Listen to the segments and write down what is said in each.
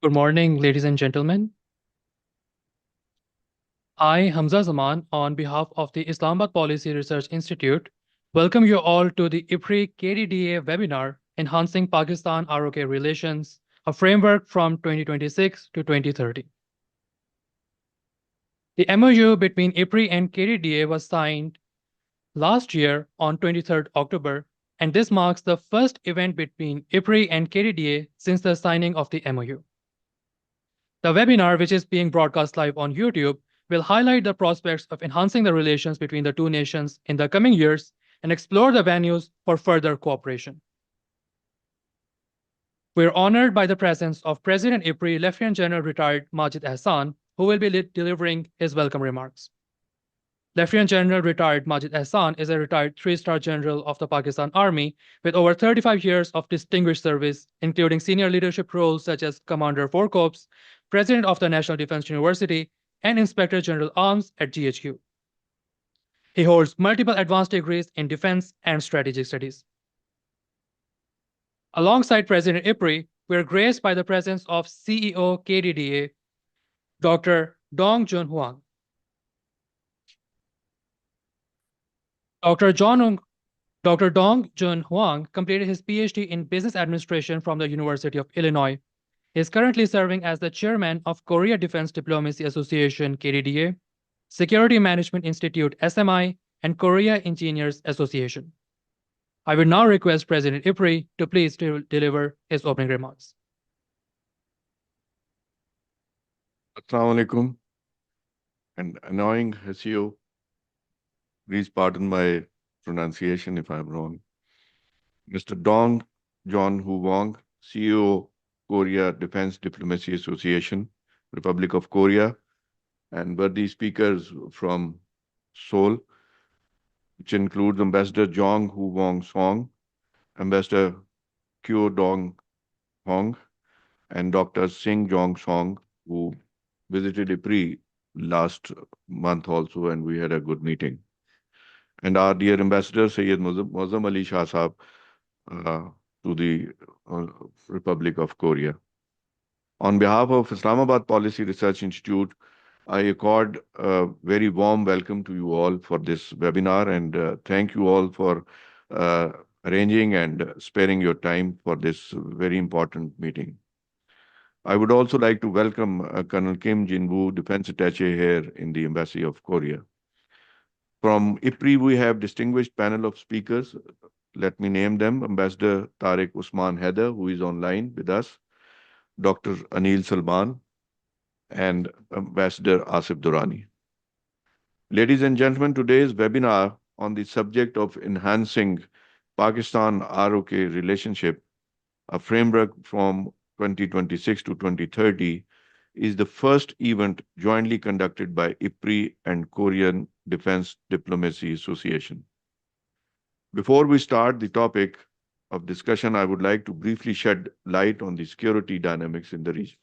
Good morning, ladies and gentlemen. I, Hamza Zaman, on behalf of the Islamabad Policy Research Institute, welcome you all to the IPRI-KDDA webinar, Enhancing Pakistan-ROK Relations, a framework from 2026 to 2030. The MOU between IPRI and KDDA was signed last year on 23rd October, and this marks the first event between IPRI and KDDA since the signing of the MOU. The webinar, which is being broadcast live on YouTube, will highlight the prospects of enhancing the relations between the two nations in the coming years and explore the venues for further cooperation. We are honored by the presence of President IPRI, Lieutenant General Retired Majid Assan, who will be delivering his welcome remarks. Lieutenant General Retired Majid Assan is a retired three-star general of the Pakistan Army with over 35 years of distinguished service, including senior leadership roles such as Commander 4 Corps, President of the National Defense University, and Inspector General Arms at GHQ. He holds multiple advanced degrees in defense and strategic studies. Alongside President IPRI, we are graced by the presence of CEO KDDA, Dr. Dong Jun Huang. Dr. Dong Jun Huang completed his PhD in Business Administration from the University of Illinois. He is currently serving as the chairman of Korea Defense Diplomacy Association (KDDA), Security Management Institute (SMI), and Korea Engineers Association. I will now request President IPRI to please deliver his opening remarks. Assalamu alaikum. And annoying SEO, please pardon my pronunciation if I'm wrong. Mr. Dong John Hu Wong, CEO, Korea Defense Diplomacy Association, Republic of Korea, and worthy speakers from Seoul, which includes Ambassador Jong Hu Wong Song, Ambassador Kyo Dong Hong, and Dr. Singh Jong Song, who visited IPRI last month also, and we had a good meeting. And our dear Ambassador, Sayyid Muazzam Ali Shah Saab, to the Republic of Korea. On behalf of Islamabad Policy Research Institute, I accord a very warm welcome to you all for this webinar, and thank you all for arranging and sparing your time for this very important meeting. I would also like to welcome Colonel Kim Jin-woo, Defense Attaché here in the Embassy of Korea. From IPRI, we have distinguished panel of speakers. Let me name them. Ambassador Tariq Usman Haider, who is online with us, Dr. Anil Salman, and Ambassador Asif Durrani. Ladies and gentlemen, today's webinar on the subject of enhancing Pakistan-ROK relationship, a framework from 2026 to 2030, is the first event jointly conducted by IPRI and Korean Defense Diplomacy Association. Before we start the topic of discussion, I would like to briefly shed light on the security dynamics in the region.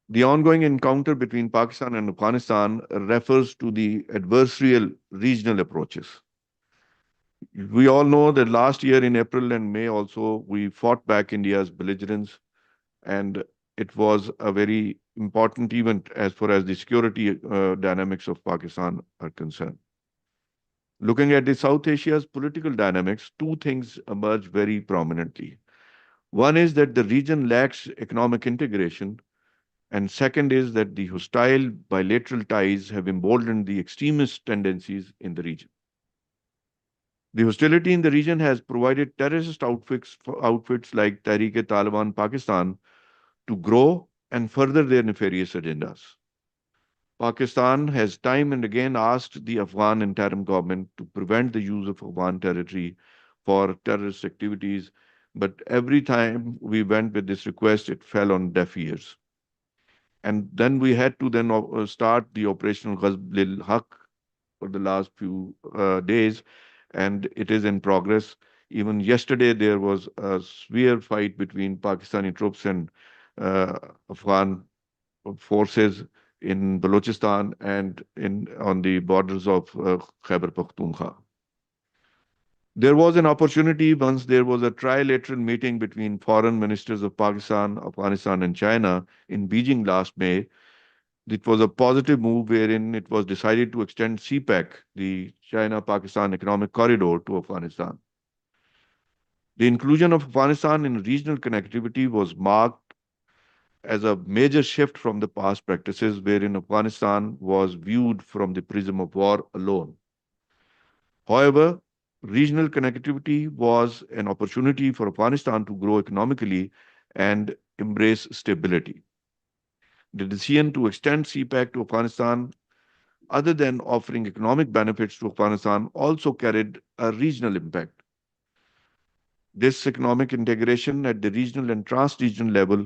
The ongoing encounter between Pakistan and Afghanistan refers to the adversarial regional approaches. We all know that last year in April and May also, we fought back India's belligerence, and it was a very important event as far as the security dynamics of Pakistan are concerned. Looking at the South Asia's political dynamics, two things emerge very prominently. One is that the region lacks economic integration, and second is that the hostile bilateral ties have emboldened the extremist tendencies in the region. The hostility in the region has provided terrorist outfits like Tehreek-e-Taliban Pakistan to grow and further their nefarious agendas. Pakistan has time and again asked the Afghan interim government to prevent the use of Afghan territory for terrorist activities, but every time we went with this request, it fell on deaf ears. And then we had to start the Operation Ghazb-ul-Haq for the last few days, and it is in progress. Even yesterday, there was a severe fight between Pakistani troops and Afghan forces in Balochistan and on the borders of Khyber Pakhtunkhwa. There was an opportunity once there was a trilateral meeting between foreign ministers of Pakistan, Afghanistan, and China in Beijing last May. It was a positive move wherein it was decided to extend CPEC, the China-Pakistan Economic Corridor, to Afghanistan. The inclusion of Afghanistan in regional connectivity was marked as a major shift from the past practices wherein Afghanistan was viewed from the prism of war alone. However, regional connectivity was an opportunity for Afghanistan to grow economically and embrace stability. The decision to extend CPEC to Afghanistan, other than offering economic benefits to Afghanistan, also carried a regional impact. This economic integration at the regional and trans-regional level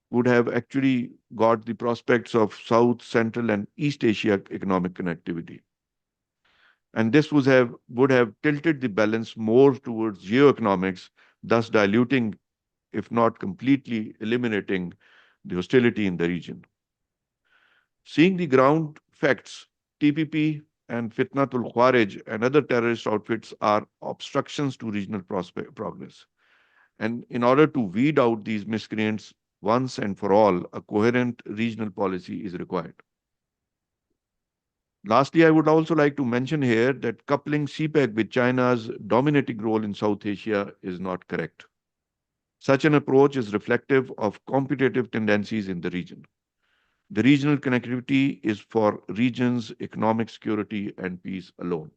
would have actually got the prospects of South, Central, and East Asia economic connectivity. And this would have tilted the balance more towards geoeconomics, thus diluting, if not completely eliminating, the hostility in the region. Seeing the ground facts, TPP and Fitnatul Khawarij and other terrorist outfits are obstructions to regional progress. And in order to weed out these miscreants once and for all, a coherent regional policy is required. Lastly, I would also like to mention here that coupling CPEC with China's dominating role in South Asia is not correct. Such an approach is reflective of competitive tendencies in the region. The regional connectivity is for regions' economic security and peace alone.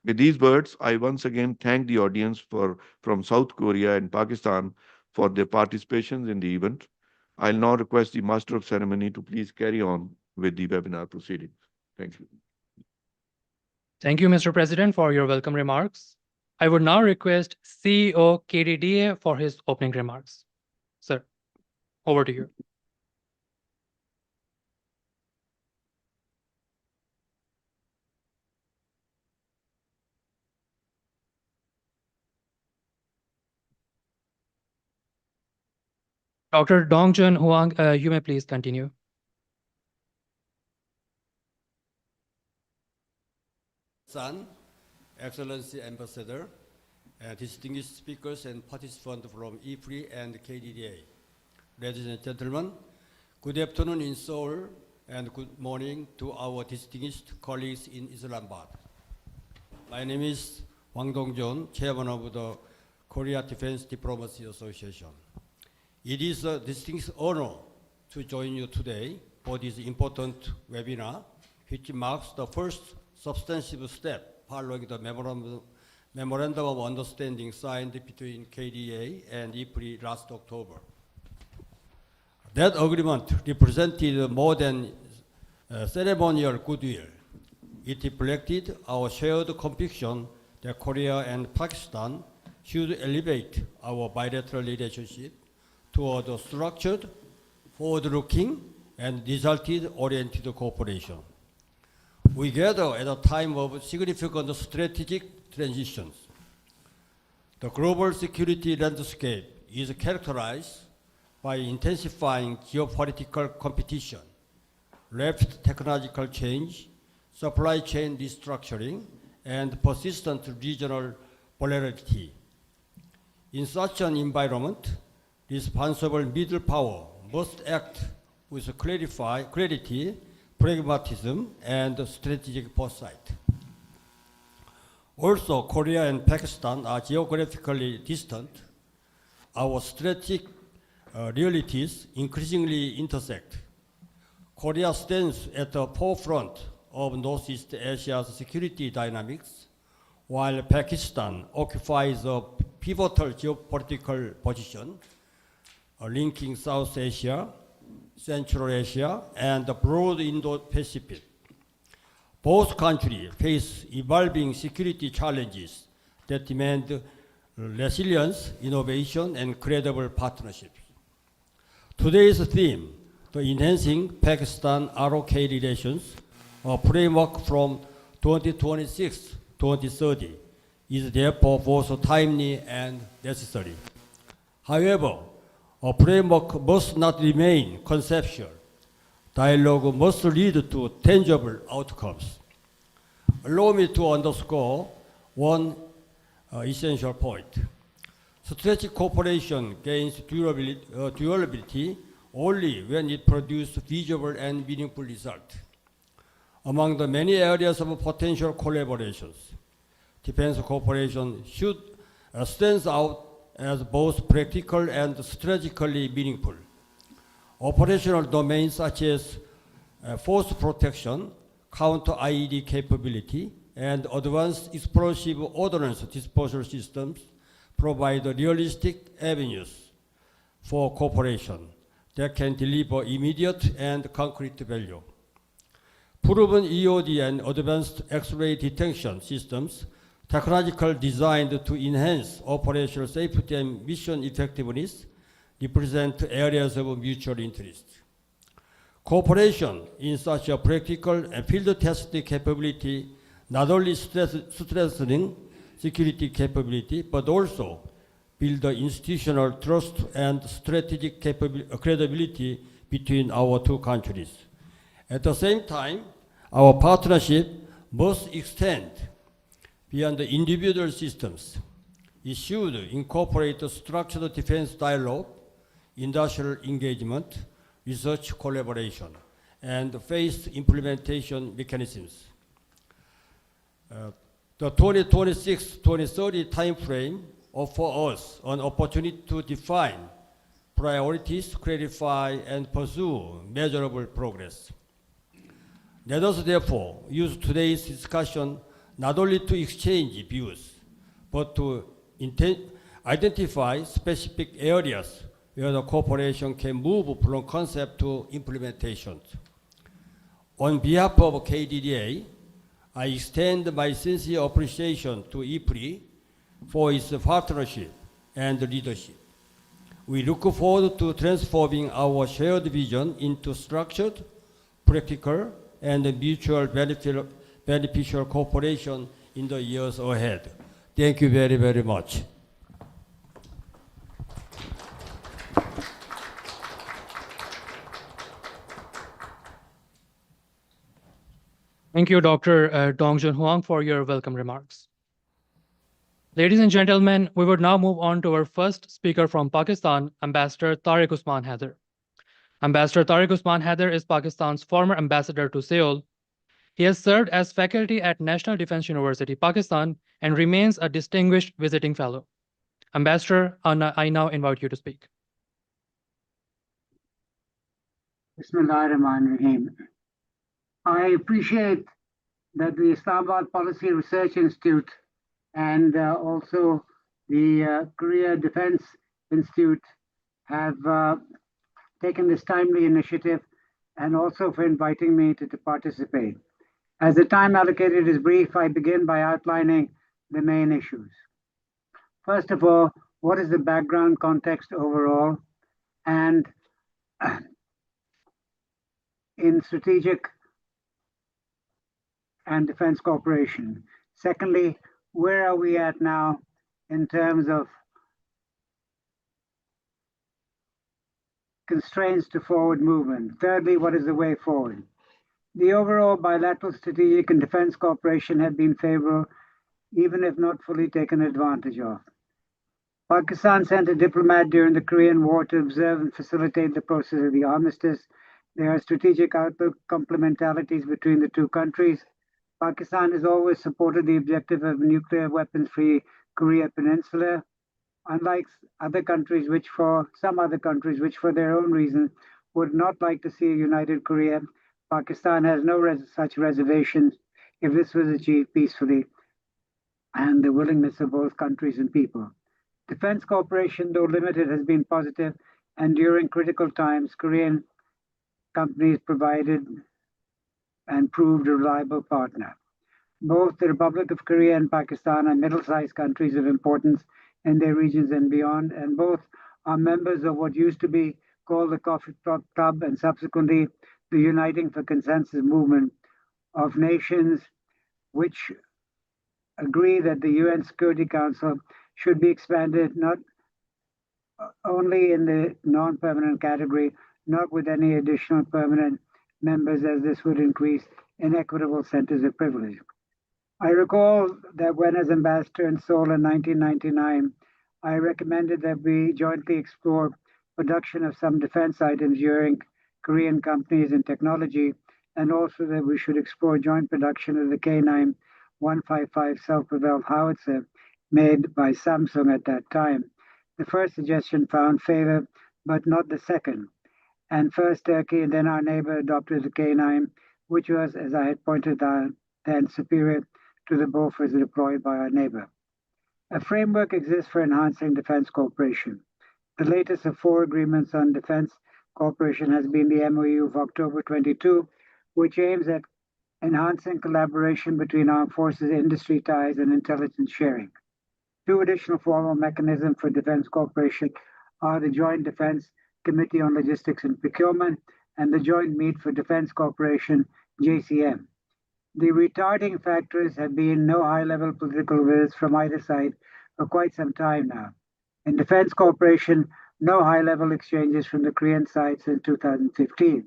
With these words, I once again thank the audience from South Korea and Pakistan for their participation in the event. I'll now request the Master of Ceremony to please carry on with the webinar proceedings. Thank you. Thank you, Mr. President, for your welcome remarks. I would now request CEO KDDA for his opening remarks. Sir, over to you. Dr. Dongjun Huang, you may please continue. Assan, Excellency Ambassador, distinguished speakers and participants from IPRI and KDDA. Ladies and gentlemen, good afternoon in Seoul and good morning to our distinguished colleagues in Islamabad. My name is Huang Dongjun, Chairman of the Korea Defense Diplomacy Association. It is a distinct honor to join you today for this important webinar, which marks the first substantive step following the Memorandum of Understanding signed between KDA and IPRI last October. That agreement represented more than ceremonial goodwill. It reflected our shared conviction that Korea and Pakistan should elevate our bilateral relationship toward a structured, forward-looking, and result-oriented cooperation. We gather at a time of significant strategic transitions. The global security landscape is characterized by intensifying geopolitical competition, rapid technological change, supply chain restructuring, and persistent regional volatility. In such an environment, responsible middle power must act with clarity, pragmatism, and strategic foresight. Also, Korea and Pakistan are geographically distant. Our strategic realities increasingly intersect. Korea stands at the forefront of Northeast Asia's security dynamics, while Pakistan occupies a pivotal geopolitical position, linking South Asia, Central Asia, and the broad Indo-Pacific. Both countries face evolving security challenges that demand resilience, innovation, and credible partnerships. Today's theme, the Enhancing Pakistan-ROK Relations, a framework from 2026-2030, is therefore both timely and necessary. However, a framework must not remain conceptual. Dialogue must lead to tangible outcomes. Allow me to underscore one essential point. Strategic cooperation gains durability only when it produces visible and meaningful results. Among the many areas of potential collaborations, defense cooperation should stand out as both practical and strategically meaningful. Operational domains such as force protection, counter-IED capability, and advanced explosive ordnance disposal systems provide realistic avenues for cooperation that can deliver immediate and concrete value. Proven EOD and advanced X-ray detection systems, technological designed to enhance operational safety and mission effectiveness, represent areas of mutual interest. Cooperation in such a practical and field-tested capability not only strengthening security capability, but also build the institutional trust and strategic credibility between our two countries. At the same time, our partnership must extend beyond the individual systems. It should incorporate structured defense dialogue, industrial engagement, research collaboration, and phased implementation mechanisms. The 2026-2030 timeframe offers us an opportunity to define priorities, clarify, and pursue measurable progress. Let us therefore use today's discussion not only to exchange views, but to identify specific areas where the cooperation can move from concept to implementation. On behalf of KDDA, I extend my sincere appreciation to IPRI for its partnership and leadership. We look forward to transforming our shared vision into structured, practical, and mutual beneficial cooperation in the years ahead. Thank you very, very much. Thank you, Dr. Dongjun Huang, for your welcome remarks. Ladies and gentlemen, we would now move on to our first speaker from Pakistan, Ambassador Tariq Usman Haider. Ambassador Tariq Usman Haider is Pakistan's former ambassador to Seoul. He has served as faculty at National Defense University, Pakistan, and remains a distinguished visiting fellow. Ambassador, I now invite you to speak. Bismillahirrahmanirrahim. I appreciate that the Islamabad Policy Research Institute and also the Korea Defense Institute have taken this timely initiative, and also for inviting me to participate. As the time allocated is brief, I begin by outlining the main issues. First of all, what is the background context overall and in strategic and defense cooperation? Secondly, where are we at now in terms of constraints to forward movement? Thirdly, what is the way forward? The overall bilateral strategic and defense cooperation had been favorable, even if not fully taken advantage of. Pakistan sent a diplomat during the Korean War to observe and facilitate the process of the armistice. There are strategic outlook complementarities between the two countries. Pakistan has always supported the objective of nuclear weapons-free Korea Peninsula. Unlike other countries, some other countries, which for their own reasons would not like to see a united Korea, Pakistan has no such reservations if this was achieved peacefully and the willingness of both countries and people. Defense cooperation, though limited, has been positive, and during critical times, Korean companies provided and proved a reliable partner. Both the Republic of Korea and Pakistan are middle-sized countries of importance in their regions and beyond, and both are members of what used to be called the Coffee Club and subsequently the Uniting for Consensus movement of nations which agree that the UN Security Council should be expanded not only in the non-permanent category, not with any additional permanent members, as this would increase inequitable centers of privilege. I recall that when as ambassador in Seoul in 1999, I recommended that we jointly explore production of some defense items during Korean companies in technology, and also that we should explore joint production of the K9 155 self-propelled howitzer made by Samsung at that time. The first suggestion found favor, but not the second. And first Turkey and then our neighbor adopted the K9, which was, as I had pointed out, then superior to the Bofors deployed by our neighbor. A framework exists for enhancing defense cooperation. The latest of 4 agreements on defense cooperation has been the MOU of October 22, which aims at enhancing collaboration between armed forces, industry ties, and intelligence sharing. 2 additional formal mechanisms for defense cooperation are the Joint Defense Committee on Logistics and Procurement and the Joint Meet for Defense Cooperation, JCM. The retarding factors have been no high-level political wills from either side for quite some time now. In defense cooperation, no high-level exchanges from the Korean side since 2015.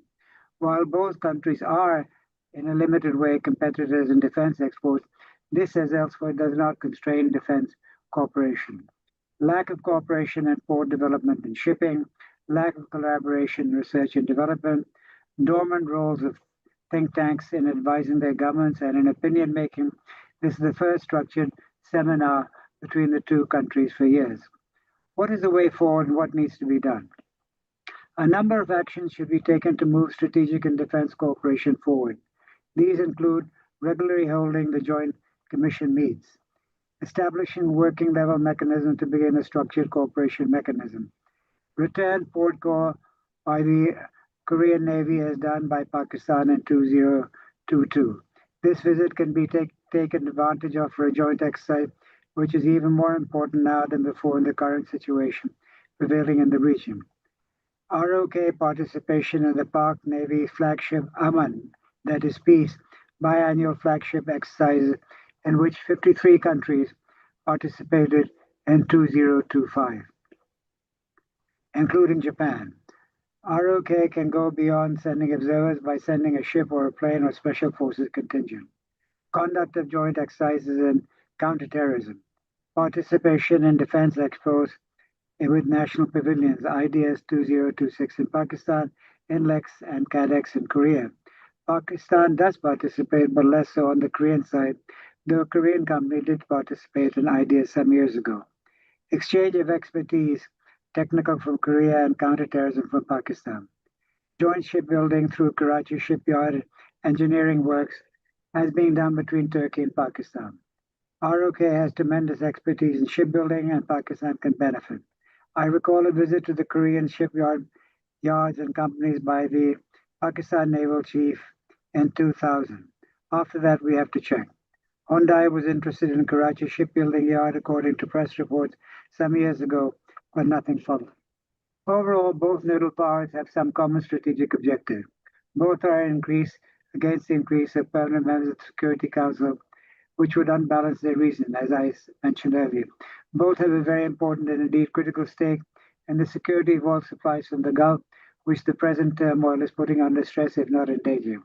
While both countries are, in a limited way, competitors in defense exports, this, as elsewhere, does not constrain defense cooperation. Lack of cooperation in port development and shipping, lack of collaboration in research and development, dormant roles of think tanks in advising their governments and in opinion making. This is the first structured seminar between the 2 countries for years. What is the way forward and what needs to be done? A number of actions should be taken to move strategic and defense cooperation forward. These include regularly holding the Joint Commission meets, establishing a working level mechanism to begin a structured cooperation mechanism, return port corps by the Korean Navy as done by Pakistan in 2022. This visit can be taken advantage of for a joint exercise, which is even more important now than before in the current situation prevailing in the region. ROK participation in the Pak Navy's flagship Zaman, that is peace, biannual flagship exercise in which 53 countries participated in 2025, including Japan. ROK can go beyond sending observers by sending a ship or a plane or special forces contingent. Conduct of joint exercises in counterterrorism. Participation in defense expos with national pavilions, IDS 2026 in Pakistan, INLEX and CADEX in Korea. Pakistan does participate, but less so on the Korean side, though a Korean company did participate in IDS some years ago. Exchange of expertise, technical from Korea and counterterrorism from Pakistan. Joint shipbuilding through Karachi shipyard engineering works has been done between Turkey and Pakistan. ROK has tremendous expertise in shipbuilding and Pakistan can benefit. I recall a visit to the Korean shipyard yards and companies by the Pakistan naval chief in 2000. After that, we have to check. Hyundai was interested in Karachi shipbuilding yard according to press reports some years ago, but nothing followed. Overall, both nodal powers have some common strategic objective. Both are against the increase of permanent members of the Security Council, which would unbalance their reason, as I mentioned earlier. Both have a very important and indeed critical stake in the security of oil supplies from the Gulf, which the present turmoil is putting under stress, if not in danger.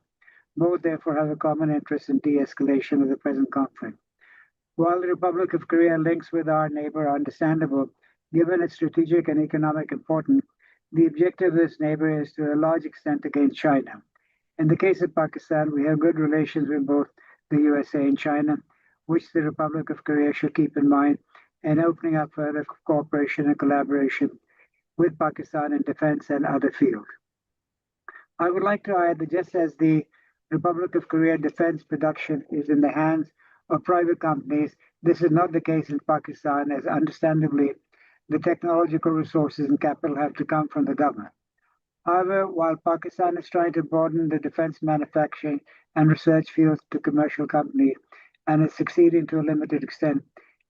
Both therefore have a common interest in de-escalation of the present conflict. While the Republic of Korea links with our neighbor are understandable, given its strategic and economic importance, the objective of this neighbor is to a large extent against China. In the case of Pakistan, we have good relations with both the USA and China, which the Republic of Korea should keep in mind in opening up further cooperation and collaboration with Pakistan in defense and other fields. I would like to add that just as the Republic of Korea defense production is in the hands of private companies, this is not the case in Pakistan, as understandably the technological resources and capital have to come from the government. However, while Pakistan is trying to broaden the defense manufacturing and research fields to commercial companies and is succeeding to a limited extent,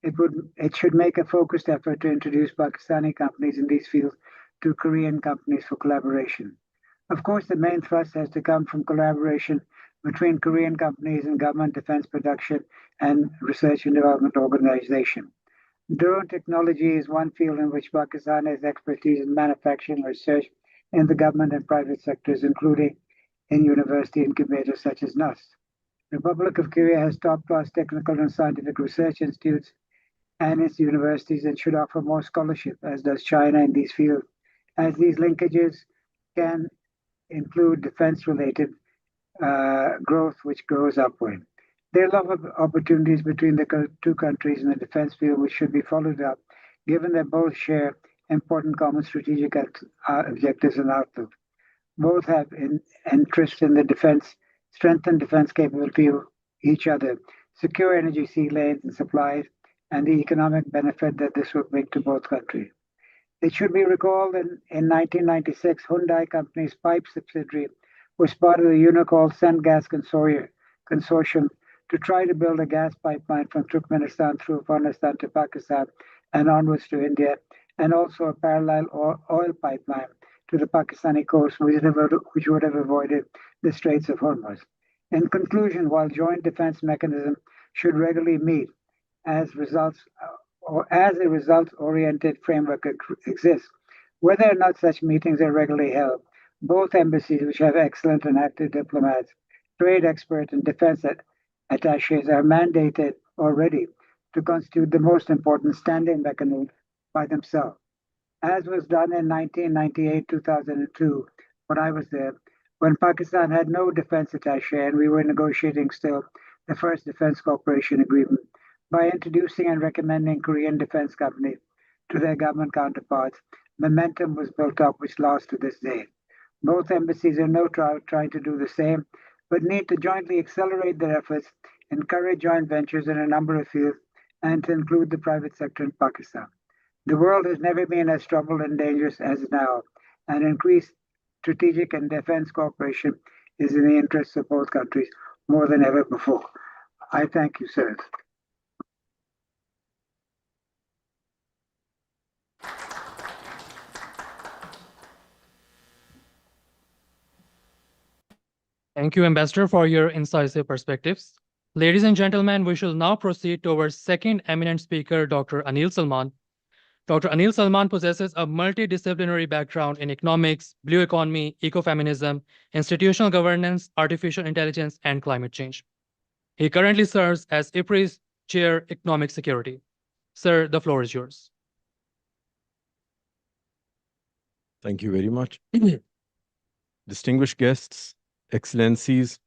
it should make a focused effort to introduce Pakistani companies in these fields to Korean companies for collaboration. Of course, the main thrust has to come from collaboration between Korean companies and government defense production and research and development organization. Drone technology is one field in which Pakistan has expertise in manufacturing and research in the government and private sectors, including in university incubators such as NUST. The Republic of Korea has top-class technical and scientific research institutes and its universities and should offer more scholarship, as does China in these fields, as these linkages can include defense-related growth, which goes upward. There are a lot of opportunities between the two countries in the defense field, which should be followed up, given that both share important common strategic objectives and outlook. Both have interest in the defense, strengthen defense capability of each other, secure energy sea lanes and supplies, and the economic benefit that this would bring to both countries. It should be recalled in 1996, Hyundai Company's pipe subsidiary was part of the Unicol Gas Consortium to try to build a gas pipeline from Turkmenistan through Afghanistan to Pakistan and onwards to India, and also a parallel oil pipeline to the Pakistani coast, which would have avoided the Straits of Hormuz. In conclusion, while joint defense mechanisms should regularly meet as a results-oriented framework exists, whether or not such meetings are regularly held, both embassies, which have excellent and active diplomats, trade experts, and defense attaches, are mandated already to constitute the most important standing mechanism by themselves. As was done in 1998, 2002, when I was there, when Pakistan had no defense attaché and we were negotiating still the first defense cooperation agreement, by introducing and recommending Korean defense companies to their government counterparts, momentum was built up, which lasts to this day. Both embassies are now trying to do the same, but need to jointly accelerate their efforts, encourage joint ventures in a number of fields, and to include the private sector in Pakistan. The world has never been as troubled and dangerous as now, and increased strategic and defense cooperation is in the interests of both countries more than ever before. I thank you, sir. Thank you, Ambassador, for your incisive perspectives. Ladies and gentlemen, we shall now proceed to our second eminent speaker, Dr. Anil Salman. Dr. Anil Salman possesses a multidisciplinary background in economics, blue economy, ecofeminism, institutional governance, artificial intelligence, and climate change. He currently serves as IPRI's Chair, Economic Security. Sir, the floor is yours. Thank you very much. Distinguished guests, excellencies,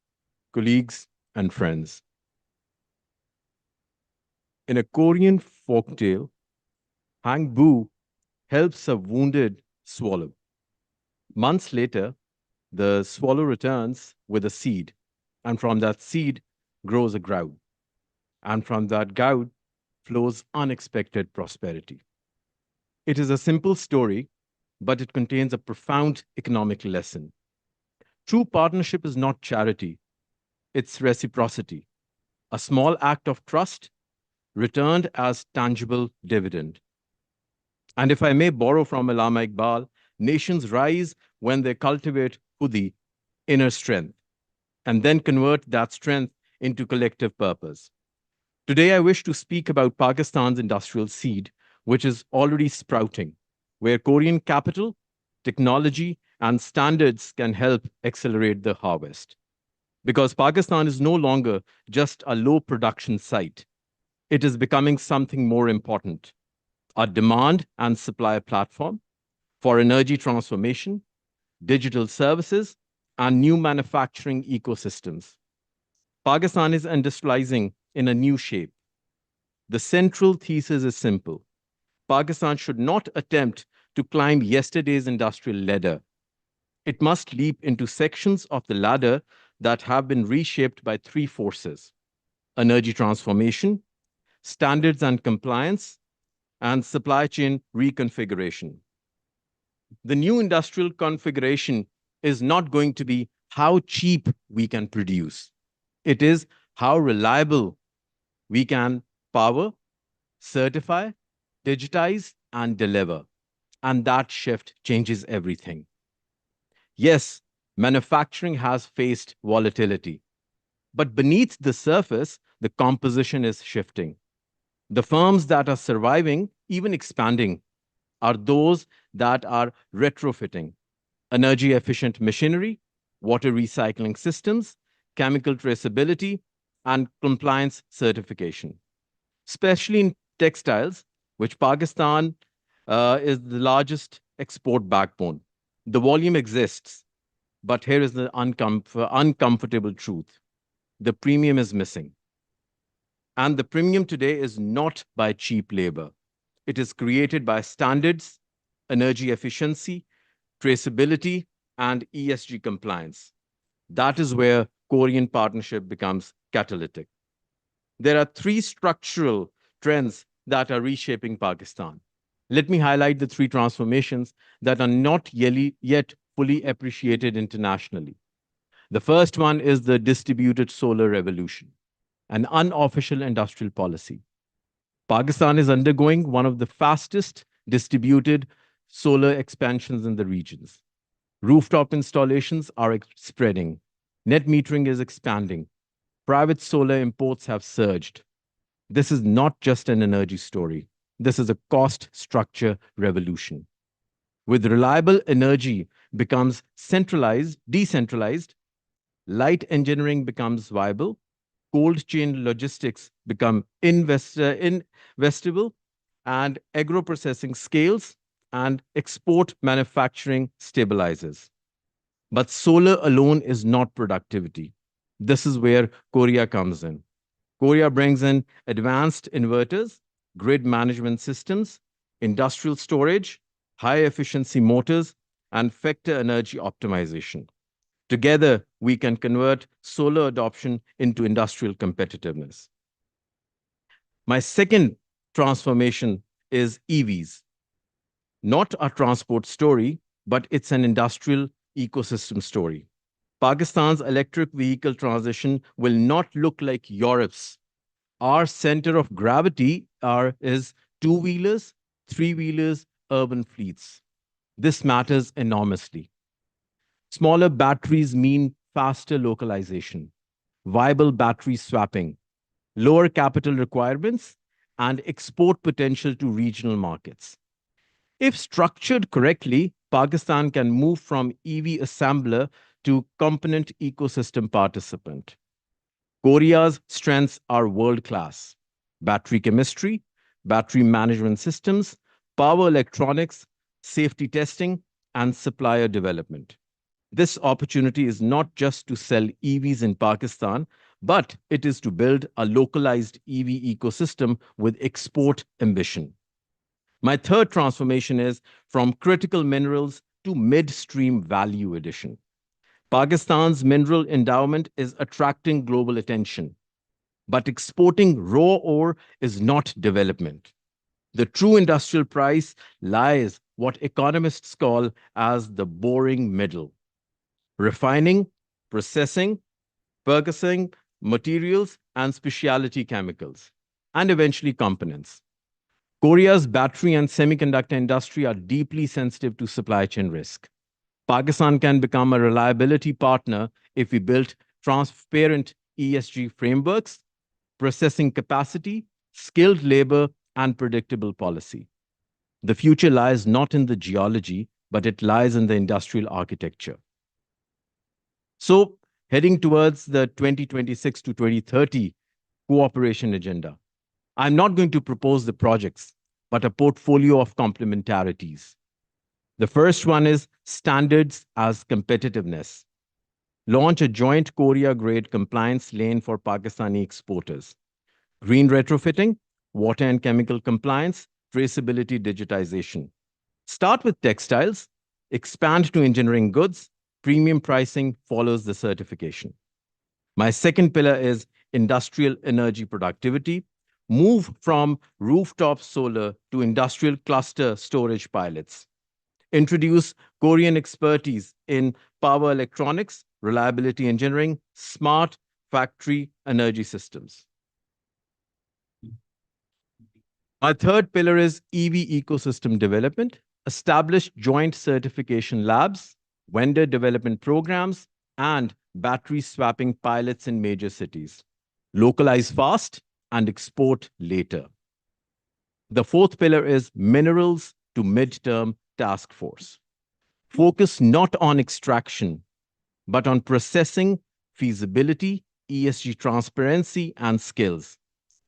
colleagues, and friends. In a Korean folktale, Hang Bu helps a wounded swallow. Months later, the swallow returns with a seed, and from that seed grows a groud. And from that groud flows unexpected prosperity. It is a simple story, but it contains a profound economic lesson. True partnership is not charity, it's reciprocity, a small act of trust returned as tangible dividend. And if I may borrow from Allama Iqbal, nations rise when they cultivate khudi, inner strength, and then convert that strength into collective purpose. Today, I wish to speak about Pakistan's industrial seed, which is already sprouting, where Korean capital, technology, and standards can help accelerate the harvest. Because Pakistan is no longer just a low production site. It is becoming something more important, a demand and supply platform for energy transformation, digital services, and new manufacturing ecosystems. Pakistan is industrializing in a new shape. The central thesis is simple. Pakistan should not attempt to climb yesterday's industrial ladder. It must leap into sections of the ladder that have been reshaped by three forces: energy transformation, standards and compliance, and supply chain reconfiguration. The new industrial configuration is not going to be how cheap we can produce. It is how reliable we can power, certify, digitize, and deliver. And that shift changes everything. Yes, manufacturing has faced volatility, but beneath the surface, the composition is shifting. The firms that are surviving, even expanding, are those that are retrofitting energy-efficient machinery, water recycling systems, chemical traceability, and compliance certification, especially in textiles, which Pakistan is the largest export backbone. The volume exists, but here is the uncomfortable truth. The premium is missing. And the premium today is not by cheap labor. It is created by standards, energy efficiency, traceability, and ESG compliance. That is where Korean partnership becomes catalytic. There are three structural trends that are reshaping Pakistan. Let me highlight the three transformations that are not yet fully appreciated internationally. The first one is the distributed solar revolution, an unofficial industrial policy. Pakistan is undergoing one of the fastest distributed solar expansions in the regions. Rooftop installations are spreading. Net metering is expanding. Private solar imports have surged. This is not just an energy story. This is a cost structure revolution. With reliable energy becomes decentralized, light engineering becomes viable, cold chain logistics become investable, and agro-processing scales and export manufacturing stabilizes. But solar alone is not productivity. This is where Korea comes in. Korea brings in advanced inverters, grid management systems, industrial storage, high efficiency motors, and factor energy optimization. Together, we can convert solar adoption into industrial competitiveness. My second transformation is EVs. Not a transport story, but it's an industrial ecosystem story. Pakistan's electric vehicle transition will not look like Europe's. Our center of gravity is two-wheelers, three-wheelers, urban fleets. This matters enormously. Smaller batteries mean faster localization, viable battery swapping, lower capital requirements, and export potential to regional markets. If structured correctly, Pakistan can move from EV assembler to component ecosystem participant. Korea's strengths are world-class: battery chemistry, battery management systems, power electronics, safety testing, and supplier development. This opportunity is not just to sell EVs in Pakistan, but it is to build a localized EV ecosystem with export ambition. My third transformation is from critical minerals to midstream value addition. Pakistan's mineral endowment is attracting global attention, but exporting raw ore is not development. The true industrial price lies what economists call as the boring middle: refining, processing, purchasing materials and specialty chemicals, and eventually components. Korea's battery and semiconductor industry are deeply sensitive to supply chain risk. Pakistan can become a reliability partner if we build transparent ESG frameworks, processing capacity, skilled labor, and predictable policy. The future lies not in the geology, but it lies in the industrial architecture. So, heading towards the 2026 to 2030 cooperation agenda, I'm not going to propose the projects, but a portfolio of complementarities. The first one is standards as competitiveness. Launch a joint Korea-grade compliance lane for Pakistani exporters. Green retrofitting, water and chemical compliance, traceability digitization. Start with textiles, expand to engineering goods, premium pricing follows the certification. My second pillar is industrial energy productivity. Move from rooftop solar to industrial cluster storage pilots. Introduce Korean expertise in power electronics, reliability engineering, smart factory energy systems. My third pillar is EV ecosystem development. Establish joint certification labs, vendor development programs, and battery swapping pilots in major cities. Localize fast and export later. The fourth pillar is minerals to midterm task force. Focus not on extraction, but on processing, feasibility, ESG transparency, and skills.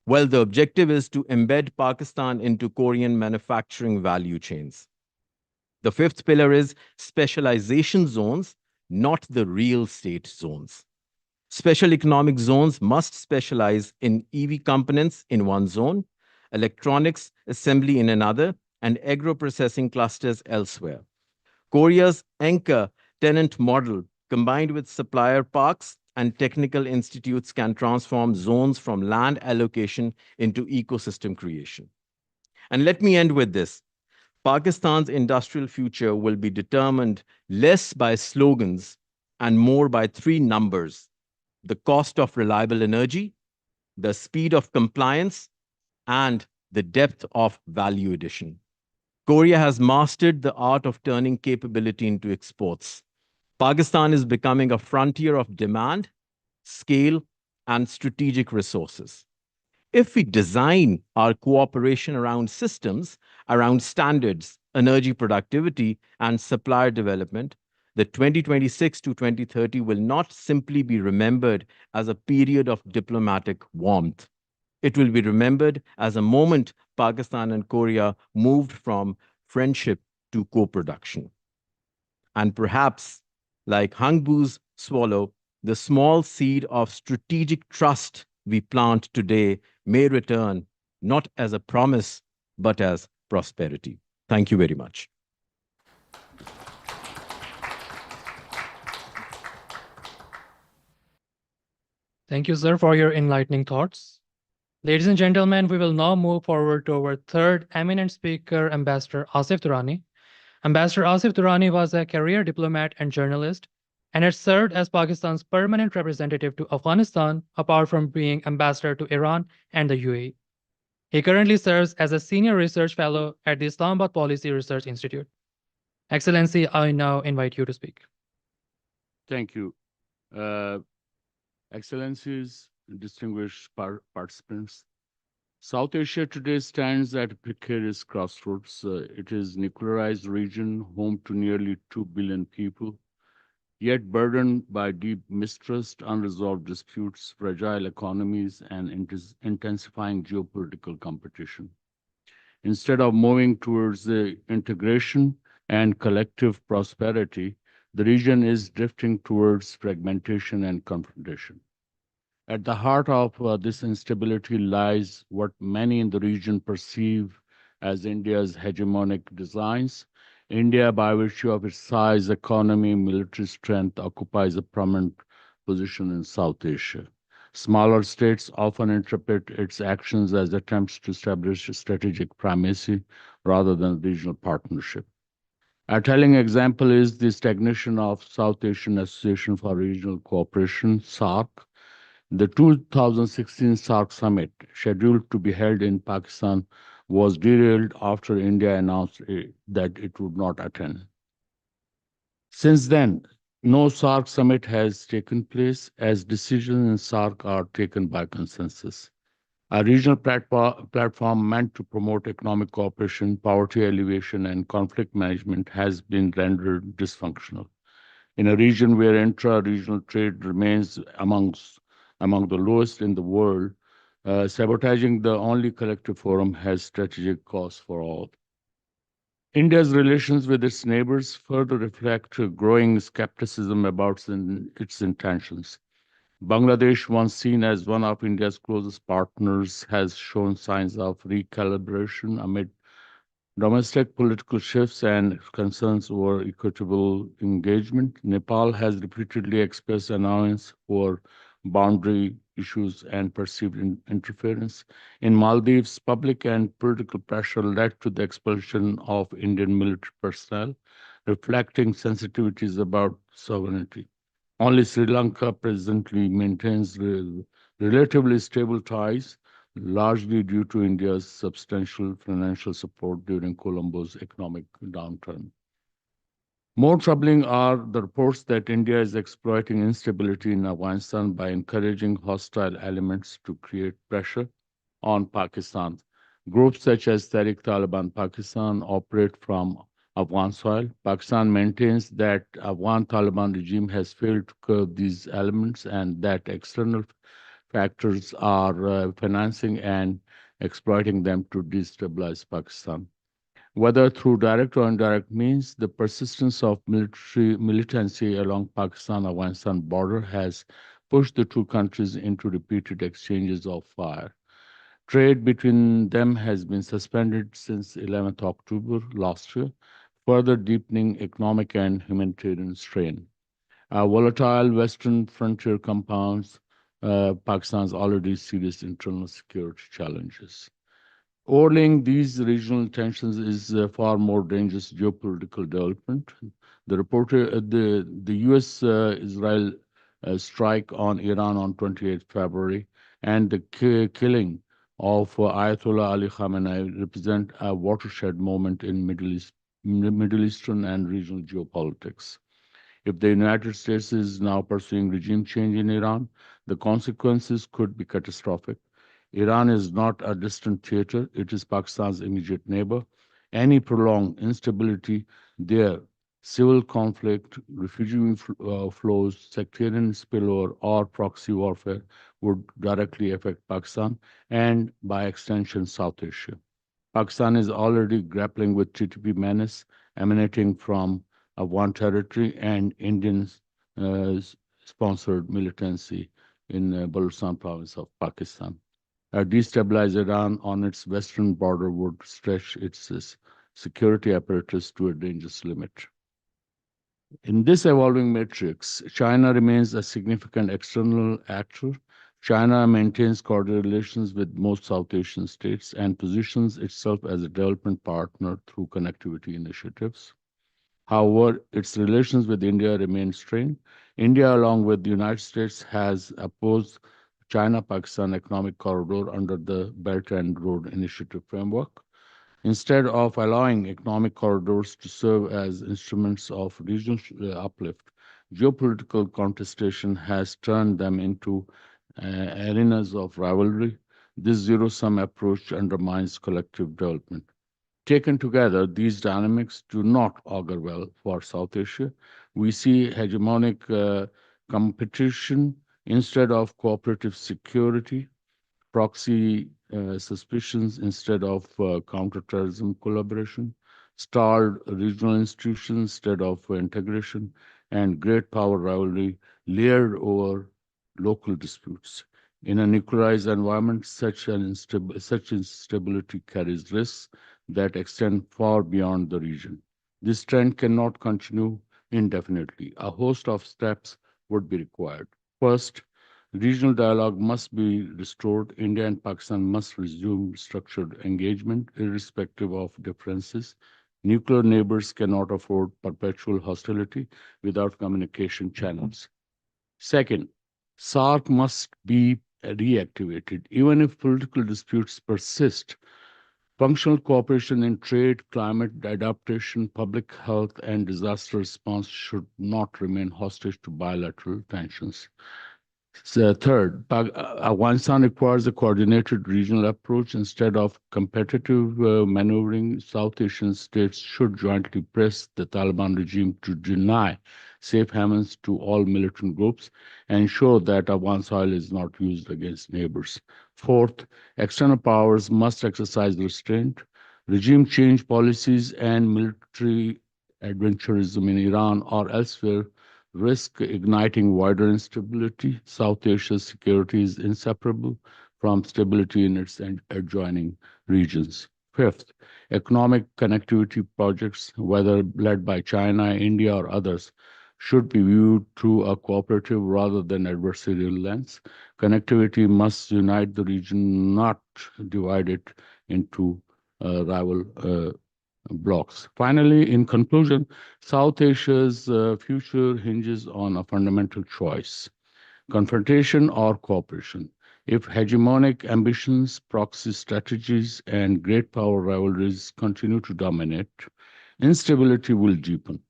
Well, the objective is to embed Pakistan into Korean manufacturing value chains. The fifth pillar is specialization zones, not the real estate zones. Special economic zones must specialize in EV components in one zone, electronics assembly in another, and agro processing clusters elsewhere. Korea's anchor tenant model, combined with supplier parks and technical institutes, can transform zones from land allocation into ecosystem creation. And let me end with this. Pakistan's industrial future will be determined less by slogans and more by three numbers: the cost of reliable energy, the speed of compliance, and the depth of value addition. Korea has mastered the art of turning capability into exports. Pakistan is becoming a frontier of demand, scale, and strategic resources. If we design our cooperation around systems, around standards, energy productivity, and supplier development, the 2026 to 2030 will not simply be remembered as a period of diplomatic warmth. It will be remembered as a moment Pakistan and Korea moved from friendship to co production. And perhaps, like Hangbu's swallow, the small seed of strategic trust we plant today may return not as a promise, but as prosperity. Thank you very much. Thank you, sir, for your enlightening thoughts. Ladies and gentlemen, we will now move forward to our third eminent speaker, Ambassador Asif Durrani. Ambassador Asif Durrani was a career diplomat and journalist and had served as Pakistan's permanent representative to Afghanistan, apart from being ambassador to Iran and the UAE. He currently serves as a senior research fellow at the Islamabad Policy Research Institute. Excellency, I now invite you to speak. Thank you. Excellencies, distinguished participants, South Asia today stands at a precarious crossroads. It is a nuclearized region home to nearly 2 billion people, yet burdened by deep mistrust, unresolved disputes, fragile economies, and intensifying geopolitical competition. Instead of moving towards the integration and collective prosperity, the region is drifting towards fragmentation and confrontation. At the heart of this instability lies what many in the region perceive as India's hegemonic designs. India, by virtue of its size, economy, military strength, occupies a prominent position in South Asia. Smaller states often interpret its actions as attempts to establish a strategic primacy rather than regional partnership. A telling example is the stagnation of South Asian Association for Regional Cooperation, SARC. The 2016 SARC summit, scheduled to be held in Pakistan, was derailed after India announced that it would not attend. Since then, no SARC summit has taken place, as decisions in SARC are taken by consensus. A regional platform meant to promote economic cooperation, poverty alleviation, and conflict management has been rendered dysfunctional. In a region where intra-regional trade remains among the lowest in the world, sabotaging the only collective forum has strategic costs for all. India's relations with its neighbors further reflect growing skepticism about its intentions. Bangladesh, once seen as one of India's closest partners, has shown signs of recalibration amid domestic political shifts and concerns over equitable engagement. Nepal has repeatedly expressed annoyance for boundary issues and perceived interference. In Maldives, public and political pressure led to the expulsion of Indian military personnel, reflecting sensitivities about sovereignty. Only Sri Lanka presently maintains relatively stable ties, largely due to India's substantial financial support during Colombo's economic downturn. More troubling are the reports that India is exploiting instability in Afghanistan by encouraging hostile elements to create pressure on Pakistan. Groups such as Tehrik-Taliban Pakistan operate from Afghan soil. Pakistan maintains that Afghan Taliban regime has failed to curb these elements and that external factors are financing and exploiting them to destabilize Pakistan. Whether through direct or indirect means, the persistence of militancy along Pakistan-Afghanistan border has pushed the two countries into repeated exchanges of fire. Trade between them has been suspended since 11th October last year, further deepening economic and humanitarian strain. Volatile Western frontier compounds Pakistan's already serious internal security challenges. Overlaying these regional tensions is a far more dangerous geopolitical development. The U.S. Israel strike on Iran on 28 February and the killing of Ayatollah Ali Khamenei represent a watershed moment in Middle Eastern and regional geopolitics. If the United States is now pursuing regime change in Iran, the consequences could be catastrophic. Iran is not a distant theater, it is Pakistan's immediate neighbor. Any prolonged instability there, civil conflict, refugee flows, sectarian spillover, or proxy warfare would directly affect Pakistan and, by extension, South Asia. Pakistan is already grappling with TTP menace emanating from Afghan territory and Indian sponsored militancy in Balochistan province of Pakistan. Destabilize Iran on its western border would stretch its security apparatus to a dangerous limit. In this evolving matrix, China remains a significant external actor. China maintains cordial relations with most South Asian states and positions itself as a development partner through connectivity initiatives. However, its relations with India remain strained. India, along with the United States, has opposed China-Pakistan Economic Corridor under the Belt and Road Initiative framework. Instead of allowing economic corridors to serve as instruments of regional uplift, geopolitical contestation has turned them into arenas of rivalry. This zero-sum approach undermines collective development. Taken together, these dynamics do not augur well for South Asia. We see hegemonic competition instead of cooperative security, proxy suspicions instead of counterterrorism collaboration, stalled regional institutions instead of integration, and great power rivalry layered over local disputes. In a nuclearized environment, such instability carries risks that extend far beyond the region. This trend cannot continue indefinitely. A host of steps would be required. First, regional dialogue must be restored. India and Pakistan must resume structured engagement, irrespective of differences. Nuclear neighbors cannot afford perpetual hostility without communication channels. Second, SARC must be reactivated. Even if political disputes persist, functional cooperation in trade, climate adaptation, public health, and disaster response should not remain hostage to bilateral tensions. Third, Afghanistan requires a coordinated regional approach instead of competitive maneuvering. South Asian states should jointly press the Taliban regime to deny safe havens to all militant groups and ensure that Afghan soil is not used against neighbors. Fourth, external powers must exercise restraint. Regime change policies and military adventurism in Iran or elsewhere risk igniting wider instability. South Asia's security is inseparable from stability in its adjoining regions. Fifth, economic connectivity projects, whether led by China, India, or others, should be viewed through a cooperative rather than adversarial lens. Connectivity must unite the region, not divide it into rival blocks. Finally, in conclusion, South Asia's future hinges on a fundamental choice: confrontation or cooperation. If hegemonic ambitions, proxy strategies, and great power rivalries continue to dominate, instability will deepen.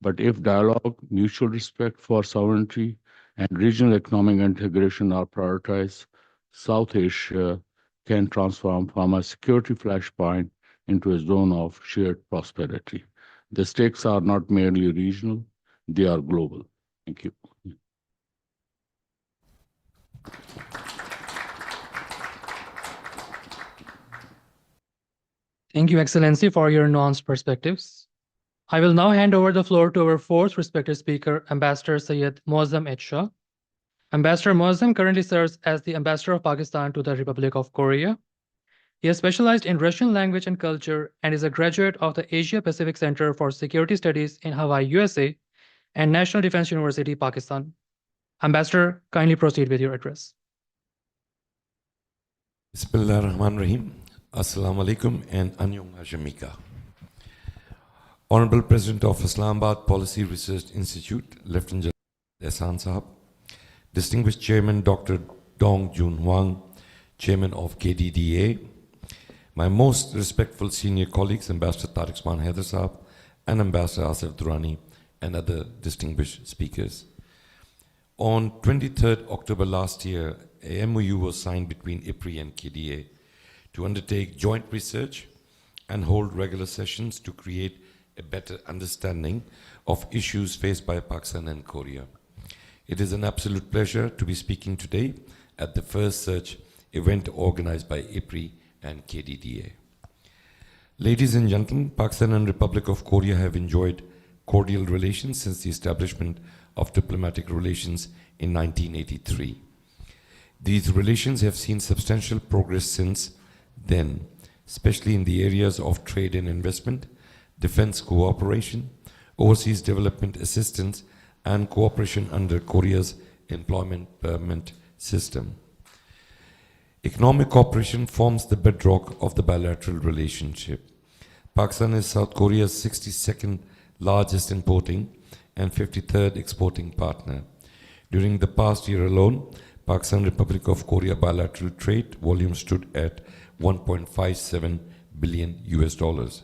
But if dialogue, mutual respect for sovereignty, and regional economic integration are prioritized, South Asia can transform from a security flashpoint into a zone of shared prosperity. The stakes are not merely regional, they are global. Thank you. Thank you, Excellency, for your nuanced perspectives. I will now hand over the floor to our fourth respected speaker, Ambassador Syed Muazzam Shah. Ambassador Muazzam currently serves as the Ambassador of Pakistan to the Republic of Korea. He has specialized in Russian language and culture and is a graduate of the Asia Pacific Center for Security Studies in Hawaii, USA, and National Defense University, Pakistan. Ambassador, kindly proceed with your address. Bismillah ar-Rahman ar-Rahim. Assalamu alaikum and Anyong Hashemika. Honorable President of Islamabad Policy Research Institute, Lieutenant General Assan Sahab, Distinguished Chairman Dr. Dong Jun Huang, Chairman of KDDA, my most respectful senior colleagues, Ambassador Tariq Usman Haider Sahab and Ambassador Asif Durrani, and other distinguished speakers. On 23rd October last year, a MOU was signed between IPRI and KDDA to undertake joint research and hold regular sessions to create a better understanding of issues faced by Pakistan and Korea. It is an absolute pleasure to be speaking today at the first such event organized by IPRI and KDDA. Ladies and gentlemen, Pakistan and Republic of Korea have enjoyed cordial relations since the establishment of diplomatic relations in 1983. These relations have seen substantial progress since then, especially in the areas of trade and investment, defense cooperation, overseas development assistance, and cooperation under Korea's employment permit system. Economic cooperation forms the bedrock of the bilateral relationship. Pakistan is South Korea's 62nd largest importing and 53rd exporting partner. During the past year alone, Pakistan Republic of Korea bilateral trade volume stood at 1.57 billion US dollars,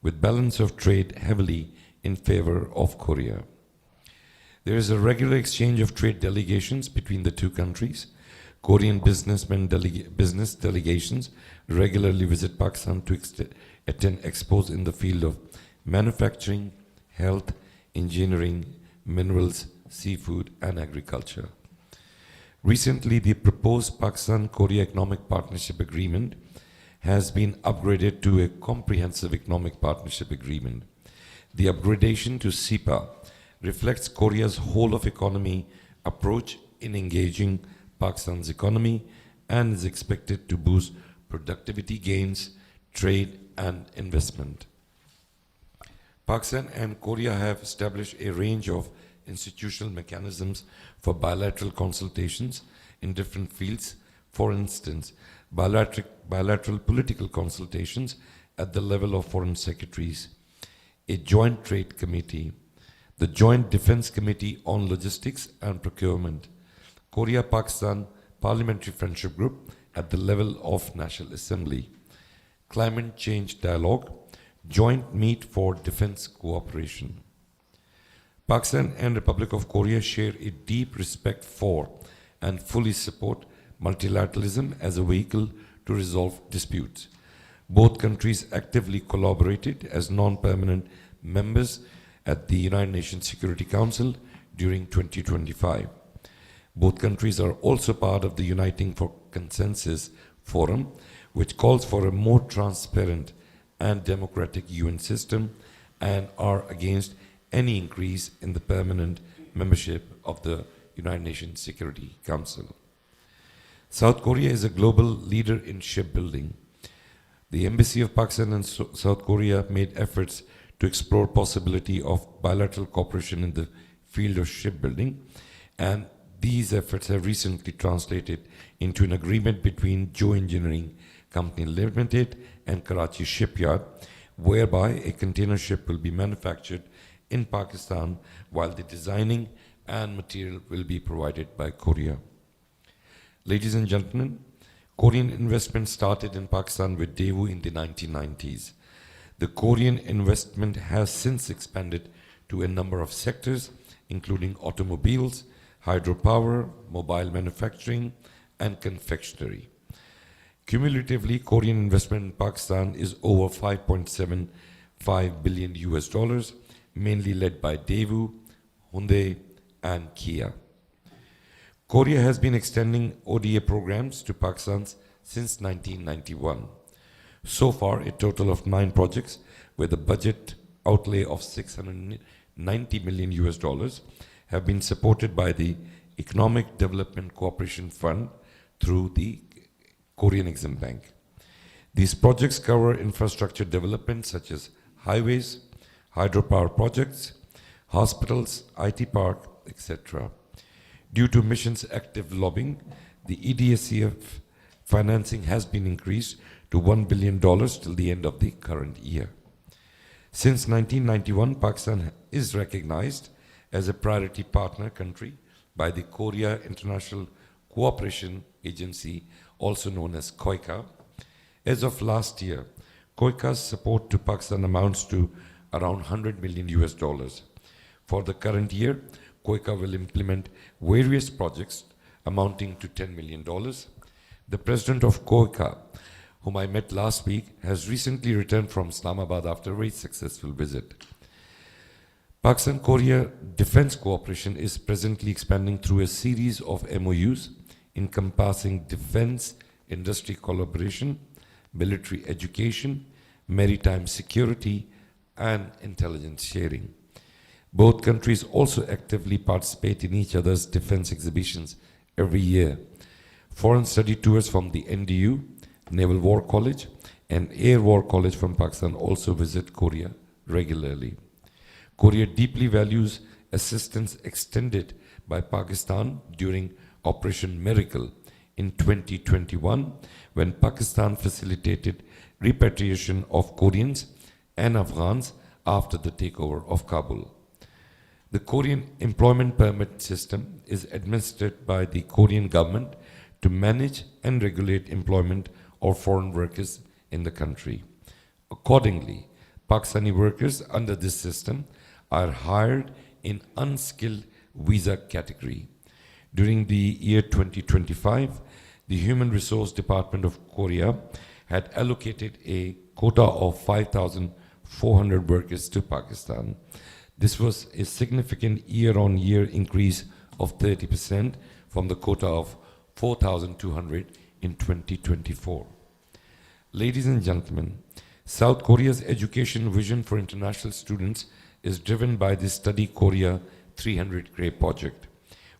with balance of trade heavily in favor of Korea. There is a regular exchange of trade delegations between the two countries. Korean business delegations regularly visit Pakistan to attend expos in the field of manufacturing, health, engineering, minerals, seafood, and agriculture. Recently, the proposed Pakistan-Korea Economic Partnership Agreement has been upgraded to a Comprehensive Economic Partnership Agreement. The upgradation to CEPA reflects Korea's whole-of-economy approach in engaging Pakistan's economy and is expected to boost productivity gains, trade, and investment. Pakistan and Korea have established a range of institutional mechanisms for bilateral consultations in different fields. For instance, bilateral political consultations at the level of foreign secretaries, a joint trade committee, the Joint Defense Committee on Logistics and Procurement, Korea-Pakistan Parliamentary Friendship Group at the level of National Assembly, Climate Change Dialogue, Joint Meet for Defense Cooperation. Pakistan and Republic of Korea share a deep respect for and fully support multilateralism as a vehicle to resolve disputes. Both countries actively collaborated as non-permanent members at the United Nations Security Council during 2025. Both countries are also part of the Uniting for Consensus Forum, which calls for a more transparent and democratic UN system and are against any increase in the permanent membership of the United Nations Security Council. South Korea is a global leader in shipbuilding. The Embassy of Pakistan and South Korea made efforts to explore possibility of bilateral cooperation in the field of shipbuilding, and these efforts have recently translated into an agreement between Joe Engineering Company Limited and Karachi Shipyard, whereby a container ship will be manufactured in Pakistan while the designing and material will be provided by Korea. Ladies and gentlemen, Korean investment started in Pakistan with Daewoo in the 1990s. The Korean investment has since expanded to a number of sectors, including automobiles, hydropower, mobile manufacturing, and confectionery. Cumulatively, Korean investment in Pakistan is over $5.7 billion US dollars, mainly led by Daewoo, Hyundai, and Kia. Korea has been extending ODA programs to Pakistan since 1991. So far, a total of 9 projects with a budget outlay of 690 million US dollars have been supported by the Economic Development Cooperation Fund through the Korean Exim Bank. These projects cover infrastructure development such as highways, hydropower projects, hospitals, IT park, etc. Due to mission's active lobbying, the EDSCF financing has been increased to $1 billion till the end of the current year. Since 1991, Pakistan is recognized as a priority partner country by the Korea International Cooperation Agency, also known as KOICA. As of last year, KOICA's support to Pakistan amounts to around 100 million US dollars. For the current year, KOICA will implement various projects amounting to $10 million. The president of KOICA, whom I met last week, has recently returned from Islamabad after a very successful visit. Pakistan-Korea defense cooperation is presently expanding through a series of MOUs encompassing defense industry collaboration, military education, maritime security, and intelligence sharing. Both countries also actively participate in each other's defense exhibitions every year. Foreign study tours from the NDU, Naval War College, and Air War College from Pakistan also visit Korea regularly. Korea deeply values assistance extended by Pakistan during Operation Miracle in 2021, when Pakistan facilitated repatriation of Koreans and Afghans after the takeover of Kabul. The Korean employment permit system is administered by the Korean government to manage and regulate employment of foreign workers in the country. Accordingly, Pakistani workers under this system are hired in unskilled visa category. During the year 2025, the Human Resource Department of Korea had allocated a quota of 5,400 workers to Pakistan. This was a significant year-on-year increase of 30% from the quota of 4,200 in 2024. Ladies and gentlemen, South Korea's education vision for international students is driven by the Study Korea 300 Grey project,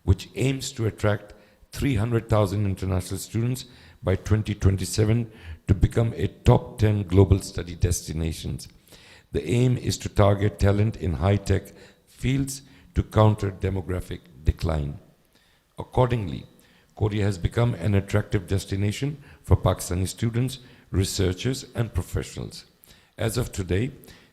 which aims to attract 300,000 international students by 2027 to become a top 10 global study destinations. The aim is to target talent in high-tech fields to counter demographic decline. Accordingly, Korea has become an attractive destination for Pakistani students, researchers, and professionals. As of today,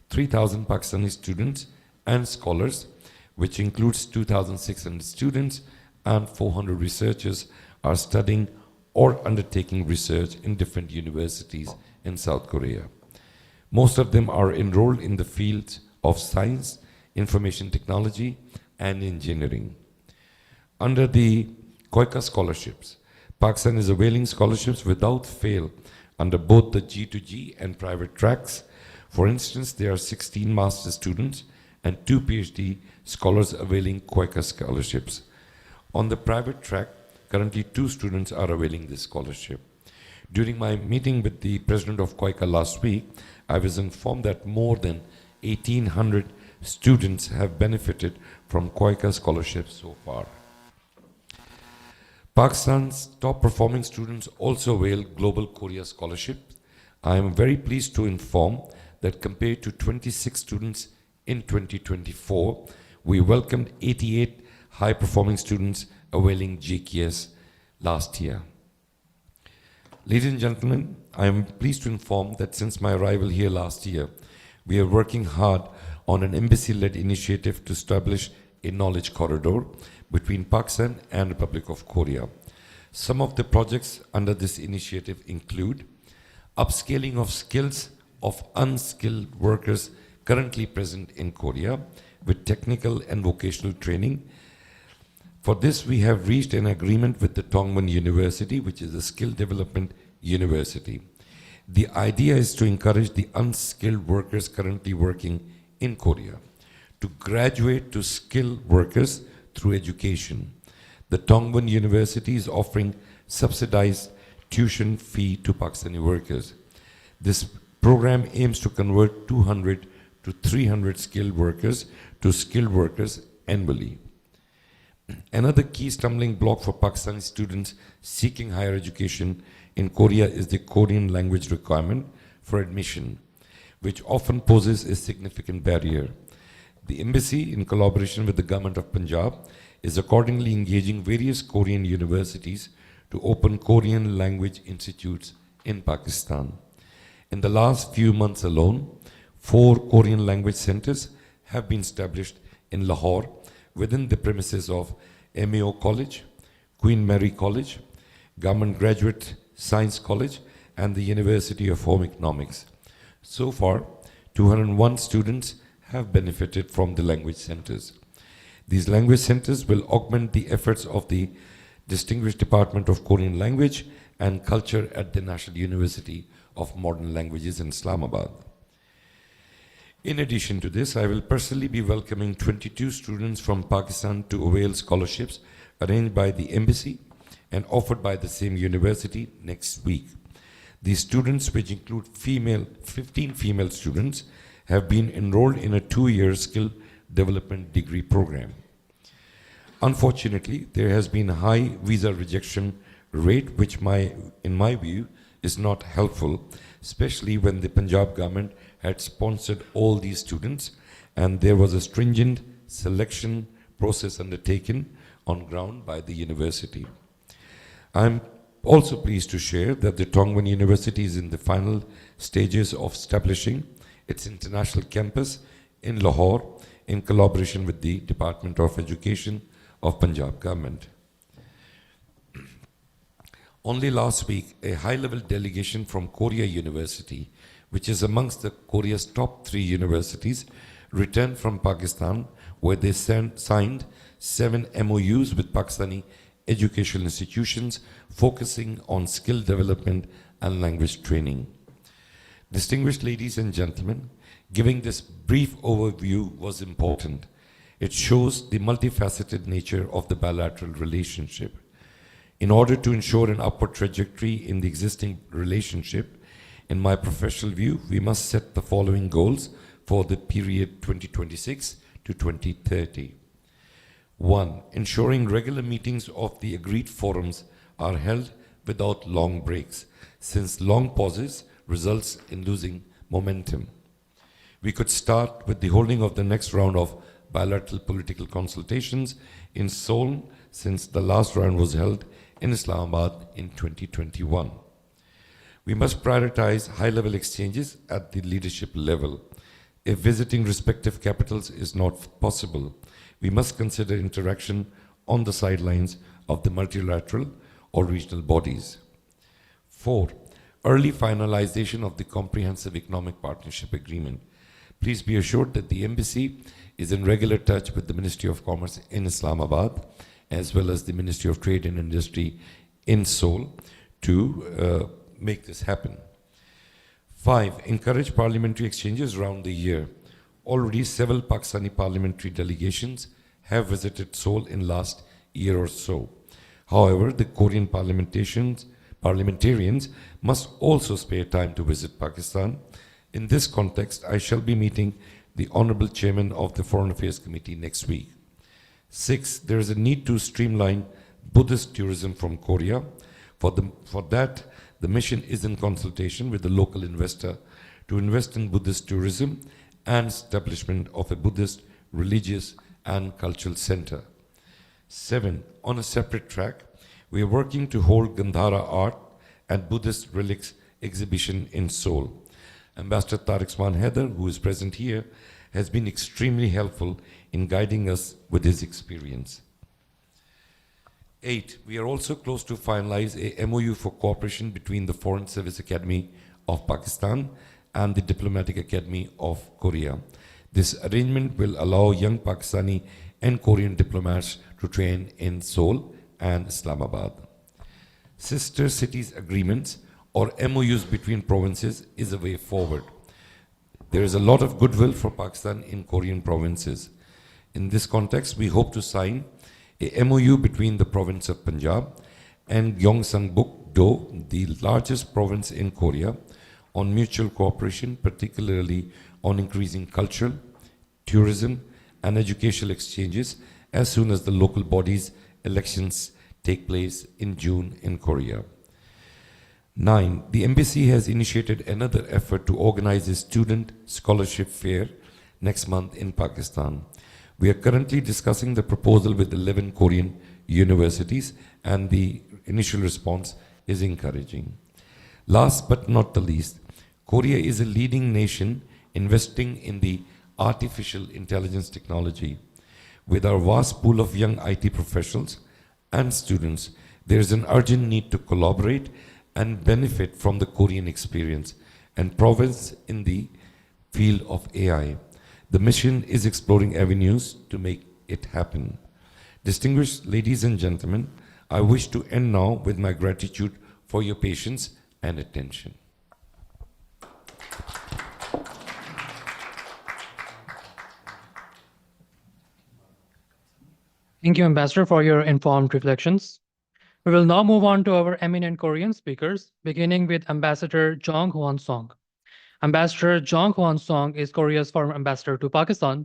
3,000 Pakistani students and scholars, which includes 2,600 students and 400 researchers, are studying or undertaking research in different universities in South Korea. Most of them are enrolled in the fields of science, information technology, and engineering. Under the KOICA scholarships, Pakistan is availing scholarships without fail under both the G2G and private tracks. For instance, there are 16 master's students and 2 PhD scholars availing KOICA scholarships. On the private track, currently 2 students are availing this scholarship. During my meeting with the president of KOICA last week, I was informed that more than 1,800 students have benefited from KOICA scholarships so far. Pakistan's top performing students also avail Global Korea scholarships. I am very pleased to inform that compared to 26 students in 2024, we welcomed 88 high-performing students availing GKS last year. Ladies and gentlemen, I am pleased to inform that since my arrival here last year, we are working hard on an embassy-led initiative to establish a knowledge corridor between Pakistan and Republic of Korea. Some of the projects under this initiative include upscaling of skills of unskilled workers currently present in Korea with technical and vocational training. For this, we have reached an agreement with the Tongwon University, which is a skill development university. The idea is to encourage the unskilled workers currently working in Korea to graduate to skilled workers through education. The Tongwon University is offering subsidized tuition fee to Pakistani workers. This program aims to convert 200 to 300 skilled workers to skilled workers annually. Another key stumbling block for Pakistani students seeking higher education in Korea is the Korean language requirement for admission, which often poses a significant barrier. The embassy, in collaboration with the government of Punjab, is accordingly engaging various Korean universities to open Korean language institutes in Pakistan. In the last few months alone, 4 Korean language centers have been established in Lahore within the premises of MAO College, Queen Mary College, Government Graduate Science College, and the University of Home Economics. So far, 201 students have benefited from the language centers. These language centers will augment the efforts of the Distinguished Department of Korean Language and Culture at the National University of Modern Languages in Islamabad. In addition to this, I will personally be welcoming 22 students from Pakistan to avail scholarships arranged by the embassy and offered by the same university next week. These students, which include 15 female students, have been enrolled in a 2-year skill development degree program. Unfortunately, there has been a high visa rejection rate, which in my view is not helpful, especially when the Punjab government had sponsored all these students and there was a stringent selection process undertaken on ground by the university. I'm also pleased to share that the Tongwon University is in the final stages of establishing its international campus in Lahore in collaboration with the Department of Education of Punjab government. Only last week, a high-level delegation from Korea University, which is amongst Korea's top 3 universities, returned from Pakistan, where they signed 7 MOUs with Pakistani educational institutions focusing on skill development and language training. Distinguished ladies and gentlemen, giving this brief overview was important. It shows the multifaceted nature of the bilateral relationship. In order to ensure an upward trajectory in the existing relationship, in my professional view, we must set the following goals for the period 2026 to 2030. 1. Ensuring regular meetings of the agreed forums are held without long breaks, since long pauses results in losing momentum. We could start with the holding of the next round of bilateral political consultations in Seoul, since the last round was held in Islamabad in 2021. We must prioritize high-level exchanges at the leadership level. If visiting respective capitals is not possible, we must consider interaction on the sidelines of the multilateral or regional bodies. 4. Early finalization of the Comprehensive Economic Partnership Agreement. Please be assured that the Embassy is in regular touch with the Ministry of Commerce in Islamabad, as well as the Ministry of Trade and Industry in Seoul, to make this happen. 5. Encourage parliamentary exchanges around the year. Already several Pakistani parliamentary delegations have visited Seoul in last year or so. However, the Korean parliamentarians must also spare time to visit Pakistan. In this context, I shall be meeting the Honorable Chairman of the Foreign Affairs Committee next week. 6. There is a need to streamline Buddhist tourism from Korea. For that, the mission is in consultation with the local investor to invest in Buddhist tourism and establishment of a Buddhist religious and cultural center. 7. On a separate track, we are working to hold Gandhara art and Buddhist relics exhibition in Seoul. Ambassador Tariq Usman Haider, who is present here, has been extremely helpful in guiding us with his experience. 8. We are also close to finalize a MOU for cooperation between the Foreign Service Academy of Pakistan and the Diplomatic Academy of Korea. This arrangement will allow young Pakistani and Korean diplomats to train in Seoul and Islamabad. Sister Cities agreements or MOUs between provinces is a way forward. There is a lot of goodwill for Pakistan in Korean provinces. In this context, we hope to sign a MOU between the province of Punjab and Gyeongsang-buk-do, the largest province in Korea, on mutual cooperation, particularly on increasing cultural, tourism, and educational exchanges as soon as the local bodies' elections take place in June in Korea. 9. The embassy has initiated another effort to organize a student scholarship fair next month in Pakistan. We are currently discussing the proposal with 11 Korean universities, and the initial response is encouraging. Last but not the least, Korea is a leading nation investing in the artificial intelligence technology. With our vast pool of young IT professionals and students, there is an urgent need to collaborate and benefit from the Korean experience and prowess in the field of AI. The mission is exploring avenues to make it happen. Distinguished ladies and gentlemen, I wish to end now with my gratitude for your patience and attention. Thank you, Ambassador, for your informed reflections. We will now move on to our eminent Korean speakers, beginning with Ambassador Jong Hwan Song. Ambassador Jong Hwan Song is Korea's former ambassador to Pakistan.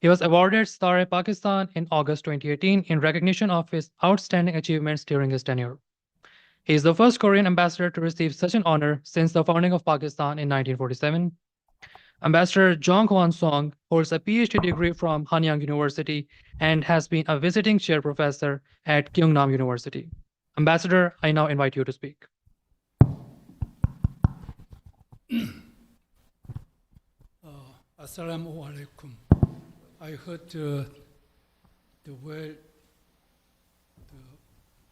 He was awarded Star-e-Pakistan in August 2018 in recognition of his outstanding achievements during his tenure. He is the first Korean ambassador to receive such an honor since the founding of Pakistan in 1947. Ambassador Jong Hwan Song holds a PhD degree from Hanyang University and has been a visiting chair professor at Kyungnam University. Ambassador, I now invite you to speak. Assalamu alaikum. I heard the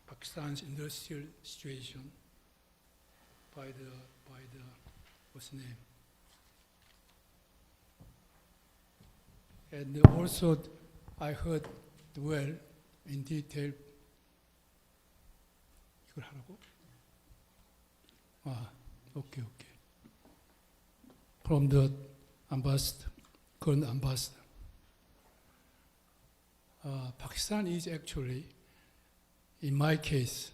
Pakistan's industrial situation by the what's the name, and also I heard well in detail. 이걸 하라고? Okay. From the ambassador, current ambassador. Pakistan is actually, in my case,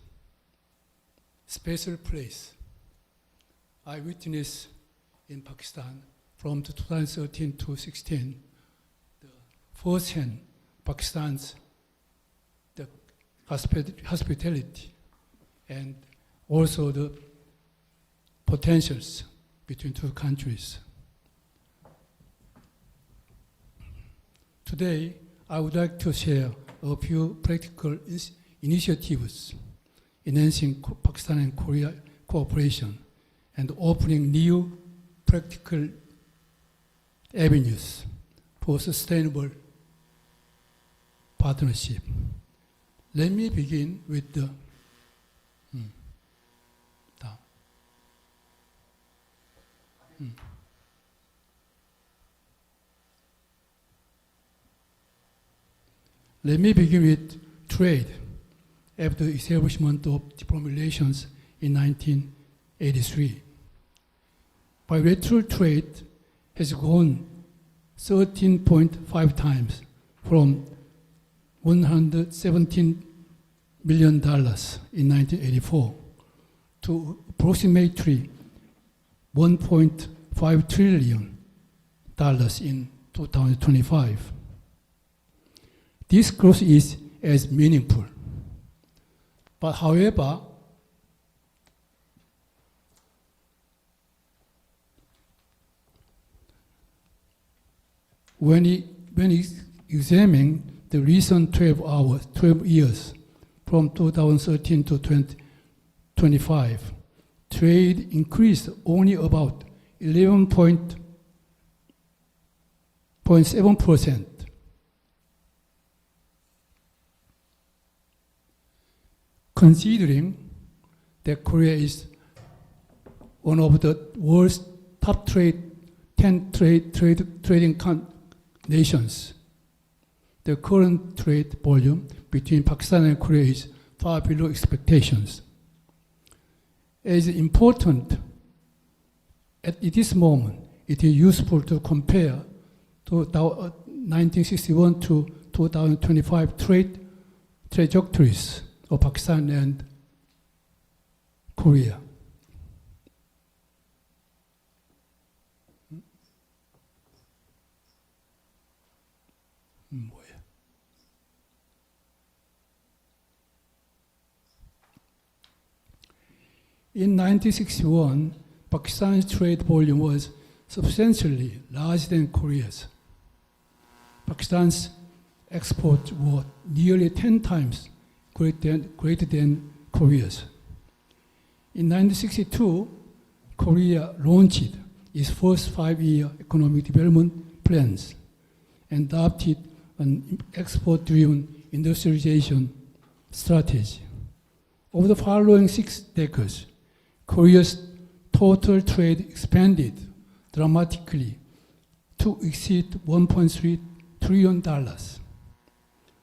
special place. I witnessed in Pakistan from 2013 to 16, the first-hand Pakistan's the hospitality and also the potentials between two countries. Today, I would like to share a few practical initiatives enhancing Pakistan and Korea cooperation and opening new practical avenues for sustainable partnership. Let me begin with the Let me begin with trade. After the establishment of diplomatic relations in 1983, bilateral trade has grown 13.5 times from $117 billion in 1984 to approximately $1.5 trillion in 2025. This growth is as meaningful. But however, when we examine the recent 12 years, from 2013 to 2025, trade increased only about 11.7%. Considering that Korea is one of the world's top 10 trading nations, the current trade volume between Pakistan and Korea is far below expectations. As important at this moment, it is useful to compare 1961 to 2025 trade trajectories of Pakistan and Korea. In 1961, Pakistan's trade volume was substantially larger than Korea's. Pakistan's exports were nearly 10 times greater than Korea's. In 1962, Korea launched its first 5-year economic development plans and adopted an export-driven industrialization strategy. Over the following 6 decades, Korea's total trade expanded dramatically to exceed $1.3 trillion,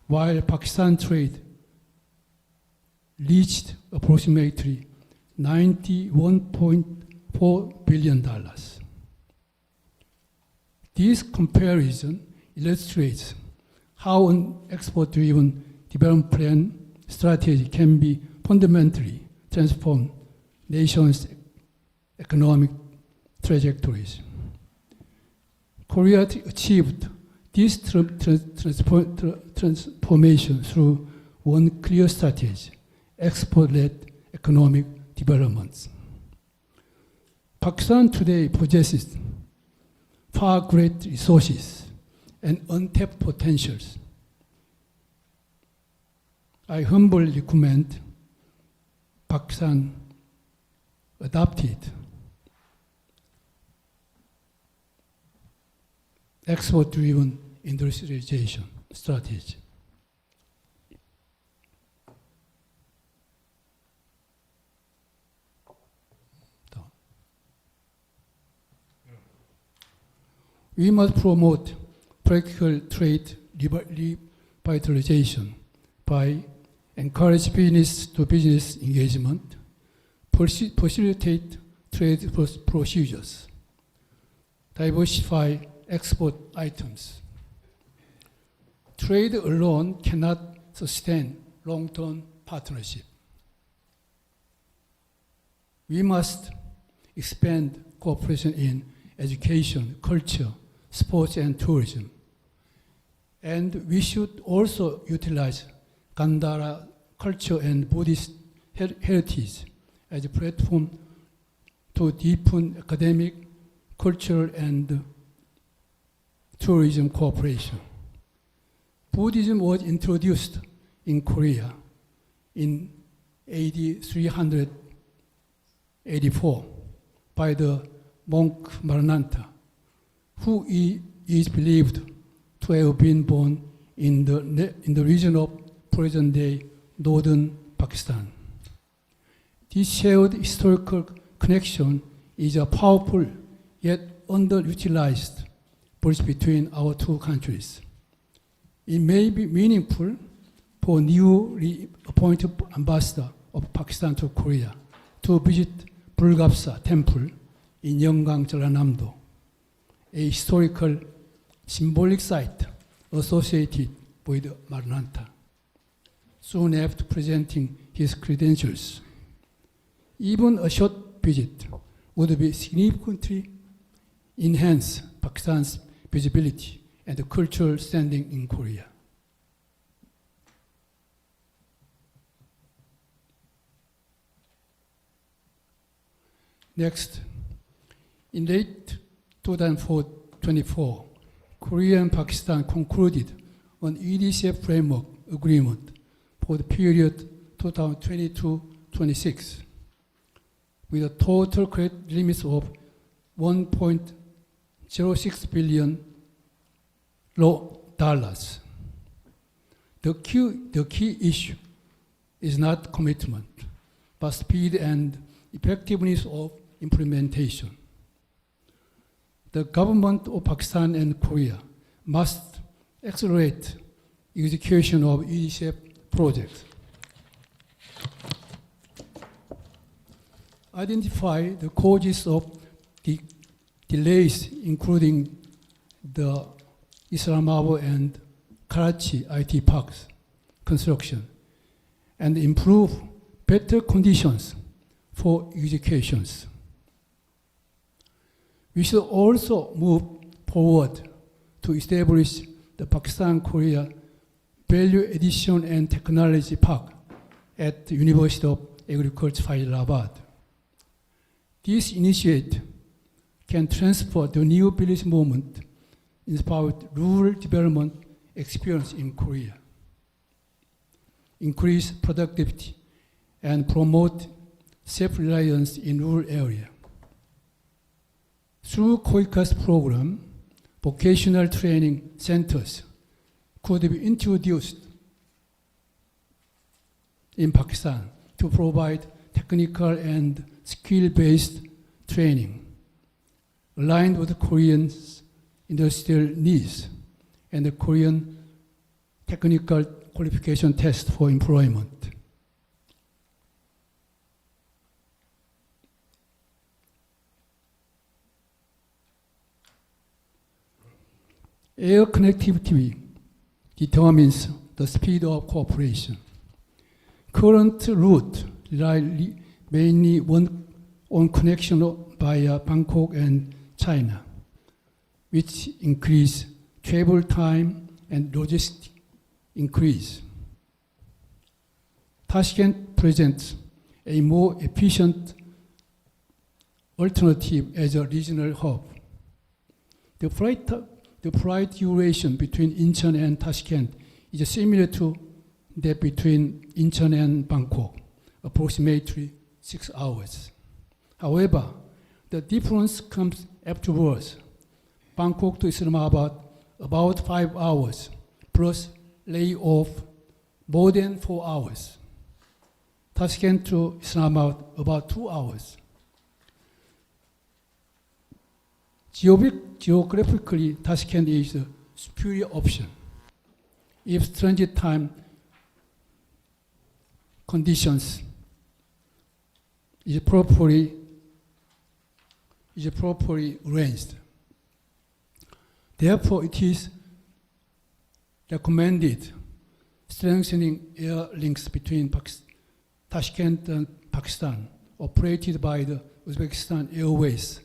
while Pakistan trade reached approximately $91.4 billion. This comparison illustrates how an export-driven development plan strategy can be fundamentally transform nations' economic trajectories. Korea achieved this transformation through one clear strategy: export-led economic development. Pakistan today possesses far greater resources and untapped potentials. I humbly recommend Pakistan adopted export-driven industrialization strategy. We must promote practical trade revitalization by encourage business-to-business engagement, facilitate trade procedures, diversify export items. Trade alone cannot sustain long-term partnership. We must expand cooperation in education, culture, sports, and tourism. And we should also utilize Gandhara culture and Buddhist heritage as a platform to deepen academic, cultural, and tourism cooperation. Buddhism was introduced in Korea in AD 384 by the monk Maranatha, who is believed to have been born in the region of present-day northern Pakistan. This shared historical connection is a powerful yet underutilized bridge between our two countries. It may be meaningful for newly appointed ambassador of Pakistan to Korea to visit Bulgapsa Temple in Yeongang, Jeollanam-do, a historical symbolic site associated with Maranatha. Soon after presenting his credentials, even a short visit would be significantly enhance Pakistan's visibility and cultural standing in Korea. Next, in late 2024, Korea and Pakistan concluded an EDCF framework agreement for the period 2022-26 with a total credit limit of $1.06 billion. The key issue is not commitment, but speed and effectiveness of implementation. The government of Pakistan and Korea must accelerate execution of EDCF projects. identify the causes of the delays, including the Islamabad and Karachi IT parks construction, and improve better conditions for educations. We should also move forward to establish the Pakistan-Korea Value Addition and Technology Park at the University of Agriculture, Hyderabad. This initiative can transfer the new village movement inspired rural development experience in Korea, increase productivity, and promote self-reliance in rural area. Through COICA's program, vocational training centers could be introduced in Pakistan to provide technical and skill-based training aligned with Koreans' industrial needs and the Korean technical qualification test for employment. Air connectivity determines the speed of cooperation. Current route rely mainly on connection via Bangkok and China, which increase travel time and logistic increase. Tashkent presents a more efficient alternative as a regional hub. The flight duration between Incheon and Tashkent is similar to that between Incheon and Bangkok, approximately 6 hours. However, the difference comes afterwards. Bangkok to Islamabad, about 5 hours, plus layoff, more than 4 hours. Tashkent to Islamabad, about 2 hours. Geographically, Tashkent is a superior option. If transit time conditions is properly arranged. Therefore, it is recommended strengthening air links between Tashkent and Pakistan, operated by the Uzbekistan Airways,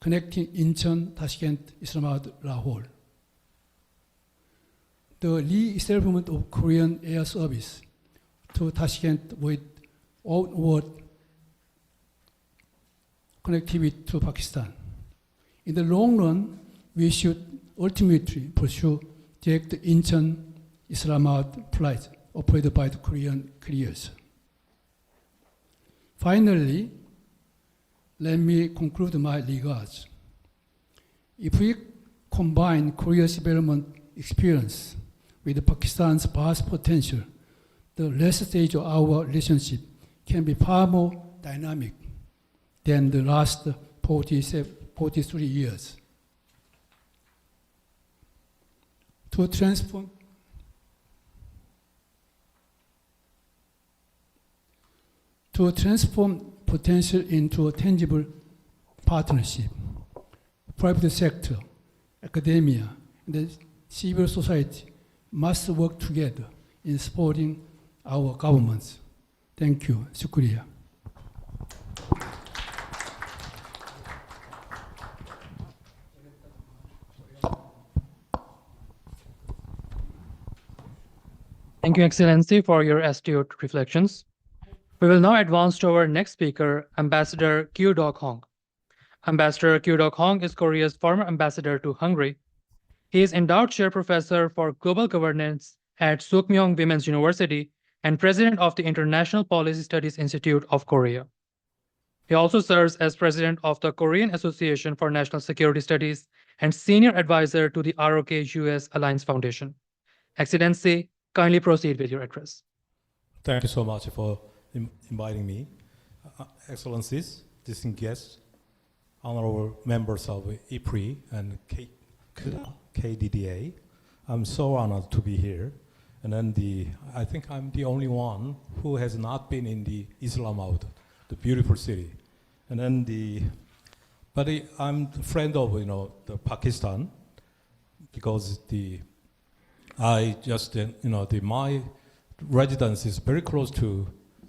connecting Incheon, Tashkent, Islamabad, Lahore. The re-establishment of Korean air service to Tashkent with outward connectivity to Pakistan. In the long run, we should ultimately pursue direct Incheon, Islamabad flights operated by the Korean carriers. Finally, let me conclude my regards. If we combine Korea's development experience with Pakistan's vast potential, the last stage of our relationship can be far more dynamic than the last 43 years. To transform potential into a tangible partnership, private sector, academia, and the civil society must work together in supporting our governments. Thank you. Shukriya. Thank you, Excellency, for your astute reflections. We will now advance to our next speaker, Ambassador Kyu-Dok Hong. Ambassador Kyu-Dok Hong is Korea's former ambassador to Hungary. He is endowed chair professor for global governance at Sukmyong Women's University and president of the International Policy Studies Institute of Korea. He also serves as president of the Korean Association for National Security Studies and senior advisor to the ROK-US Alliance Foundation. Excellency, kindly proceed with your address. Thank you so much for inviting me. Excellencies, distinguished guests, honorable members of IPRI and KDDA, I'm so honored to be here. And then I think I'm the only one who has not been in the Islamabad the beautiful city. And then I'm a friend of the Pakistan, because my residence is very close to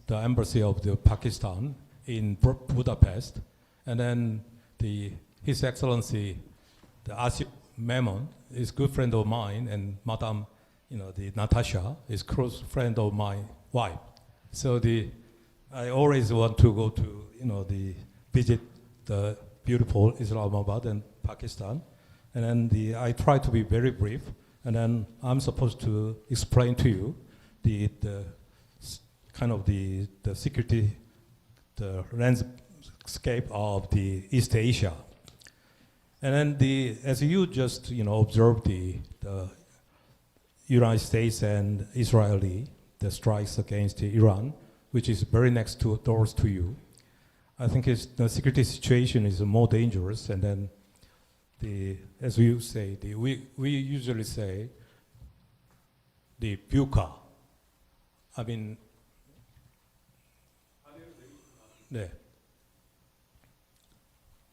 the embassy of the Pakistan in Budapest, and then His Excellency the Zaman is good friend of mine, and Madam Natasha is close friend of my wife. So I always want to go to visit the beautiful Islamabad and Pakistan, and then I try to be very brief, and then I'm supposed to explain to you the security, the landscape of the East Asia. And then as you just observe the United States and Israeli the strikes against Iran, which is very next doors to you, I think the security situation is more dangerous. And then as you say, we usually say the BUCA. I mean, 네.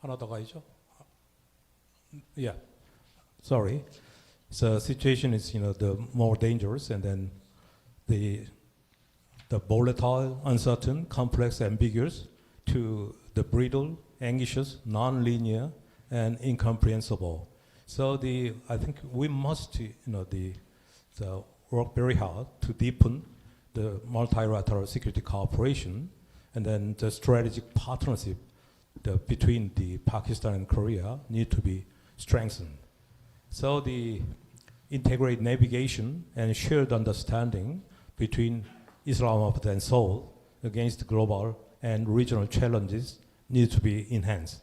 하나 더 가야죠. Yeah, sorry. So situation is the more dangerous, and then the volatile, uncertain, complex, ambiguous, to the brittle, anxious, non-linear, and incomprehensible. So I think we must work very hard to deepen the multilateral security cooperation, and then the strategic partnership between Pakistan and Korea need to be strengthened. So the integrated navigation and shared understanding between Islamabad and Seoul against global and regional challenges need to be enhanced.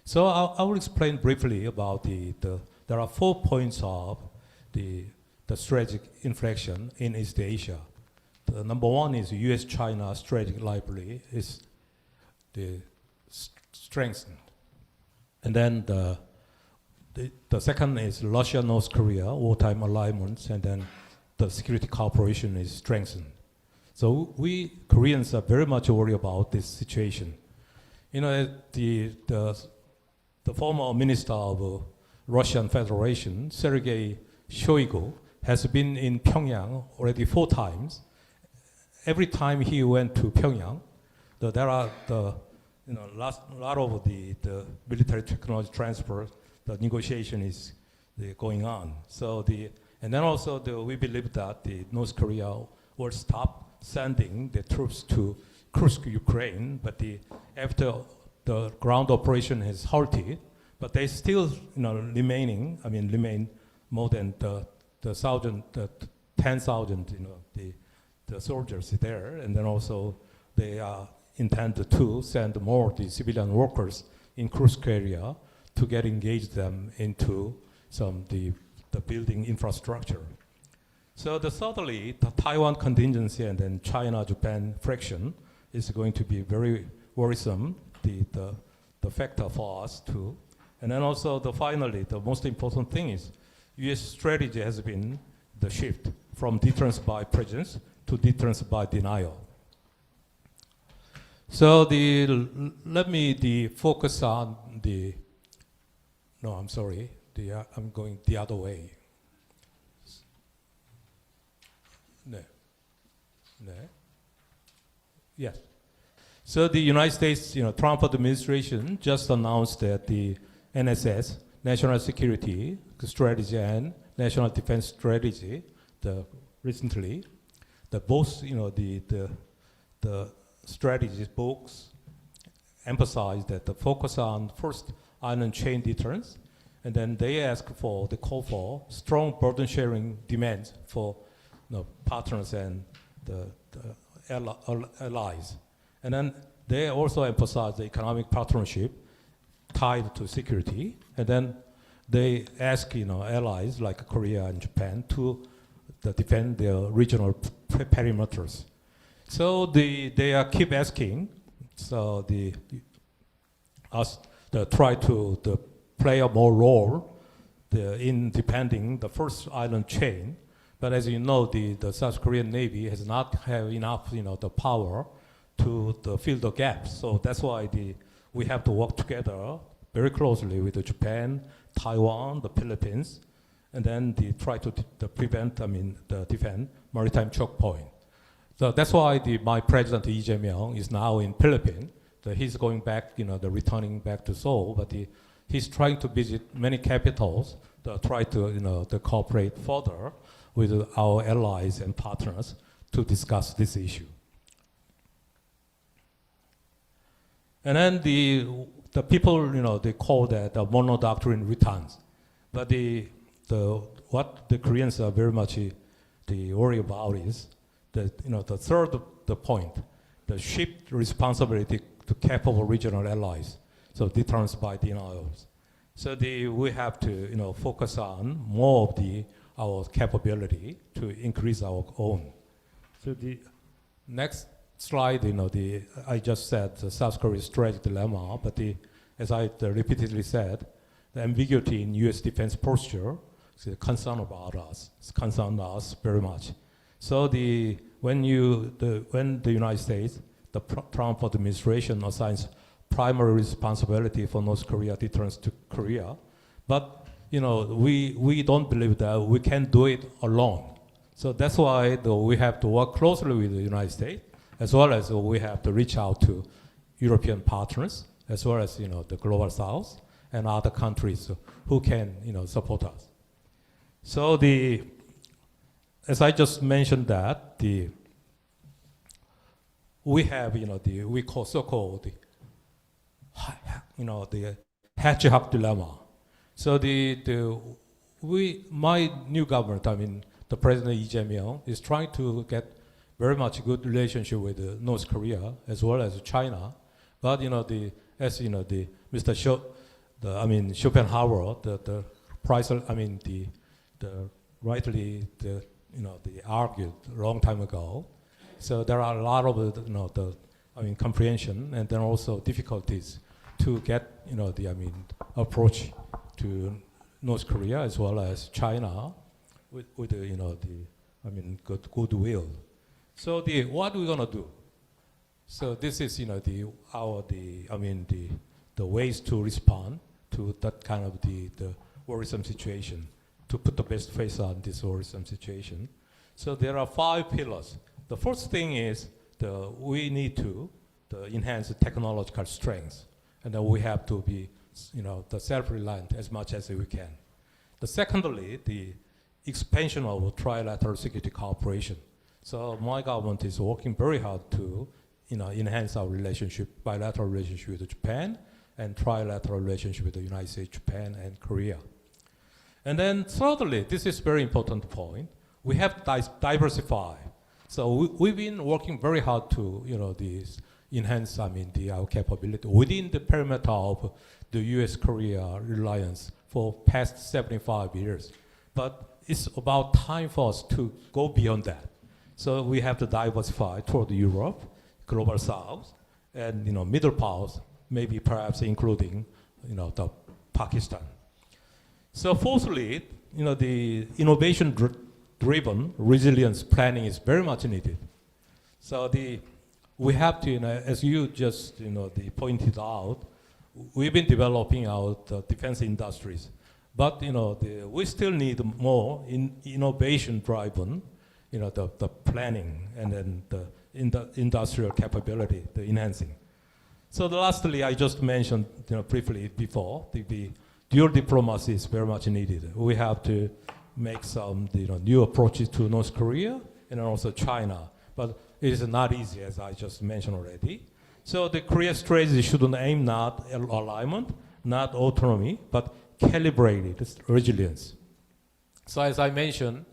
So I will explain briefly about there are 4 points of the strategic inflection in East Asia. The number one is U.S.-China strategic library is strengthened. And then the second is Russia-North Korea wartime alliance, and then the security cooperation is strengthened. So we Koreans are very much worried about this situation. The former minister of Russian Federation, Sergei Shoigu, has been in Pyongyang already 4 times. Every time he went to Pyongyang, there are lot of the military technology transfer. The negotiation is going on. So and then also we believe that North Korea will stop sending the troops to Kursk, Ukraine, but after the ground operation has halted, but they still remain more than the 10,000 the soldiers there, and then also they intend to send more the civilian workers in Kursk area to get engaged them into the building infrastructure. So thirdly, the Taiwan contingency and then China-Japan friction is going to be very worrisome, the factor for us too. And then also finally, the most important thing is U.S. strategy has been the shift from deterrence by presence to deterrence by denial. So let me focus on no, I'm sorry, I'm going the other way. No. Yes. So the United States, Trump administration just announced that the NSS, National Security Strategy and National Defense Strategy, recently, both, the strategy books emphasize that the focus on first island chain deterrence, and then they call for strong burden sharing demands for partners and the allies. And then they also emphasize the economic partnership tied to security, and then they ask allies like Korea and Japan to defend their regional perimeters. So they keep asking, so us try to play a more role in defending the first island chain. But as you know, the South Korean Navy has not have enough the power to fill the gaps. So that's why we have to work together very closely with Japan, Taiwan, the Philippines, and then try to defend maritime choke point. So that's why my president Lee Jae-myung is now in Philippines. So he's going back, returning back to Seoul, but he's trying to visit many capitals to try to, to cooperate further with our allies and partners to discuss this issue. And then the people, they call that the mono doctrine returns. But what the Koreans are very much worry about is that, the third point, the shift responsibility to capable regional allies. So deterrence by denials. So we have to, focus on more of our capability to increase our own. So the next slide, I just said the South Korea strategic dilemma, but as I repeatedly said, the ambiguity in U.S. defense posture is a concern about us. It's concerned us very much. So when the United States, the Trump administration assigns primary responsibility for North Korea deterrence to Korea, but we don't believe that we can do it alone. So that's why we have to work closely with the United States, as well as we have to reach out to European partners, as well as the global South and other countries who can support us. So as I just mentioned that we have we call so-called the hedgehog dilemma. So my new government, the President Lee Jae-myung is trying to get very much good relationship with North Korea as well as China, but Mr. Schopenhauer, rightly argued a long time ago. So there are a lot of comprehension and then also difficulties to get approach to North Korea as well as China with goodwill. So what we're gonna do? So this is the ways to respond to that kind of the worrisome situation, to put the best face on this worrisome situation. So there are 5 pillars. The first thing is we need to enhance the technological strengths, and then we have to be self-reliant as much as we can. Secondly, the expansion of trilateral security cooperation. So my government is working very hard to enhance our bilateral relationship with Japan and trilateral relationship with the United States, Japan, and Korea. And then thirdly, this is very important point, we have to diversify. So we've been working very hard to enhance our capability within the perimeter of the U.S.-Korea alliance for past 75 years. But it's about time for us to go beyond that. So we have to diversify toward Europe, global South, and middle powers, maybe perhaps including the Pakistan. So fourthly, the innovation-driven resilience planning is very much needed. So we have to, as you just pointed out, we've been developing our defense industries, but we still need more innovation-driven, the planning and then the industrial capability, the enhancing. So lastly, I just mentioned briefly before, the dual diplomacy is very much needed. We have to make some new approaches to North Korea and also China, but it is not easy, as I just mentioned already. So the Korea strategy shouldn't aim not alignment, not autonomy, but calibrated resilience. So as I mentioned,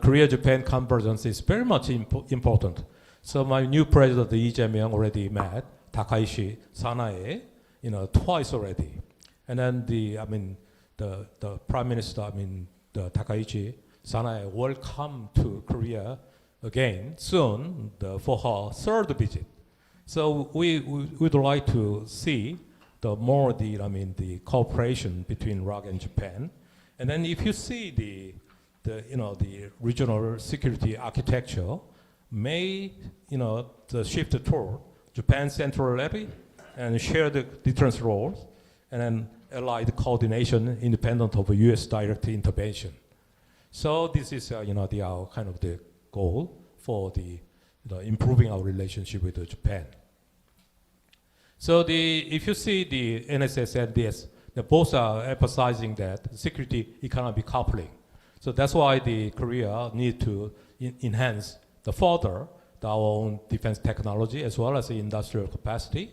Korea-Japan convergence is very much important. So my new president, Lee Jae-myung, already met Takaishi Sanae, twice already. And then the Prime Minister, the Takaichi Sanae will come to Korea again soon for her third visit. So we would like to see the cooperation between ROK and Japan. And then if you see the regional security architecture may the shift toward Japan's central levy and shared deterrence roles, and then allied coordination independent of U.S. direct intervention. So this is, our kind of the goal for the improving our relationship with Japan. So if you see the NSS and DS, they both are emphasizing that security economic coupling. So that's why the Korea need to enhance our own defense technology as well as the industrial capacity.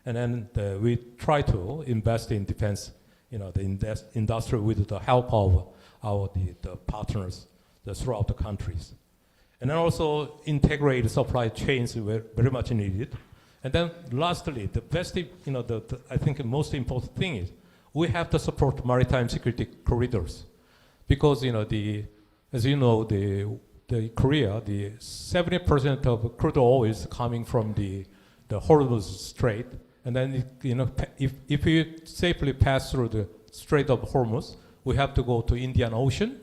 And then we try to invest in defense, the industry with the help of the partners throughout the countries. And then also integrate supply chains very much needed. And then lastly, the best, I think the most important thing is we have to support maritime security corridors. Because, as you know, the Korea, the 70% of crude oil is coming from the Hormuz Strait. And then, if we safely pass through the Strait of Hormuz, we have to go to Indian Ocean,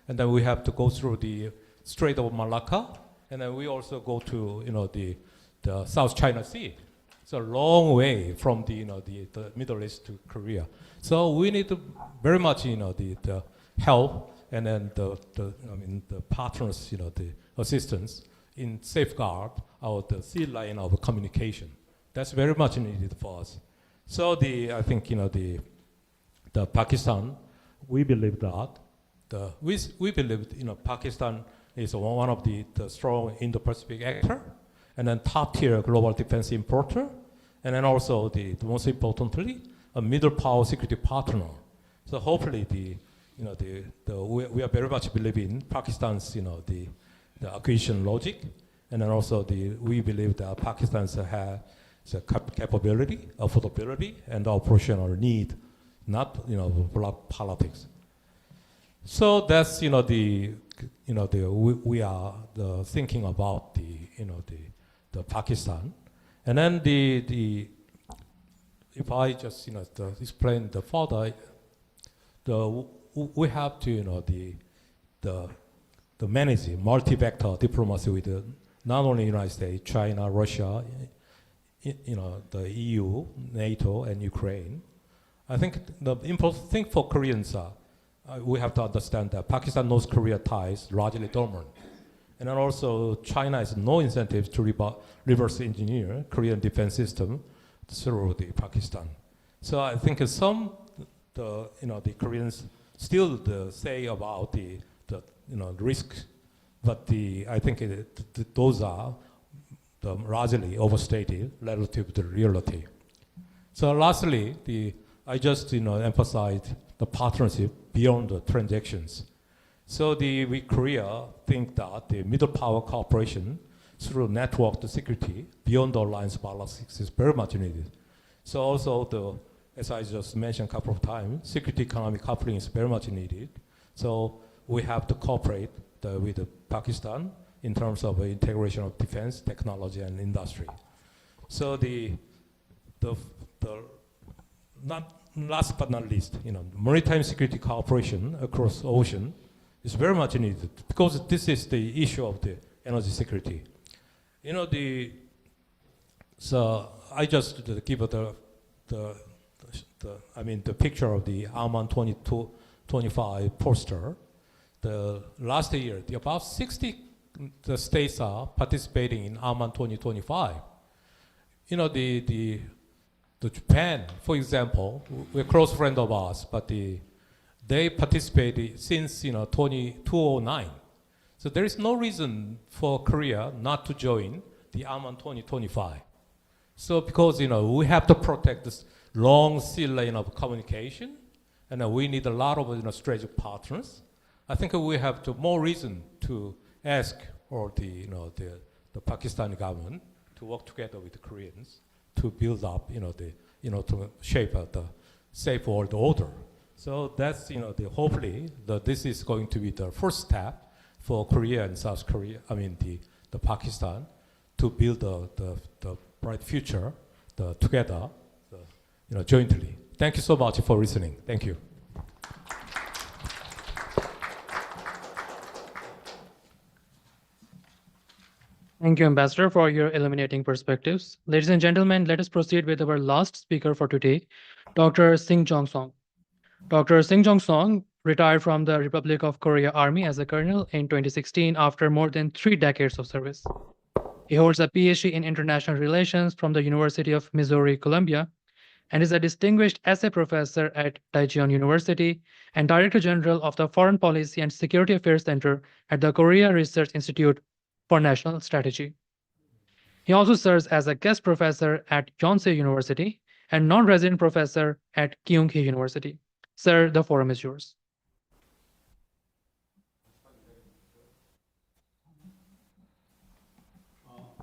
and then we have to go through the Strait of Malacca, and then we also go to, the South China Sea. It's a long way from the Middle East to Korea. So we need to very much, the help and then the partners, the assistance in safeguard the sea line of communication. That's very much needed for us. So I think, the Pakistan, we believe that we believe, Pakistan is one of the strong Indo-Pacific actor, and then top-tier global defense importer, and then also the most importantly, a middle power security partner. So hopefully we are very much believing in Pakistan's, the acquisition logic, and then also we believe that Pakistan has the capability, affordability, and operational need, not block politics. So that's we are thinking about the Pakistan, and then if I just explain the further, we have to the manage multi-vector diplomacy with not only United States, China, Russia, the EU, NATO, and Ukraine. I think the important thing for Koreans are we have to understand that Pakistan-North Korea ties largely dormant. And then also China has no incentive to reverse engineer Korean defense system through the Pakistan. So I think the Koreans still say about the risk, but I think those are largely overstated relative to reality. So lastly, I just emphasized the partnership beyond the transactions. So we Korea think that the middle power cooperation through networked security beyond the alliance politics is very much needed. So also as I just mentioned a couple of times, security economic coupling is very much needed. So we have to cooperate with Pakistan in terms of integration of defense, technology, and industry. So not last but not least, maritime security cooperation across ocean is very much needed because this is the issue of the energy security. So I just give the picture of the Zaman 22-25 poster. The last year, about 60 states are participating in Zaman 2025. The Japan, for example, we're a close friend of ours, but they participated since 2009. So there is no reason for Korea not to join the Zaman 2025. So because we have to protect this long sea lane of communication, and we need a lot of strategic partners. I think we have more reason to ask the Pakistani government to work together with the Koreans to build up, to shape the safe world order. So that's, hopefully this is going to be the first step for Korea and South Korea, the Pakistan, to build the bright future together, jointly. Thank you so much for listening. Thank you. Thank you, Ambassador, for your illuminating perspectives. Ladies and gentlemen, let us proceed with our last speaker for today, Dr. Sing Jong Song. Dr. Sing Jong Song retired from the Republic of Korea Army as a colonel in 2016 after more than 3 decades of service. He holds a PhD in International Relations from the University of Missouri, Columbia, and is a distinguished essay professor at Daejeon University and Director General of the Foreign Policy and Security Affairs Center at the Korea Research Institute for National Strategy. He also serves as a guest professor at Yonsei University and non-resident professor at Kyung-hee University. Sir, the forum is yours.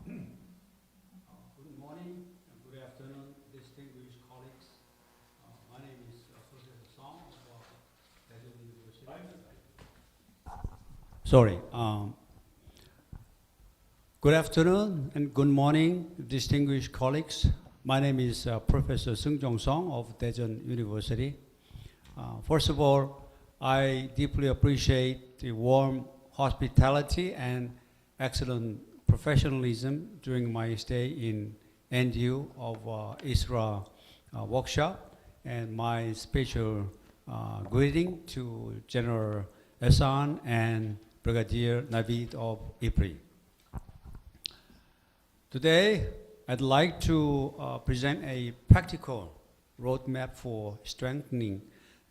Good morning and good afternoon, distinguished colleagues. My name is Professor Song of Daejeon University. Sorry. Good afternoon and good morning, distinguished colleagues. My name is Professor Sung Jong Song of Daejeon University. First of all, I deeply appreciate the warm hospitality and excellent professionalism during my stay in NDU of ISRA workshop, and my special greeting to General Assan and Brigadier Navid of IPRI. Today, I'd like to present a practical roadmap for strengthening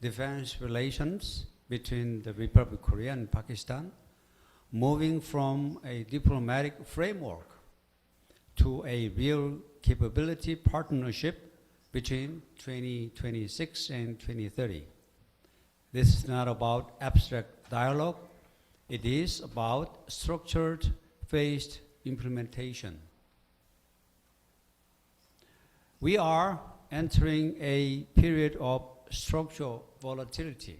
defense relations between the Republic of Korea and Pakistan, moving from a diplomatic framework to a real capability partnership between 2026 and 2030. This is not about abstract dialogue. It is about structured, phased implementation. We are entering a period of structural volatility,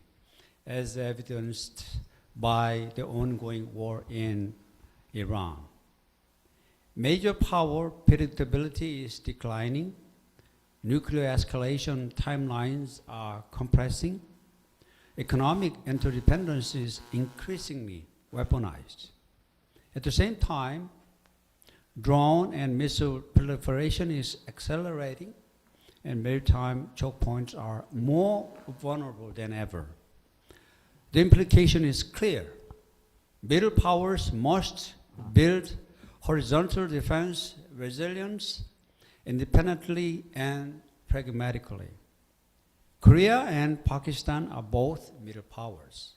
as evidenced by the ongoing war in Iran. Major power predictability is declining. Nuclear escalation timelines are compressing. Economic interdependence is increasingly weaponized. At the same time, drone and missile proliferation is accelerating, and maritime choke points are more vulnerable than ever. The implication is clear. Middle powers must build horizontal defense resilience independently and pragmatically. Korea and Pakistan are both middle powers.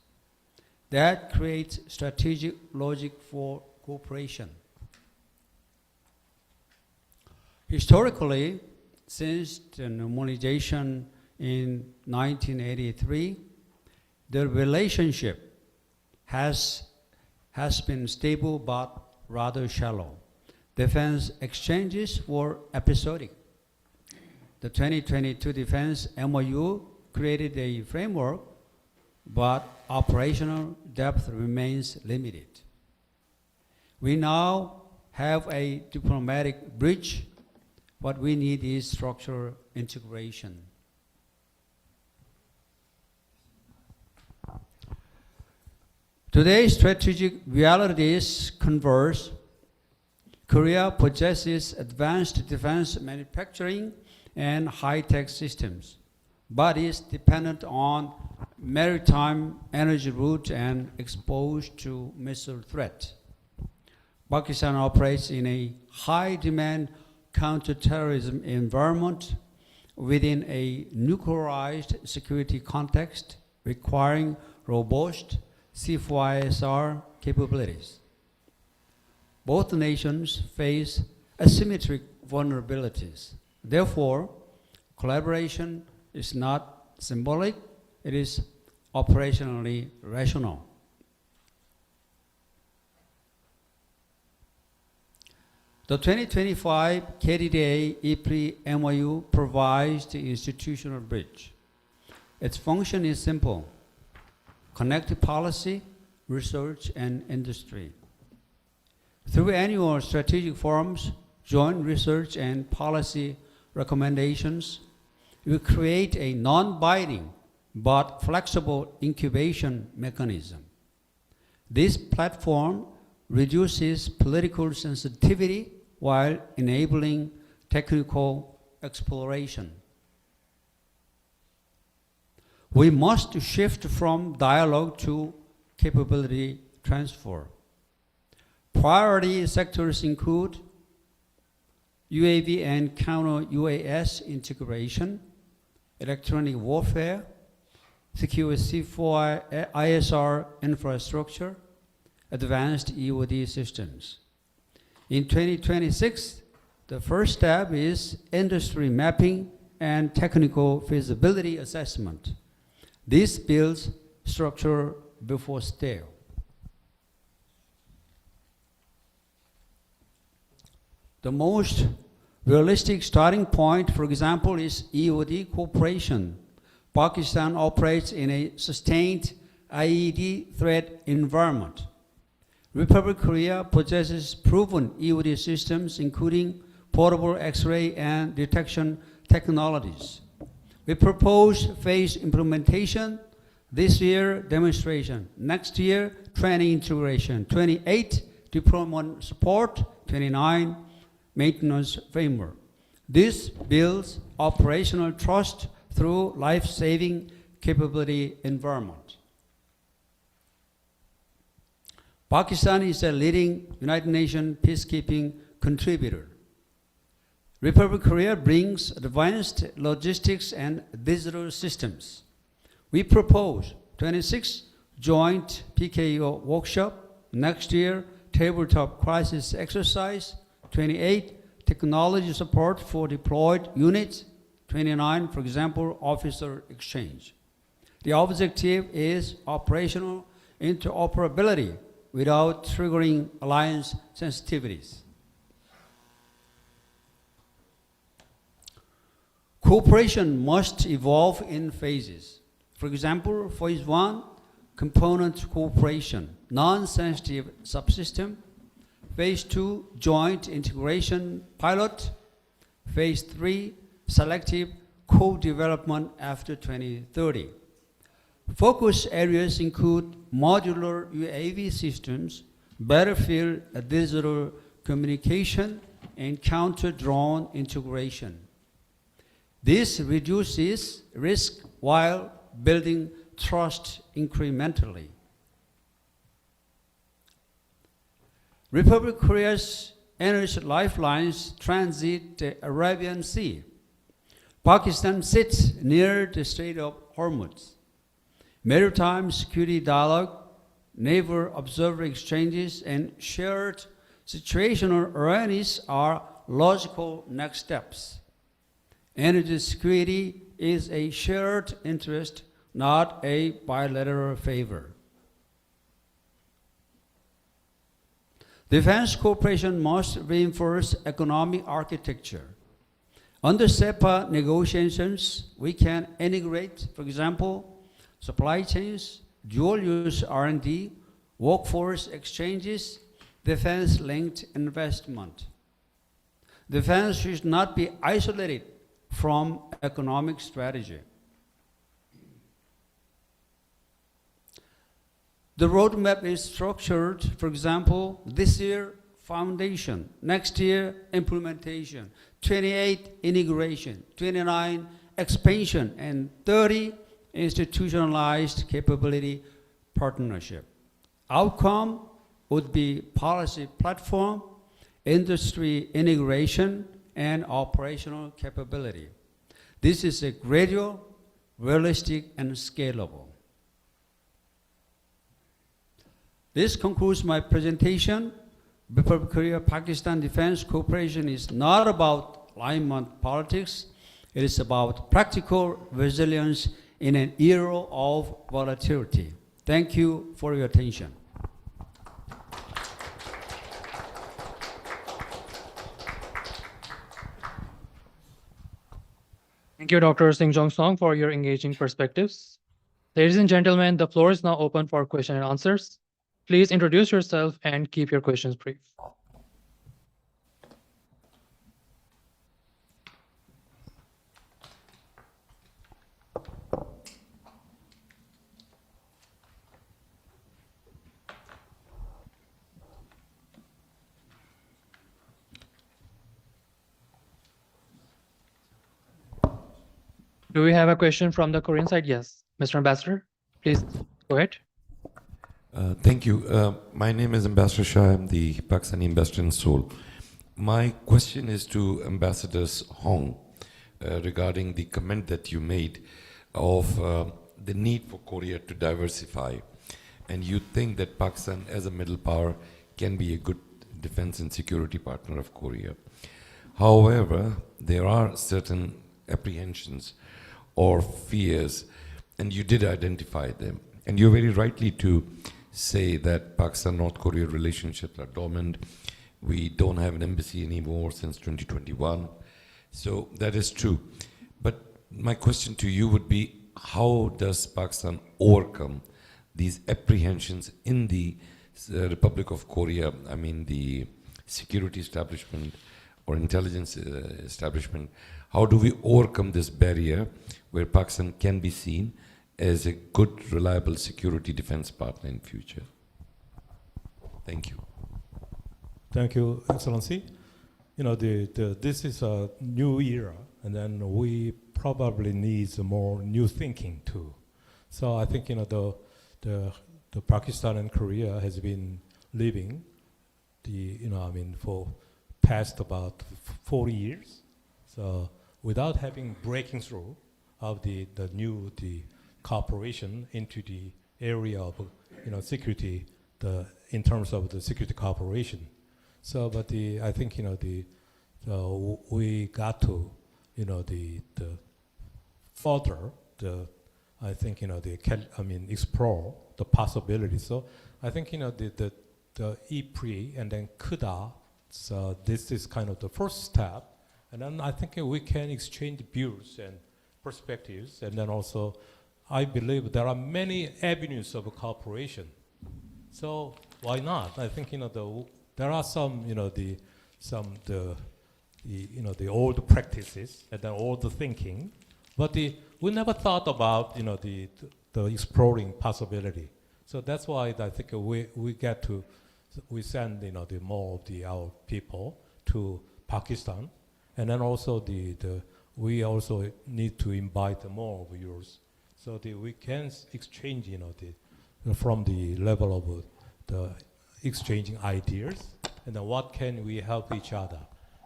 That creates strategic logic for cooperation. Historically, since the normalization in 1983, the relationship has been stable but rather shallow. Defense exchanges were episodic. The 2022 Defense MOU created a framework, but operational depth remains limited. We now have a diplomatic bridge. What we need is structural integration. Today's strategic realities converge. Korea possesses advanced defense manufacturing and high-tech systems, but is dependent on maritime energy routes and exposed to missile threat. Pakistan operates in a high-demand counterterrorism environment within a nuclearized security context requiring robust C4ISR capabilities. Both nations face asymmetric vulnerabilities. Therefore, collaboration is not symbolic, it is operationally rational. The 2025 KDDA IPRI MOU provides the institutional bridge. Its function is simple: connect policy, research, and industry. Through annual strategic forums, joint research and policy recommendations, we create a non-binding but flexible incubation mechanism. This platform reduces political sensitivity while enabling technical exploration. We must shift from dialogue to capability transfer. Priority sectors include UAV and counter-UAS integration, electronic warfare, secure C4 ISR infrastructure, advanced EOD systems. In 2026, the first step is industry mapping and technical feasibility assessment. This builds structure before scale. The most realistic starting point, for example, is EOD cooperation. Pakistan operates in a sustained IED threat environment. Republic of Korea possesses proven EOD systems, including portable X-ray and detection technologies. We propose phased implementation, this year demonstration, next year training integration, 28 deployment support, 29 maintenance framework. This builds operational trust through life-saving capability environment. Pakistan is a leading United Nations peacekeeping contributor. Republic of Korea brings advanced logistics and digital systems. We propose 26 joint PKO workshop, next year tabletop crisis exercise, 28 technology support for deployed units, 29, for example, officer exchange. The objective is operational interoperability without triggering alliance sensitivities. Cooperation must evolve in phases. For example, phase 1, component cooperation, non-sensitive subsystem. Phase 2, joint integration pilot. Phase 3, selective co-development after 2030. Focus areas include modular UAV systems, battlefield digital communication, and counter-drone integration. This reduces risk while building trust incrementally. Republic of Korea's energy lifelines transit the Arabian Sea. Pakistan sits near the Strait of Hormuz. Maritime security dialogue, naval observer exchanges, and shared situational awareness are logical next steps. Energy security is a shared interest, not a bilateral favor. Defense cooperation must reinforce economic architecture. Under CEPA negotiations, we can integrate, for example, supply chains, dual-use R&D, workforce exchanges, defense-linked investment. Defense should not be isolated from economic strategy. The roadmap is structured, for example, this year, foundation, next year, implementation, 28, integration, 29, expansion, and 30, institutionalized capability partnership. Outcome would be policy platform, industry integration, and operational capability. This is a gradual, realistic, and scalable. This concludes my presentation. Republic of Korea-Pakistan defense cooperation is not about alignment politics. It is about practical resilience in an era of volatility. Thank you for your attention. Thank you, Dr. Singh Jong Song, for your engaging perspectives. Ladies and gentlemen, the floor is now open for question and answers. Please introduce yourself and keep your questions brief. Do we have a question from the Korean side? Yes. Mr. Ambassador, please go ahead. Thank you. My name is Ambassador Shah. I'm the Pakistani ambassador in Seoul. My question is to Ambassador Huang regarding the comment that you made of the need for Korea to diversify. And you think that Pakistan, as a middle power, can be a good defense and security partner of Korea. However, there are certain apprehensions or fears, and you did identify them. And you're very rightly to say that Pakistan-North Korea relationships are dormant. We don't have an embassy anymore since 2021. So that is true. But my question to you would be, how does Pakistan overcome these apprehensions in the Republic of Korea? I mean, the security establishment or intelligence establishment. How do we overcome this barrier where Pakistan can be seen as a good, reliable security defense partner in future? Thank you. Thank you, Excellency. You know, this is a new era, and then we probably need some more new thinking too. So I think, you know, the Pakistan and Korea has been living for past about 40 years. So without having breaking through of the new cooperation into the area of security, in terms of the security cooperation. So, but I think we got to further explore the possibilities. So I think the IPRI and then KDDA. So this is kind of the first step, and then I think we can exchange views and perspectives, and then also I believe there are many avenues of cooperation. So why not? I think there are some the old practices and then old thinking, but we never thought about the exploring possibility. So that's why I think we send the more of our people to Pakistan, and then also we also need to invite more of yours, so that we can exchange from the level of the exchanging ideas, and then what can we help each other.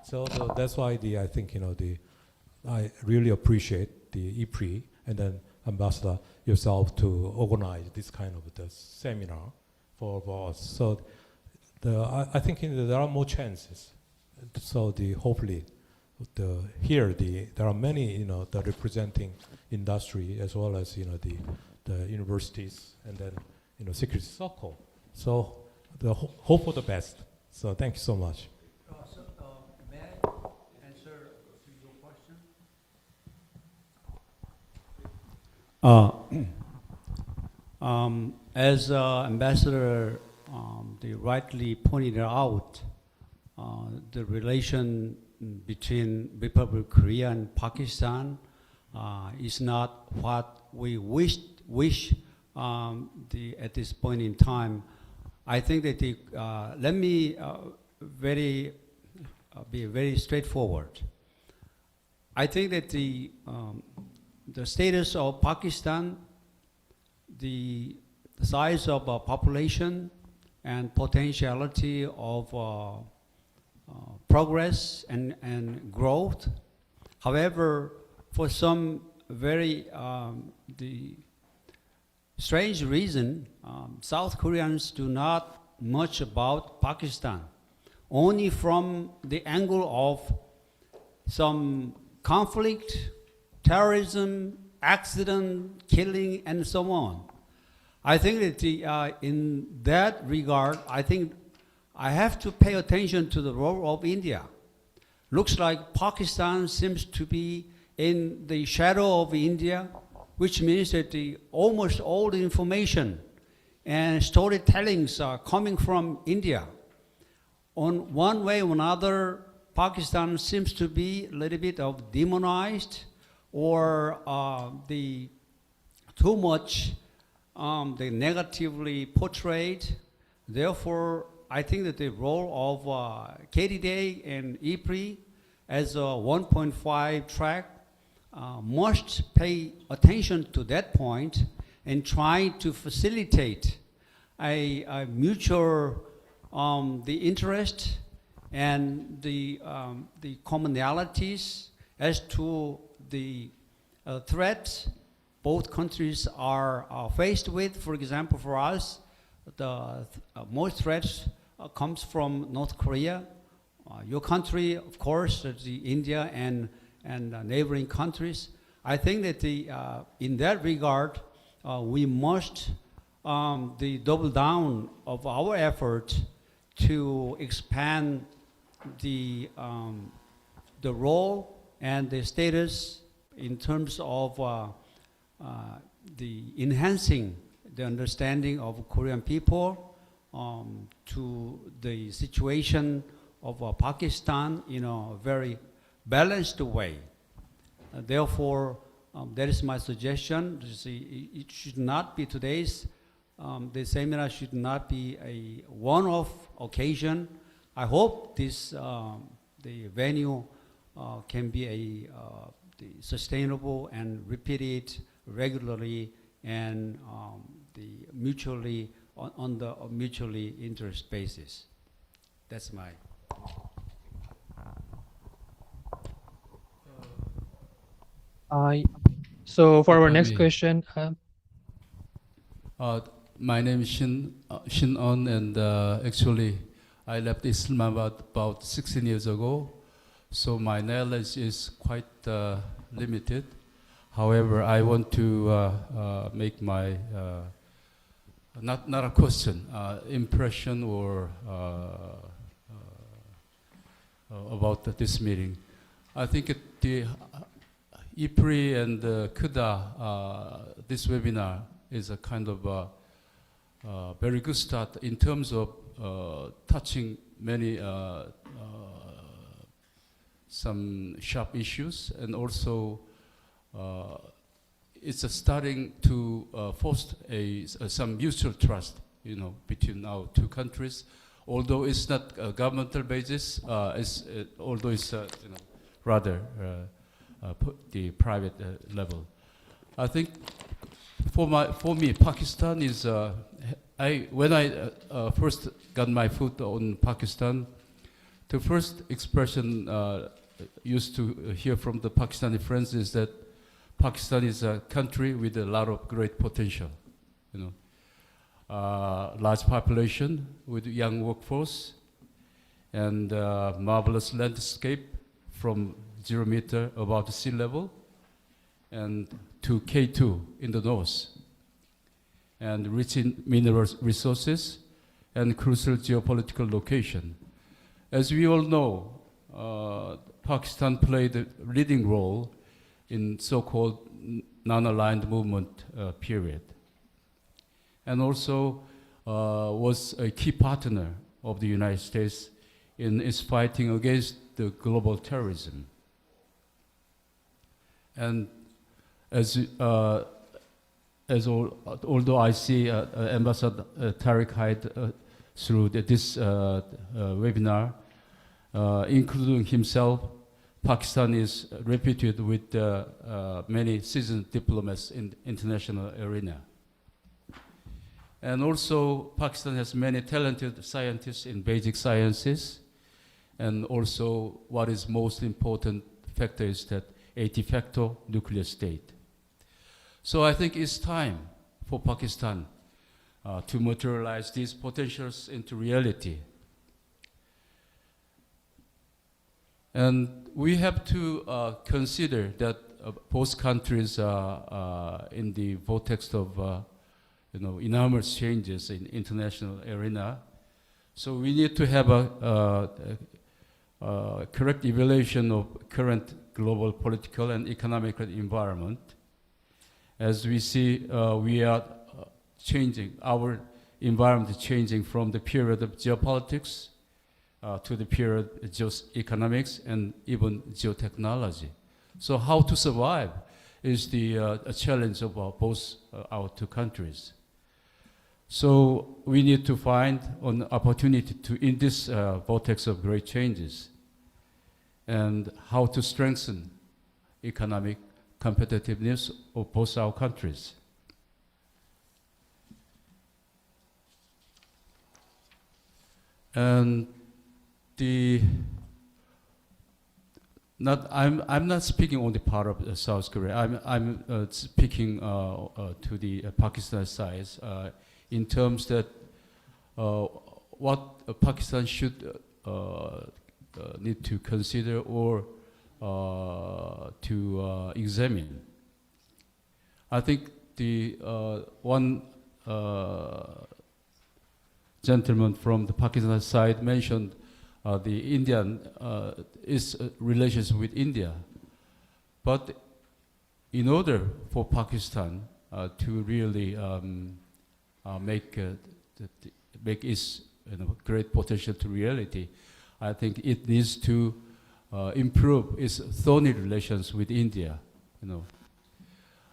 So that's why I think I really appreciate the IPRI and then Ambassador yourself to organize this kind of the seminar for us. So I think there are more chances. So hopefully there are many the representing industry as well as the universities and then security circle. So hope for the best. So thank you so much. May I answer to your question? As Ambassador they rightly pointed out, the relation between Republic of Korea and Pakistan is not what we wish at this point in time. I think that let me be very straightforward. I think that the status of Pakistan, the size of population and potentiality of progress and growth. However, for some very strange reason, South Koreans do not much about Pakistan, only from the angle of some conflict, terrorism, accident, killing, and so on. I think that in that regard, I think I have to pay attention to the role of India. Looks like Pakistan seems to be in the shadow of India, which means that almost all the information and storytellings are coming from India. On one way or another, Pakistan seems to be a little bit of demonized, or too much they negatively portrayed. Therefore, I think that the role of KDDA and IPRI as a 1.5 track must pay attention to that point and try to facilitate a mutual the interest and the commonalities as to the threats both countries are faced with. For example, for us, the most threats comes from North Korea. Your country, of course, the India and neighboring countries. I think that in that regard, we must double down of our effort to expand the role and the status in terms of the enhancing the understanding of Korean people to the situation of Pakistan in a very balanced way. Therefore, that is my suggestion. It should not be today's, the seminar should not be a one-off occasion. I hope this, the venue can be the sustainable and repeated regularly and the mutually, on the mutually interest basis. That's my. So for our If I next may. question, My name is Shin On, and actually, I left Islamabad about 16 years ago, so my knowledge is quite limited. However, I want to make my not a question, impression or about this meeting. I think the IPRI and KDDA, this webinar is a kind of very good start in terms of touching many some sharp issues, and also it's starting to foster some mutual trust, you know, between our two countries. Although it's not a governmental basis, although it's you know, rather the private level. I think for me, Pakistan is. When I first got my foot on Pakistan, the first expression used to hear from the Pakistani friends is that Pakistan is a country with a lot of great potential, you know, large population with young workforce, and marvelous landscape from 0 meter above the sea level, and to K2 in the north, and rich in mineral resources and crucial geopolitical location. As we all know, Pakistan played a leading role in so-called non-aligned movement period, and also was a key partner of the United States in its fighting against the global terrorism. And although I see Ambassador Tariq Hyde through this webinar, including himself, Pakistan is reputed with many seasoned diplomats in international arena. And also, Pakistan has many talented scientists in basic sciences, and also what is most important factor is that a de facto nuclear state. So I think it's time for Pakistan to materialize these potentials into reality. And we have to consider that both countries are in the vortex of you know, enormous changes in international arena. So we need to have a correct evaluation of current global political and economic environment. As we see, we are changing, our environment is changing from the period of geopolitics to the period of geoeconomics and even geotechnology. So how to survive is the challenge of both our two countries. So we need to find an opportunity to, in this vortex of great changes, and how to strengthen economic, competitiveness of both our countries. And I'm not speaking on the part of South Korea. I'm speaking to the Pakistan side in terms that what Pakistan should need to consider or to examine. I think the one gentleman from the Pakistan side mentioned the Indian relations with India. But in order for Pakistan to really make its great potential to reality, I think it needs to improve its thorny relations with India.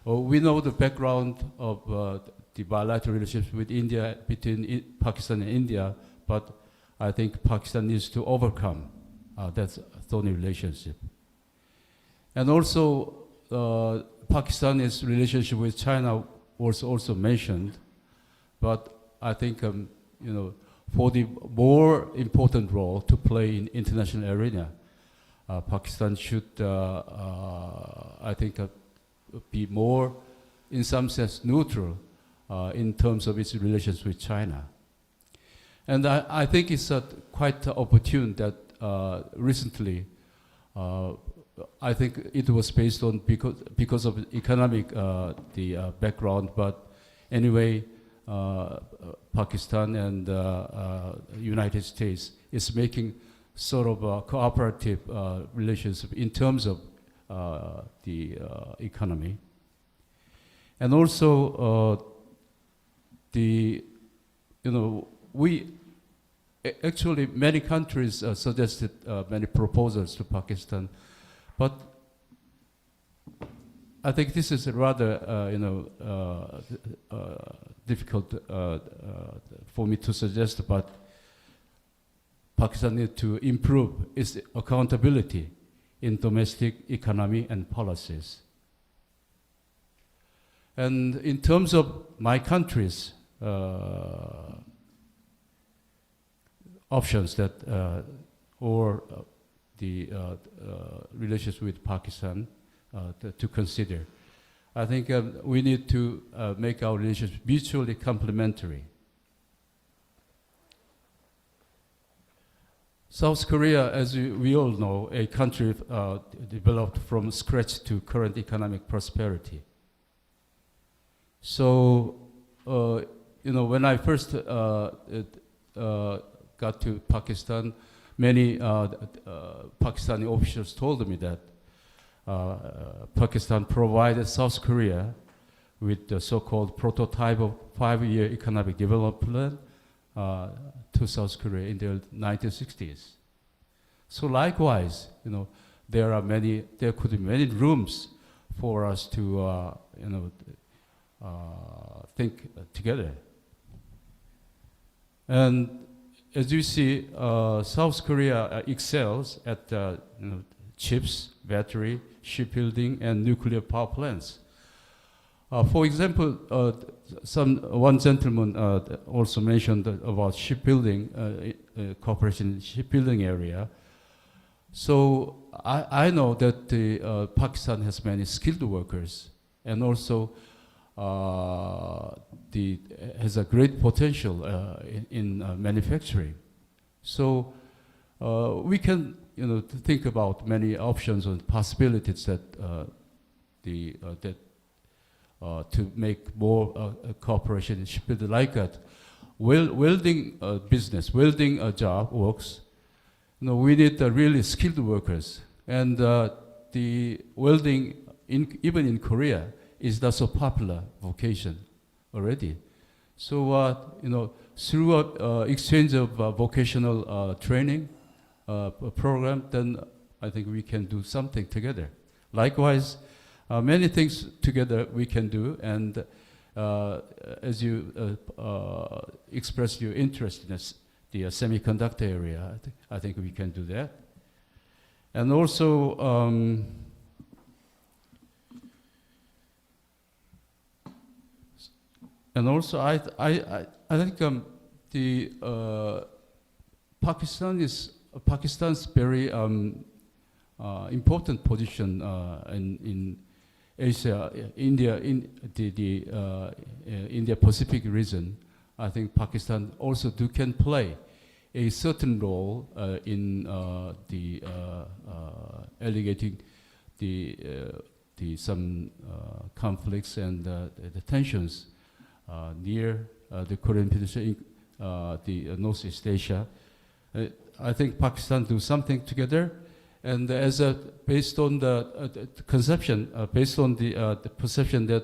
We know the background of the bilateral relationship with India between Pakistan and India, but I think Pakistan needs to overcome that thorny relationship. And also, Pakistan's relationship with China was also mentioned, but I think for the more important role to play in international arena, Pakistan should, I think, be more, in some sense, neutral in terms of its relations with China. And I think it's quite opportune that recently, I think it was based on because of economic background, but anyway, Pakistan and United States is making sort of a cooperative relationship in terms of the economy. And also, actually many countries suggested many proposals to Pakistan, but I think this is rather difficult for me to suggest, but Pakistan needs to improve its accountability in domestic economy and policies. And in terms of my country's options that or the relations with Pakistan to consider, I think we need to make our relations mutually complementary. South Korea, as we all know, a country developed from scratch to current economic prosperity. So, when I first got to Pakistan, many Pakistani officials told me that Pakistan provided South Korea with the so-called prototype of 5-year economic development plan to South Korea in the 1960s. So likewise, there could be many rooms for us to, think together. And as you see, South Korea excels at chips, battery, shipbuilding, and nuclear power plants. For example, one gentleman also mentioned about shipbuilding, cooperation in shipbuilding area. So I know that Pakistan has many skilled workers, and also has a great potential in manufacturing. So we can think about many options and possibilities that to make more cooperation in shipbuilding, like that. Welding business, welding job works. We need really skilled workers, and the welding even in Korea is not so popular vocation already. So through exchange of vocational training program, then I think we can do something together. Likewise, many things together we can do, and as you express your interest in the semiconductor area, I think we can do that. And also, And also, I think the Pakistan's very important position in Asia, India, in the India Pacific region. I think Pakistan also can play a certain role in the alleviating some conflicts and the tensions near the Korean Peninsula, the Northeast Asia. I think Pakistan do something together, and based on the conception, based on the perception that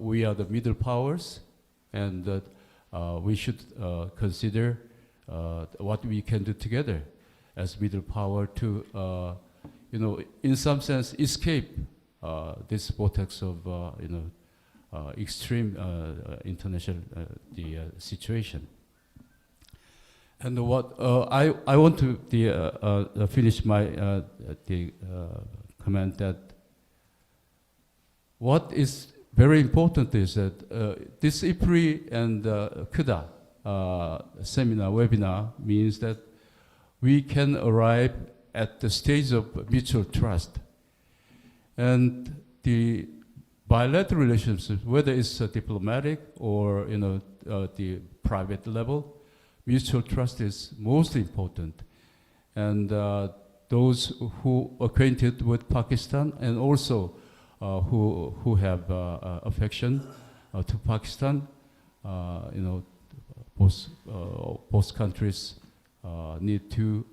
we are the middle powers, and that we should consider what we can do together as middle power to, in some sense, escape this vortex of, extreme international situation. And what I want to finish my comment that what is very important is that this IPRI and KDDA seminar, webinar means that we can arrive at the stage of mutual trust. And the bilateral relationships, whether it's diplomatic or the private level, mutual trust is most important. And those who are acquainted with Pakistan and also who have affection to Pakistan, both countries need to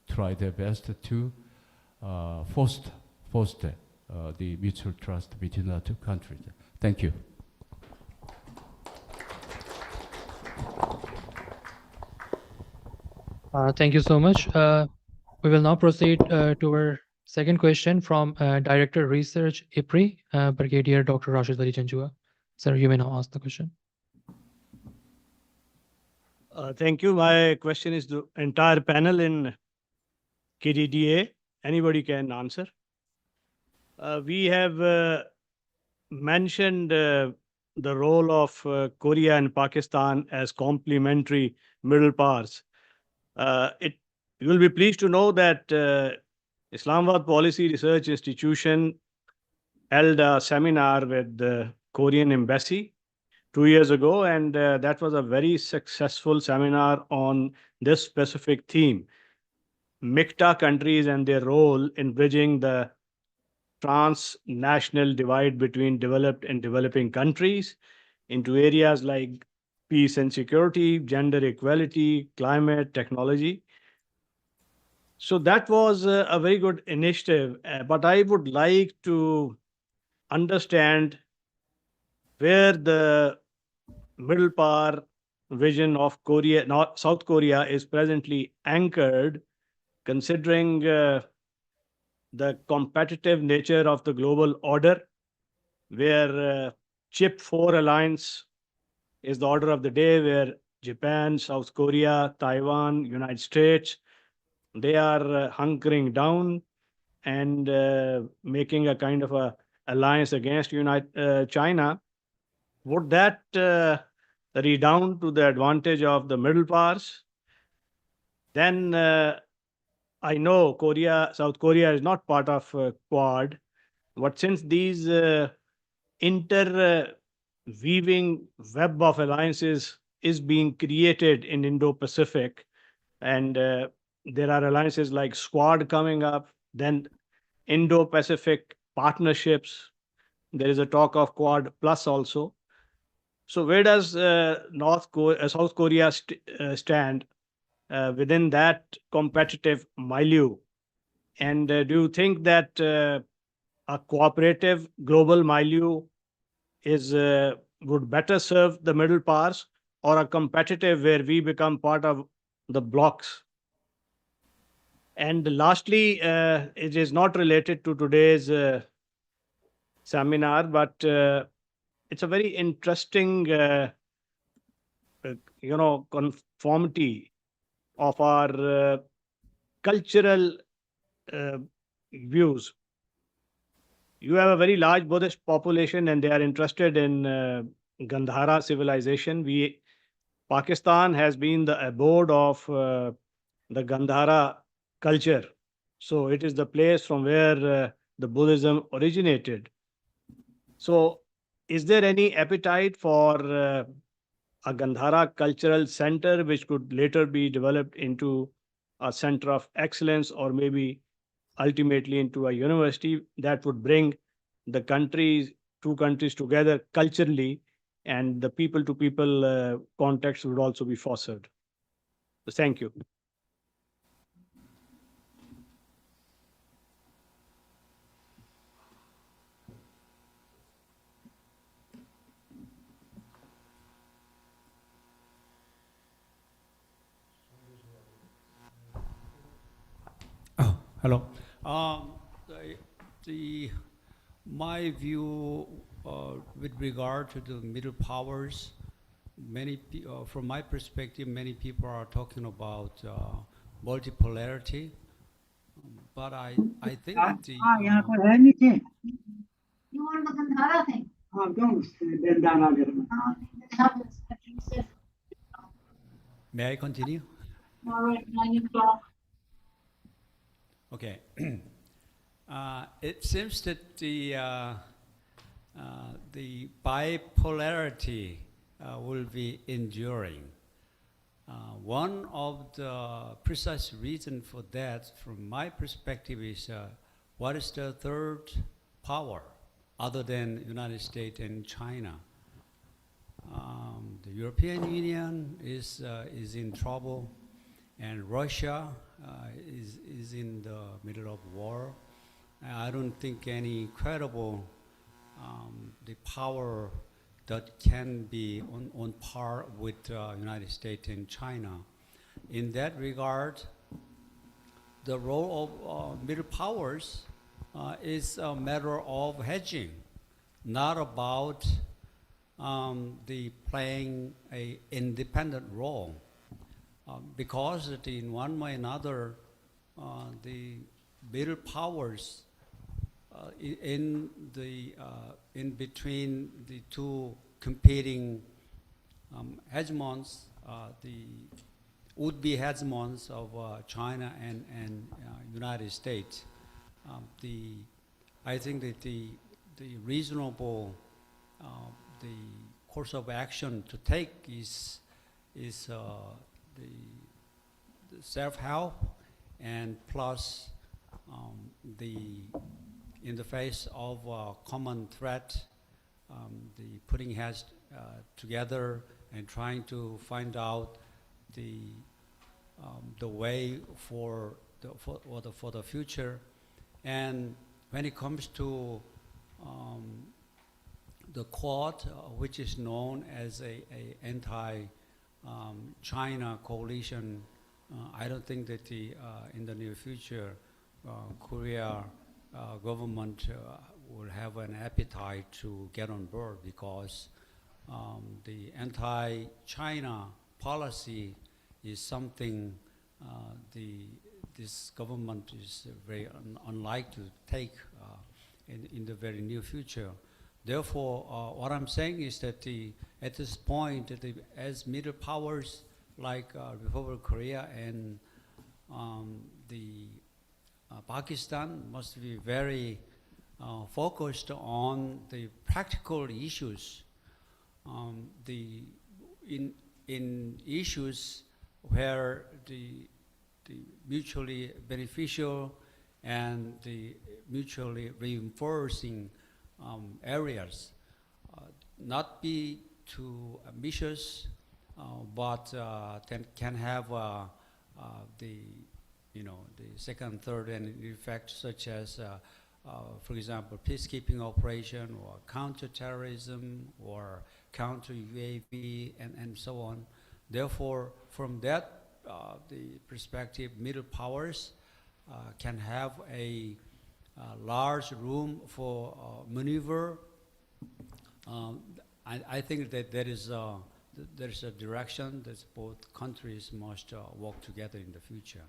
try their best to foster the mutual trust between the two countries. Thank you. Thank you so much. We will now proceed to our second question from Director Research IPRI, Brigadier Dr. Rashid Ali Janjua. Sir, you may now ask the question. Thank you. My question is the entire panel in KDDA. Anybody can answer. We have mentioned the role of Korea and Pakistan as complementary middle powers. You will be pleased to know that Islamabad Policy Research Institution held a seminar with the Korean Embassy 2 years ago, and that was a very successful seminar on this specific theme. MICTA countries and their role in bridging the transnational divide between developed and developing countries into areas like peace and security, gender equality, climate, technology. So that was a very good initiative, but I would like to understand where the middle power vision of South Korea is presently anchored, considering the competitive nature of the global order, where Chip 4 alliance is the order of the day, where Japan, South Korea, Taiwan, United States, they are hunkering down and making a kind of a alliance against China. Would that redound to the advantage of the middle powers? Then I know South Korea is not part of Quad, but since these interweaving web of alliances is being created in Indo-Pacific, and there are alliances like Squad coming up, then Indo-Pacific partnerships. There is a talk of Quad Plus also. So where does South Korea stand within that competitive milieu? And do you think that a cooperative global milieu would better serve the middle powers, or a competitive where we become part of the blocs? And lastly, it is not related to today's seminar, but it's a very interesting, conformity of our cultural views. You have a very large Buddhist population, and they are interested in Gandhara civilization. Pakistan has been the abode of the Gandhara culture. So it is the place from where the Buddhism originated. So is there any appetite for a Gandhara cultural center which could later be developed into a center of excellence, or maybe ultimately into a university that would bring the two countries together culturally, and the people to people context would also be fostered? So thank you. Hello. My view with regard to the middle powers, from my perspective, many people are talking about multipolarity, but I think that the यहाँ पर है नीचे. You want the Gandhara thing? हाँ, don't then down आगे रखना. may I continue? All right, 9 o'clock. Okay. It seems that the bipolarity will be enduring. One of the precise reasons for that, from my perspective, is what is the third power other than United States and China? The European Union is in trouble, and Russia is in the middle of war. I don't think any credible the power that can be on par with United States and China. In that regard, the role of middle powers is a matter of hedging, not about the playing an independent role. Because in one way or another, the middle powers in between the two competing hegemons, the would-be hegemons of China and United States, I think that the reasonable the course of action to take is the self-help, and plus in the face of a common threat, the putting heads together and trying to find out the way for the future. And when it comes to the Quad, which is known as a anti-China coalition, I don't think that in the near future, Korea government will have an appetite to get on board, because the anti-China policy is something this government is very unlikely to take in the very near future. Therefore, what I'm saying is that at this point, as middle powers like Republic of Korea and Pakistan must be very focused on the practical issues. In issues where the mutually beneficial and the mutually reinforcing areas, not be too ambitious, but can have the second, third, and effect, such as, for example, peacekeeping operation or counterterrorism or counter UAV and so on. Therefore, from that the perspective, middle powers can have a large room for maneuver. I think that there is a direction that both countries must work together in the future.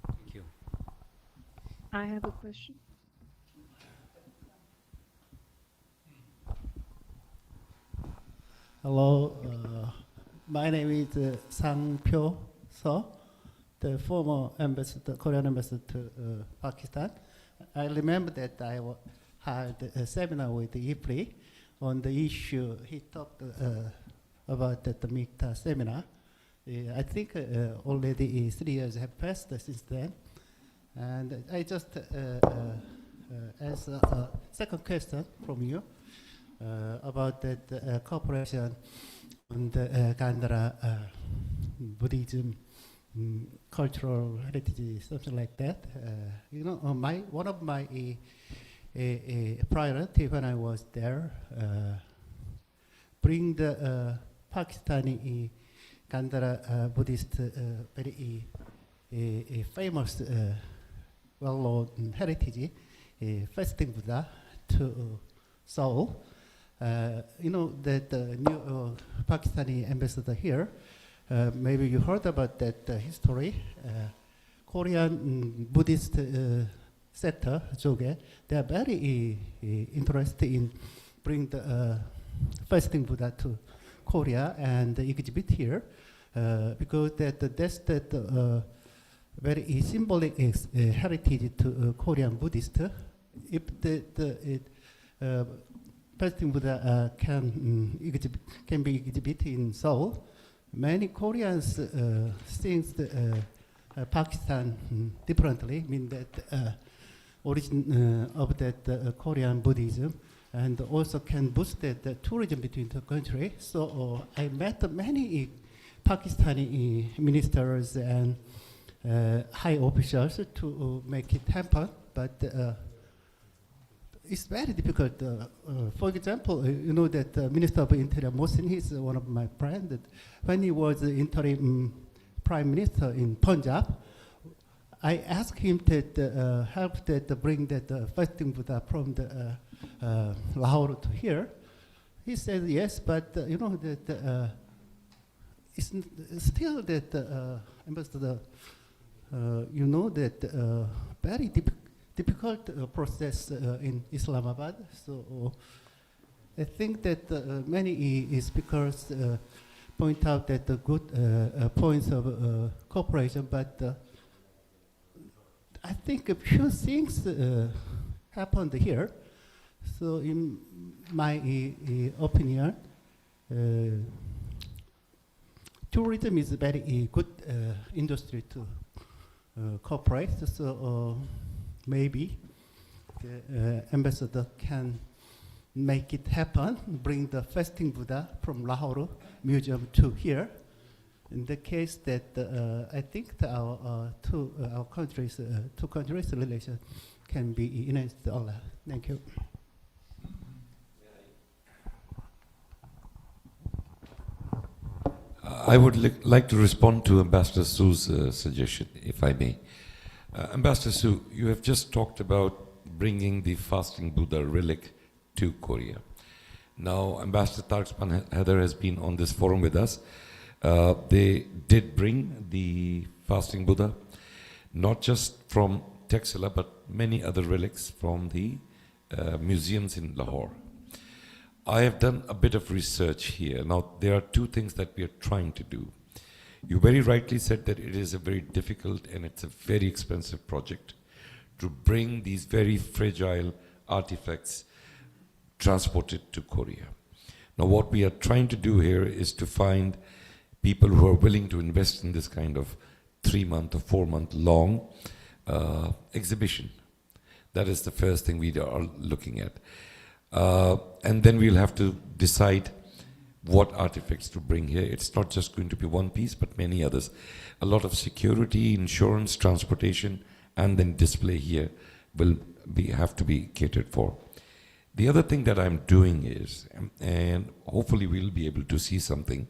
Thank you. I have a question. Hello, my name is Sang-pyo So, the former ambassador, Korean ambassador to Pakistan. I remember that I had a seminar with IPRI on the issue. He talked about the MIKTA seminar. I think already 3 years have passed since then. And I just ask a second question from you about that cooperation on the Gandhara Buddhism cultural heritage, something like that. You know, one of my priority when I was there, bring the Pakistani Gandhara Buddhist very famous, well-known heritage, fasting Buddha to Seoul. You know that the new Pakistani ambassador here, maybe you heard about that history. Korean Buddhist sector, Joge, they are very interested in bring the fasting Buddha to Korea and exhibit here, because that's very symbolic heritage to Korean Buddhist. If the fasting Buddha can be exhibited in Seoul, many Koreans think Pakistan differently, mean that origin of that Korean Buddhism, and also can boost the tourism between the country. So I met many Pakistani ministers and high officials to make it happen, but it's very difficult. For example, you know that Minister of Interior Mohsin, he's one of my friends. When he was interim Prime Minister in Punjab, I asked him to help that bring that fasting Buddha from the Lahore to here. He said yes, but you know that it's still that ambassador. You know that very difficult process in Islamabad. So I think that many speakers point out that the good points of cooperation, but I think a few things happened here. So in my opinion, tourism is a very good industry to cooperate. So maybe the ambassador can make it happen, bring the fasting Buddha from Lahore Museum to here. In the case that I think that our two countries relation can be enhanced. Thank you. I would like to respond to Ambassador Su's suggestion, if I may. Ambassador Su, you have just talked about bringing the fasting Buddha relic to Korea. Now, Ambassador Tarksman Heather has been on this forum with us. They did bring the fasting Buddha, not just from Texila, but many other relics from the museums in Lahore. I have done a bit of research here. Now, there are two things that we are trying to do. You very rightly said that it is a very difficult and it's a very expensive project to bring these very fragile artifacts transported to Korea. Now, what we are trying to do here is to find people who are willing to invest in this kind of 3-month or 4-month long exhibition. That is the first thing we are looking at. And then we'll have to decide what artifacts to bring here. It's not just going to be one piece, but many others. A lot of security, insurance, transportation, and then display here will have to be catered for. The other thing that I'm doing is, and hopefully we'll be able to see something,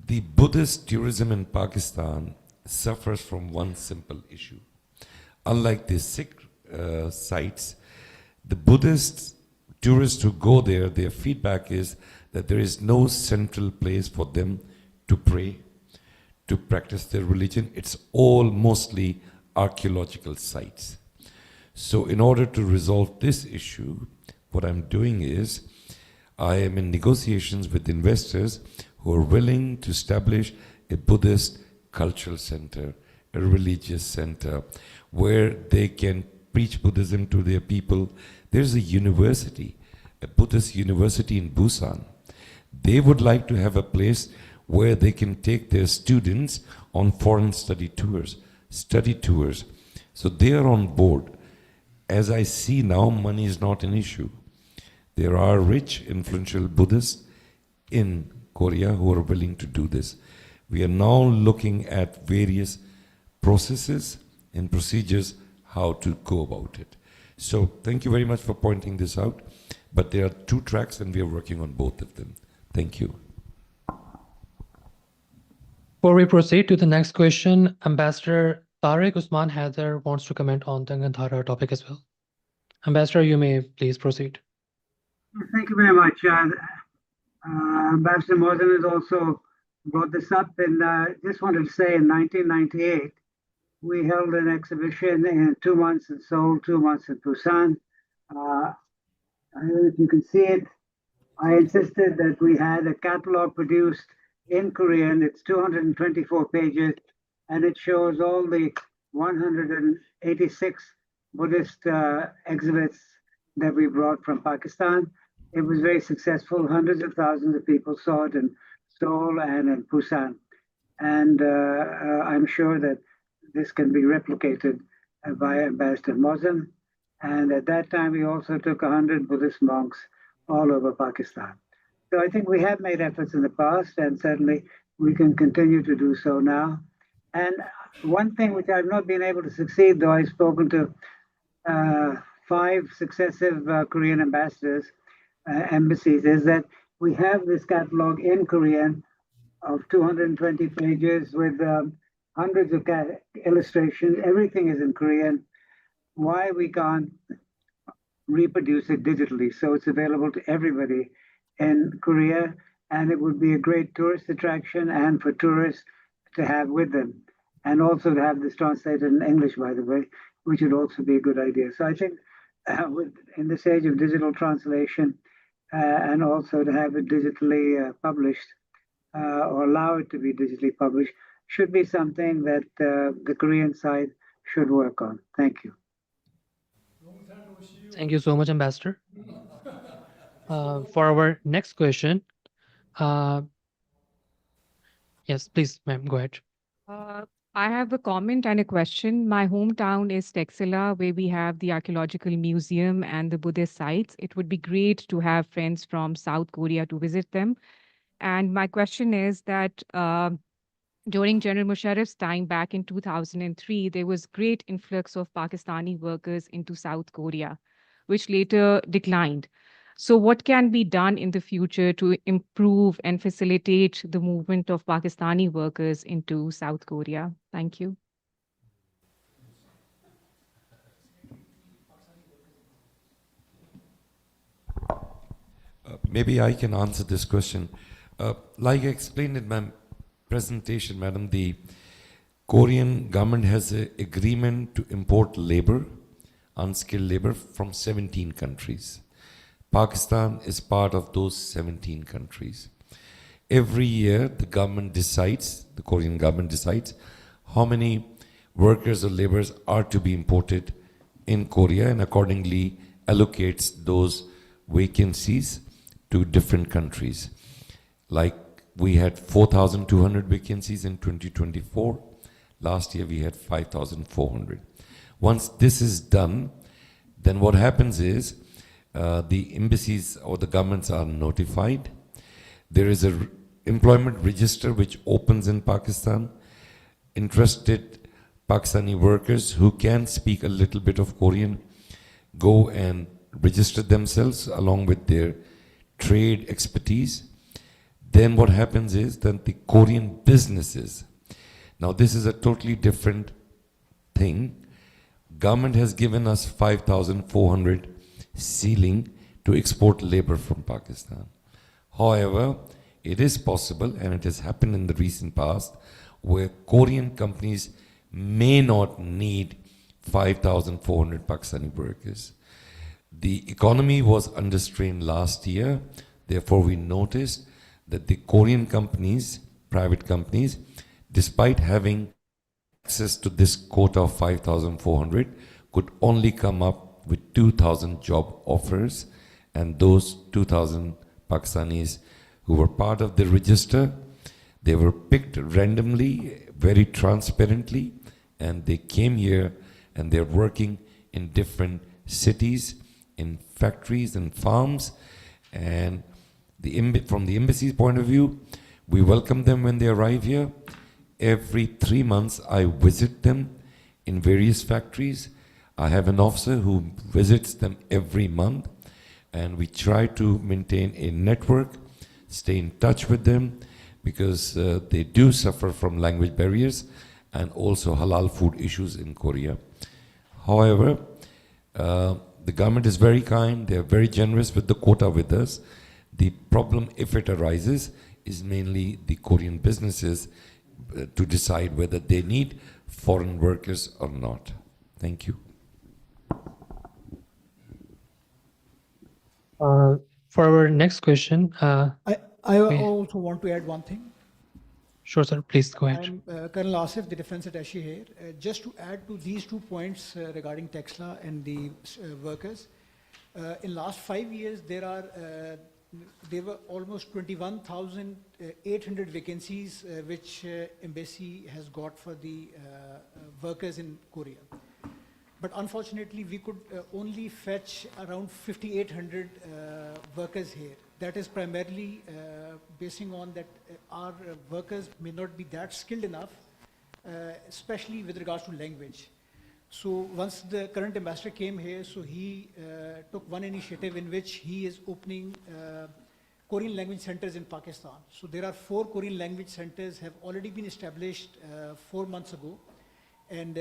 the Buddhist tourism in Pakistan suffers from one simple issue. Unlike the Sikh sites, the Buddhist tourists who go there, their feedback is that there is no central place for them to pray, to practice their religion. It's all mostly archaeological sites. So in order to resolve this issue, what I'm doing is, I am in negotiations with investors who are willing to establish a Buddhist cultural center, a religious center, where they can preach Buddhism to their people. There's a university, a Buddhist university in Busan. They would like to have a place where they can take their students on foreign study tours. So they are on board. As I see now, money is not an issue. There are rich, influential Buddhists in Korea who are willing to do this. We are now looking at various processes and procedures how to go about it. So thank you very much for pointing this out. But there are two tracks and we are working on both of them. Thank you. Before we proceed to the next question, Ambassador Tariq Usman Haider wants to comment on the Gandhara topic as well. Ambassador, you may please proceed. Thank you very much. Ambassador Mohsen has also brought this up, and just wanted to say in 1998, we held an exhibition in 2 months in Seoul, 2 months in Busan. I don't know if you can see it. I insisted that we had a catalog produced in Korean. It's 224 pages, and it shows all the 186 Buddhist exhibits that we brought from Pakistan. It was very successful. Hundreds of thousands of people saw it in Seoul and in Busan. And I'm sure that this can be replicated by Ambassador Mohsen. And at that time, we also took 100 Buddhist monks all over Pakistan. So I think we have made efforts in the past, and certainly we can continue to do so now. And one thing which I've not been able to succeed, though I've spoken to 5 successive Korean ambassadors, embassies, is that we have this catalog in Korean of 220 pages with hundreds of illustrations. Everything is in Korean. Why we can't reproduce it digitally so it's available to everybody in Korea, and it would be a great tourist attraction and for tourists to have with them, and also to have this translated in English, by the way, which would also be a good idea. So I think in this age of digital translation, and also to have it digitally published or allow it to be digitally published should be something that the Korean side should work on. Thank you. Thank you so much, Ambassador. For our next question, yes, please, ma'am, go ahead. I have a comment and a question. My hometown is Texila, where we have the archaeological museum and the Buddhist sites. It would be great to have friends from South Korea to visit them. And my question is that during General Musharraf's time back in 2003, there was great influx of Pakistani workers into South Korea, which later declined. So what can be done in the future to improve and facilitate the movement of Pakistani workers into South Korea? Thank you. Maybe I can answer this question. Like I explained in my presentation, madam, the Korean government has an agreement to import labor, unskilled labor from 17 countries. Pakistan is part of those 17 countries. Every year, the government decides, the Korean government decides, how many workers or laborers are to be imported in Korea, and accordingly allocates those vacancies to different countries. Like we had 4,200 vacancies in 2024. Last year we had 5,400. Once this is done, then what happens is the embassies or the governments are notified. There is an employment register which opens in Pakistan. Interested Pakistani workers who can speak a little bit of Korean go and register themselves along with their trade expertise. Then what happens is that the Korean businesses, now this is a totally different thing. Government has given us 5,400 ceiling to export labor from Pakistan. However, it is possible, and it has happened in the recent past, where Korean companies may not need 5,400 Pakistani workers. The economy was under strain last year. Therefore, we noticed that the Korean companies, private companies, despite having access to this quota of 5,400, could only come up with 2,000 job offers, and those 2,000 Pakistanis who were part of the register, they were picked randomly, very transparently, and they came here and they're working in different cities, in factories and farms. And from the embassy's point of view, we welcome them when they arrive here. Every 3 months, I visit them in various factories. I have an officer who visits them every month, and we try to maintain a network, stay in touch with them, because they do suffer from language barriers and also halal food issues in Korea. However, the government is very kind, they are very generous with the quota with us. The problem, if it arises, is mainly the Korean businesses to decide whether they need foreign workers or not. Thank you. For our next question, I also want to add one thing. Sure, sir. Please go ahead. I'm Colonel Asif, the Defense Attaché here. Just to add to these 2 points regarding Texla and the workers. In last 5 years, there were almost 21,800 vacancies which embassy has got for the workers in Korea. But unfortunately, we could only fetch around 5,800 workers here. That is primarily basing on that our workers may not be that skilled enough, especially with regards to language. So once the current ambassador came here, so he took one initiative in which he is opening Korean language centers in Pakistan. So there are 4 Korean language centers have already been established 4 months ago. And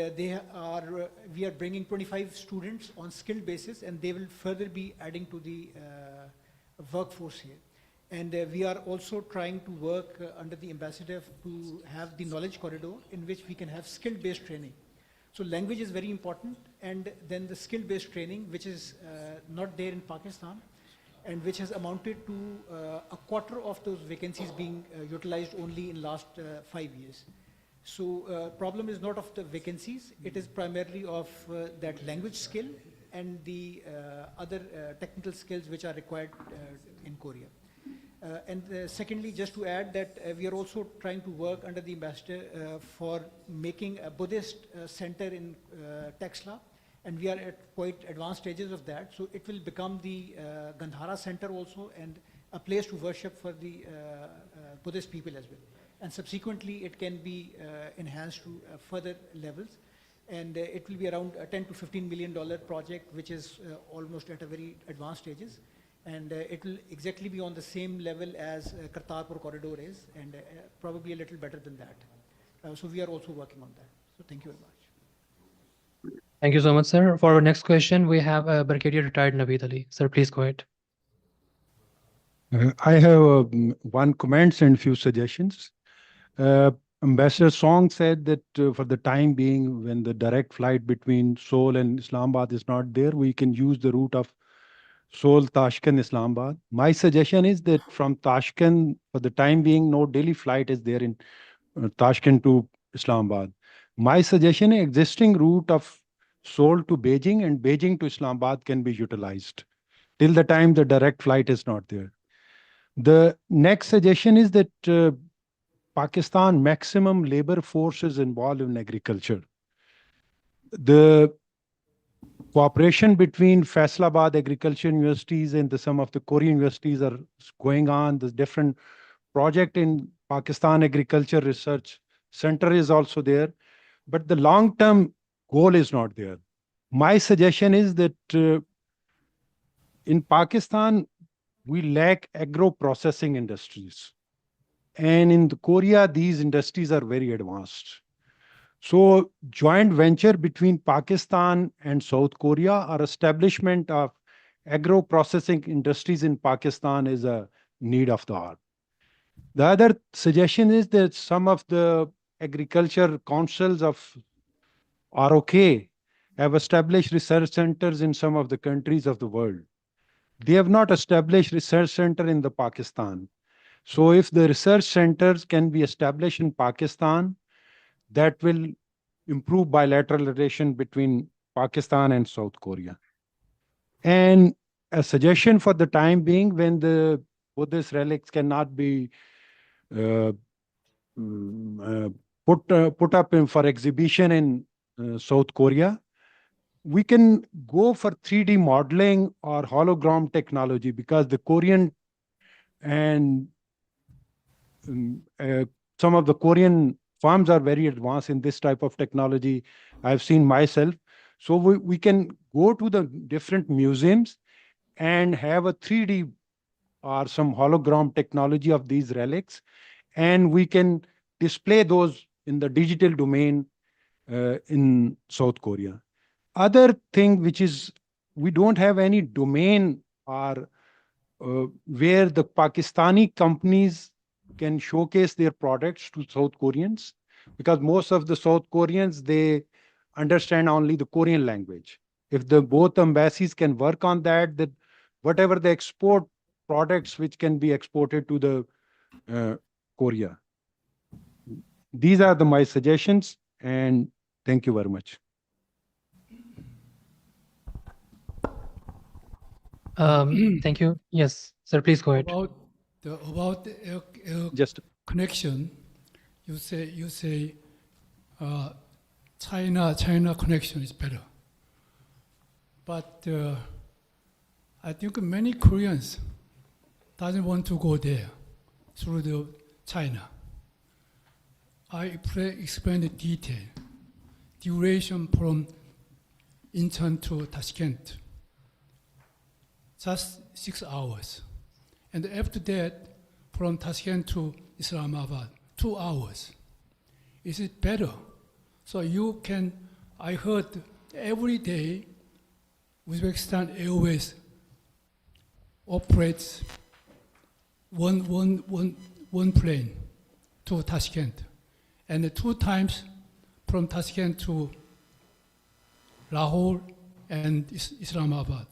we are bringing 25 students on skilled basis, and they will further be adding to the workforce here. And we are also trying to work under the ambassador to have the knowledge corridor in which we can have skill-based training. So language is very important, and then the skill-based training, which is not there in Pakistan, and which has amounted to a quarter of those vacancies being utilized only in last 5 years. So problem is not of the vacancies, it is primarily of that language skill and the other technical skills which are required in Korea. And secondly, just to add that we are also trying to work under the ambassador for making a Buddhist center in Texla, and we are at quite advanced stages of that. So it will become the Gandhara center also, and a place to worship for the Buddhist people as well. And subsequently, it can be enhanced to further levels. And it will be around a $10 to $15 million project, which is almost at a very advanced stages. And it will exactly be on the same level as Kartarpur corridor is, and probably a little better than that. So we are also working on that. So thank you very much. Thank you so much, sir. For our next question, we have Brigadier Retired Naveed Ali. Sir, please go ahead. I have one comments and few suggestions. Ambassador Song said that for the time being, when the direct flight between Seoul and Islamabad is not there, we can use the route of Seoul, Tashkent, Islamabad. My suggestion is that from Tashkent, for the time being, no daily flight is there in Tashkent to Islamabad. My suggestion is existing route of Seoul to Beijing and Beijing to Islamabad can be utilized till the time the direct flight is not there. The next suggestion is that Pakistan maximum labor force is involved in agriculture. The cooperation between Faisalabad agriculture universities and some of the Korean universities are going on. The different project in Pakistan Agriculture Research Center is also there, but the long-term goal is not there. My suggestion is that in Pakistan, we lack agro-processing industries. And in Korea, these industries are very advanced. So joint venture between Pakistan and South Korea or establishment of agro-processing industries in Pakistan is a need of the hour. The other suggestion is that some of the agriculture councils of ROK have established research centers in some of the countries of the world. they have not established research center in the Pakistan. So if the research centers can be established in Pakistan, that will improve bilateral relation between Pakistan and South Korea. And a suggestion for the time being, when the Buddhist relics cannot be uh, put up for exhibition in South Korea, we can go for 3D modeling or hologram technology, because the Korean and some of the Korean firms are very advanced in this type of technology. I've seen myself. So we can go to the different museums and have a 3D or some hologram technology of these relics, and we can display those in the digital domain in South Korea. Other thing which is, we don't have any domain or where the Pakistani companies can showcase their products to South Koreans, because most of the South Koreans, they understand only the Korean language. If the both embassies can work on that, that whatever they export products which can be exported to the Korea. These are my suggestions, and thank you very much. Thank you. Yes, sir, please go ahead. About the air Just connection, you say China connection is better. But I think many Koreans doesn't want to go there through the China. I explain the detail. Duration from Incheon to Tashkent, just 6 hours. And after that, from Tashkent to Islamabad, 2 hours. Is it better? So you can, I heard every day Uzbekistan Airways operates one plane to Tashkent, and 2 times from Tashkent to Lahore and Islamabad.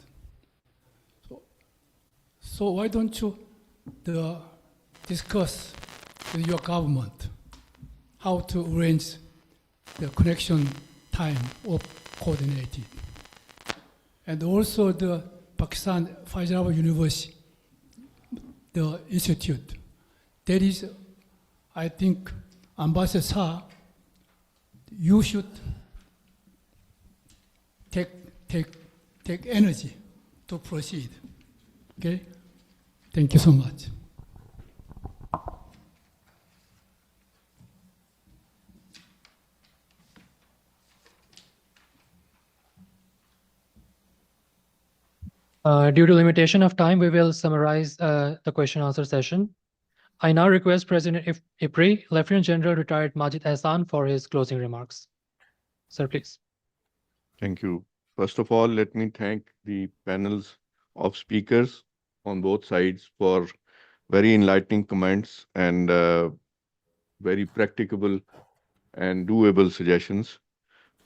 So why don't you discuss with your government how to arrange the connection time or coordinated? And also the Pakistan Faizabad University, the institute, that is, I think, Ambassador Shah, you should take energy to proceed. Okay? Thank you so much. Due to limitation of time, we will summarize the question answer session. I now request President IPRI, Lieutenant General Retired Majid Assan, for his closing remarks. Sir, please. Thank you. First of all, let me thank the panels of speakers on both sides for very enlightening comments and very practicable and doable suggestions.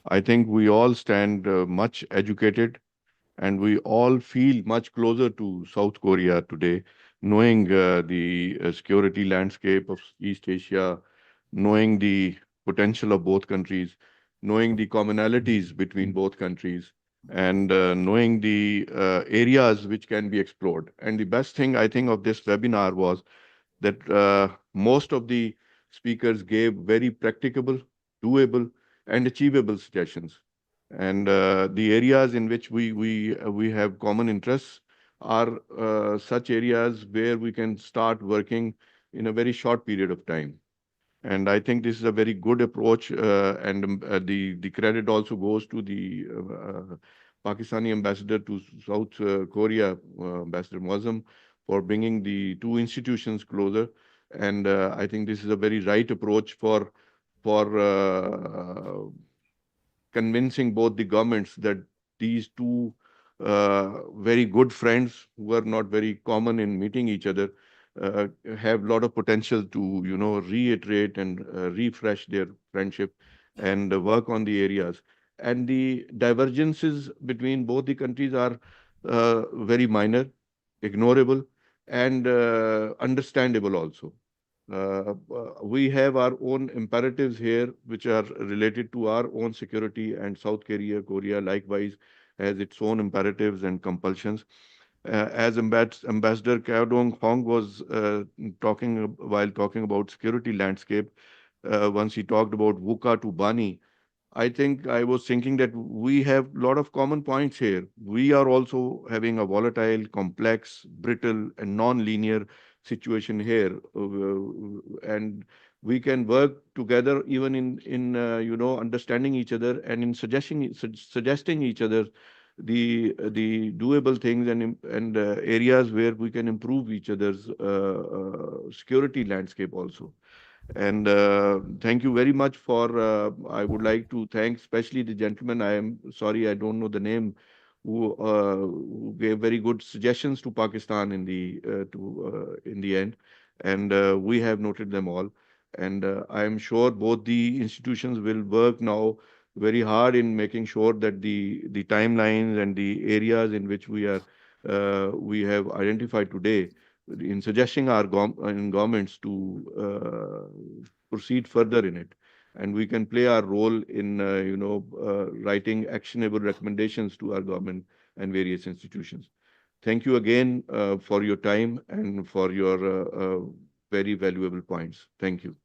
I think we all stand much educated, and we all feel much closer to South Korea today, knowing the security landscape of East Asia, knowing the potential of both countries, knowing the commonalities between both countries, and knowing the areas which can be explored. And the best thing, I think, of this webinar was that most of the speakers gave very practicable, doable, and achievable suggestions. And the areas in which we have common interests are such areas where we can start working in a very short period of time. And I think this is a very good approach, and the credit also goes to the Pakistani ambassador to South Korea, Ambassador Muazzam, for bringing the two institutions closer. And I think this is a very right approach for convincing both the governments that these two very good friends who are not very common in meeting each other have a lot of potential to, reiterate and refresh their friendship and work on the areas. And the divergences between both the countries are very minor. ignorable, and understandable also. We have our own imperatives here, which are related to our own security, and South Korea likewise has its own imperatives and compulsions. As Ambassador Huang was while talking about security landscape, once he talked about VUCA to Bani, I think I was thinking that we have a lot of common points here. We are also having a volatile, complex, brittle, and non-linear situation here, and we can work together even in understanding each other and in suggesting each other the doable things and areas where we can improve each other's security landscape also. And thank you very much for, I would like to thank especially the gentleman, I am sorry, I don't know the name, who gave very good suggestions to Pakistan in the end. And we have noted them all. And I am sure both the institutions will work now very hard in making sure that the timelines and the areas in which we have identified today, in suggesting our governments to proceed further in it, and we can play our role in writing actionable recommendations to our government and various institutions. Thank you again for your time and for your very valuable points. Thank you.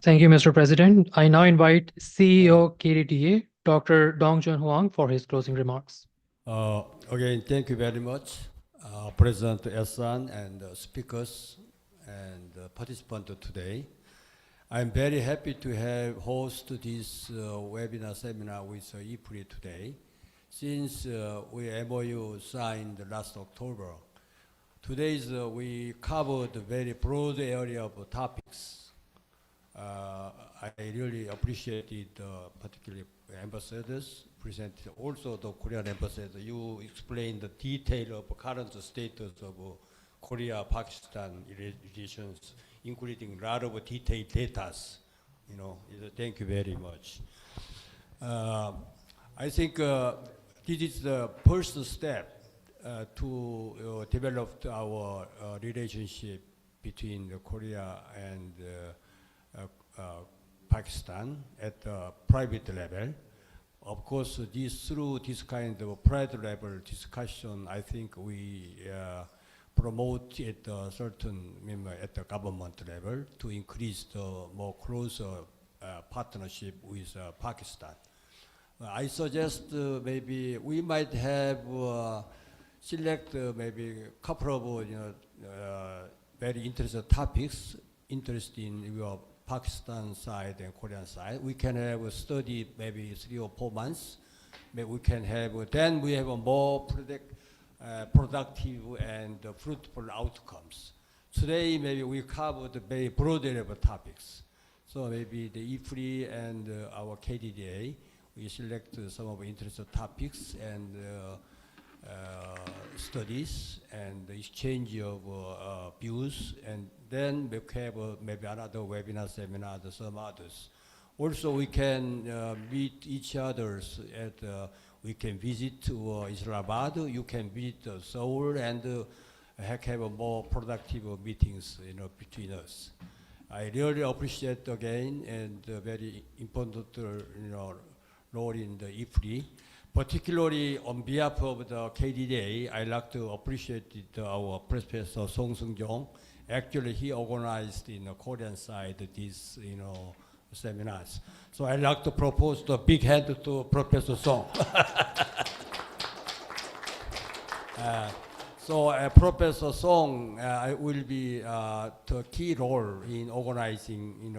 Thank you, Mr. President. I now invite CEO KDDA, Dr. Dongjun Huang, for his closing remarks. Again, thank you very much, President Assan and speakers and participants today. I'm very happy to have host this webinar seminar with IPRI today, since we MOU signed last October. Today we covered a very broad area of topics. I really appreciated particularly ambassadors presented, also the Korean ambassador. You explained the detail of current status of Korea-Pakistan relations, including a lot of detailed data. Thank you very much. I think this is the first step to develop our relationship between Korea and Pakistan at the private level. Of course, through this kind of private level discussion, I think we promote at a certain at the government level to increase the more closer partnership with Pakistan. I suggest maybe we might have select maybe a couple of very interesting topics interesting in your Pakistan side and Korean side. We can have a study maybe 3 or 4 months. Maybe we can have, then we have a more productive and fruitful outcomes. Today, maybe we covered very broad area of topics. So maybe the IPRI and our KDDA, we select some of the interesting topics and studies and the exchange of views, and then we have maybe another webinar, seminar, and some others. Also, we can meet each other at, we can visit Islamabad, you can visit Seoul, and have a more productive meetings between us. I really appreciate again and very important role in the IPRI. Particularly on behalf of the KDDA, I'd like to appreciate our Professor Song Seung-jong. Actually, he organized in the Korean side these seminars. So I'd like to propose the big hand to Professor Song. So Professor Song will be the key role in organizing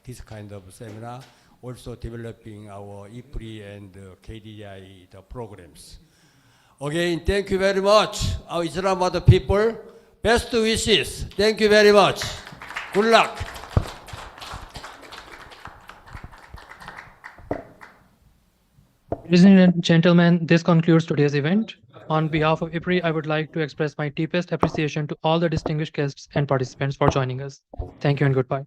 this kind of seminar, also developing our IPRI and KDDI programs. Again, thank you very much, our Islamabad people. Best wishes. Thank you very much. Good luck. Ladies and gentlemen, this concludes today's event. On behalf of IPRI, I would like to express my deepest appreciation to all the distinguished guests and participants for joining us. Thank you and goodbye.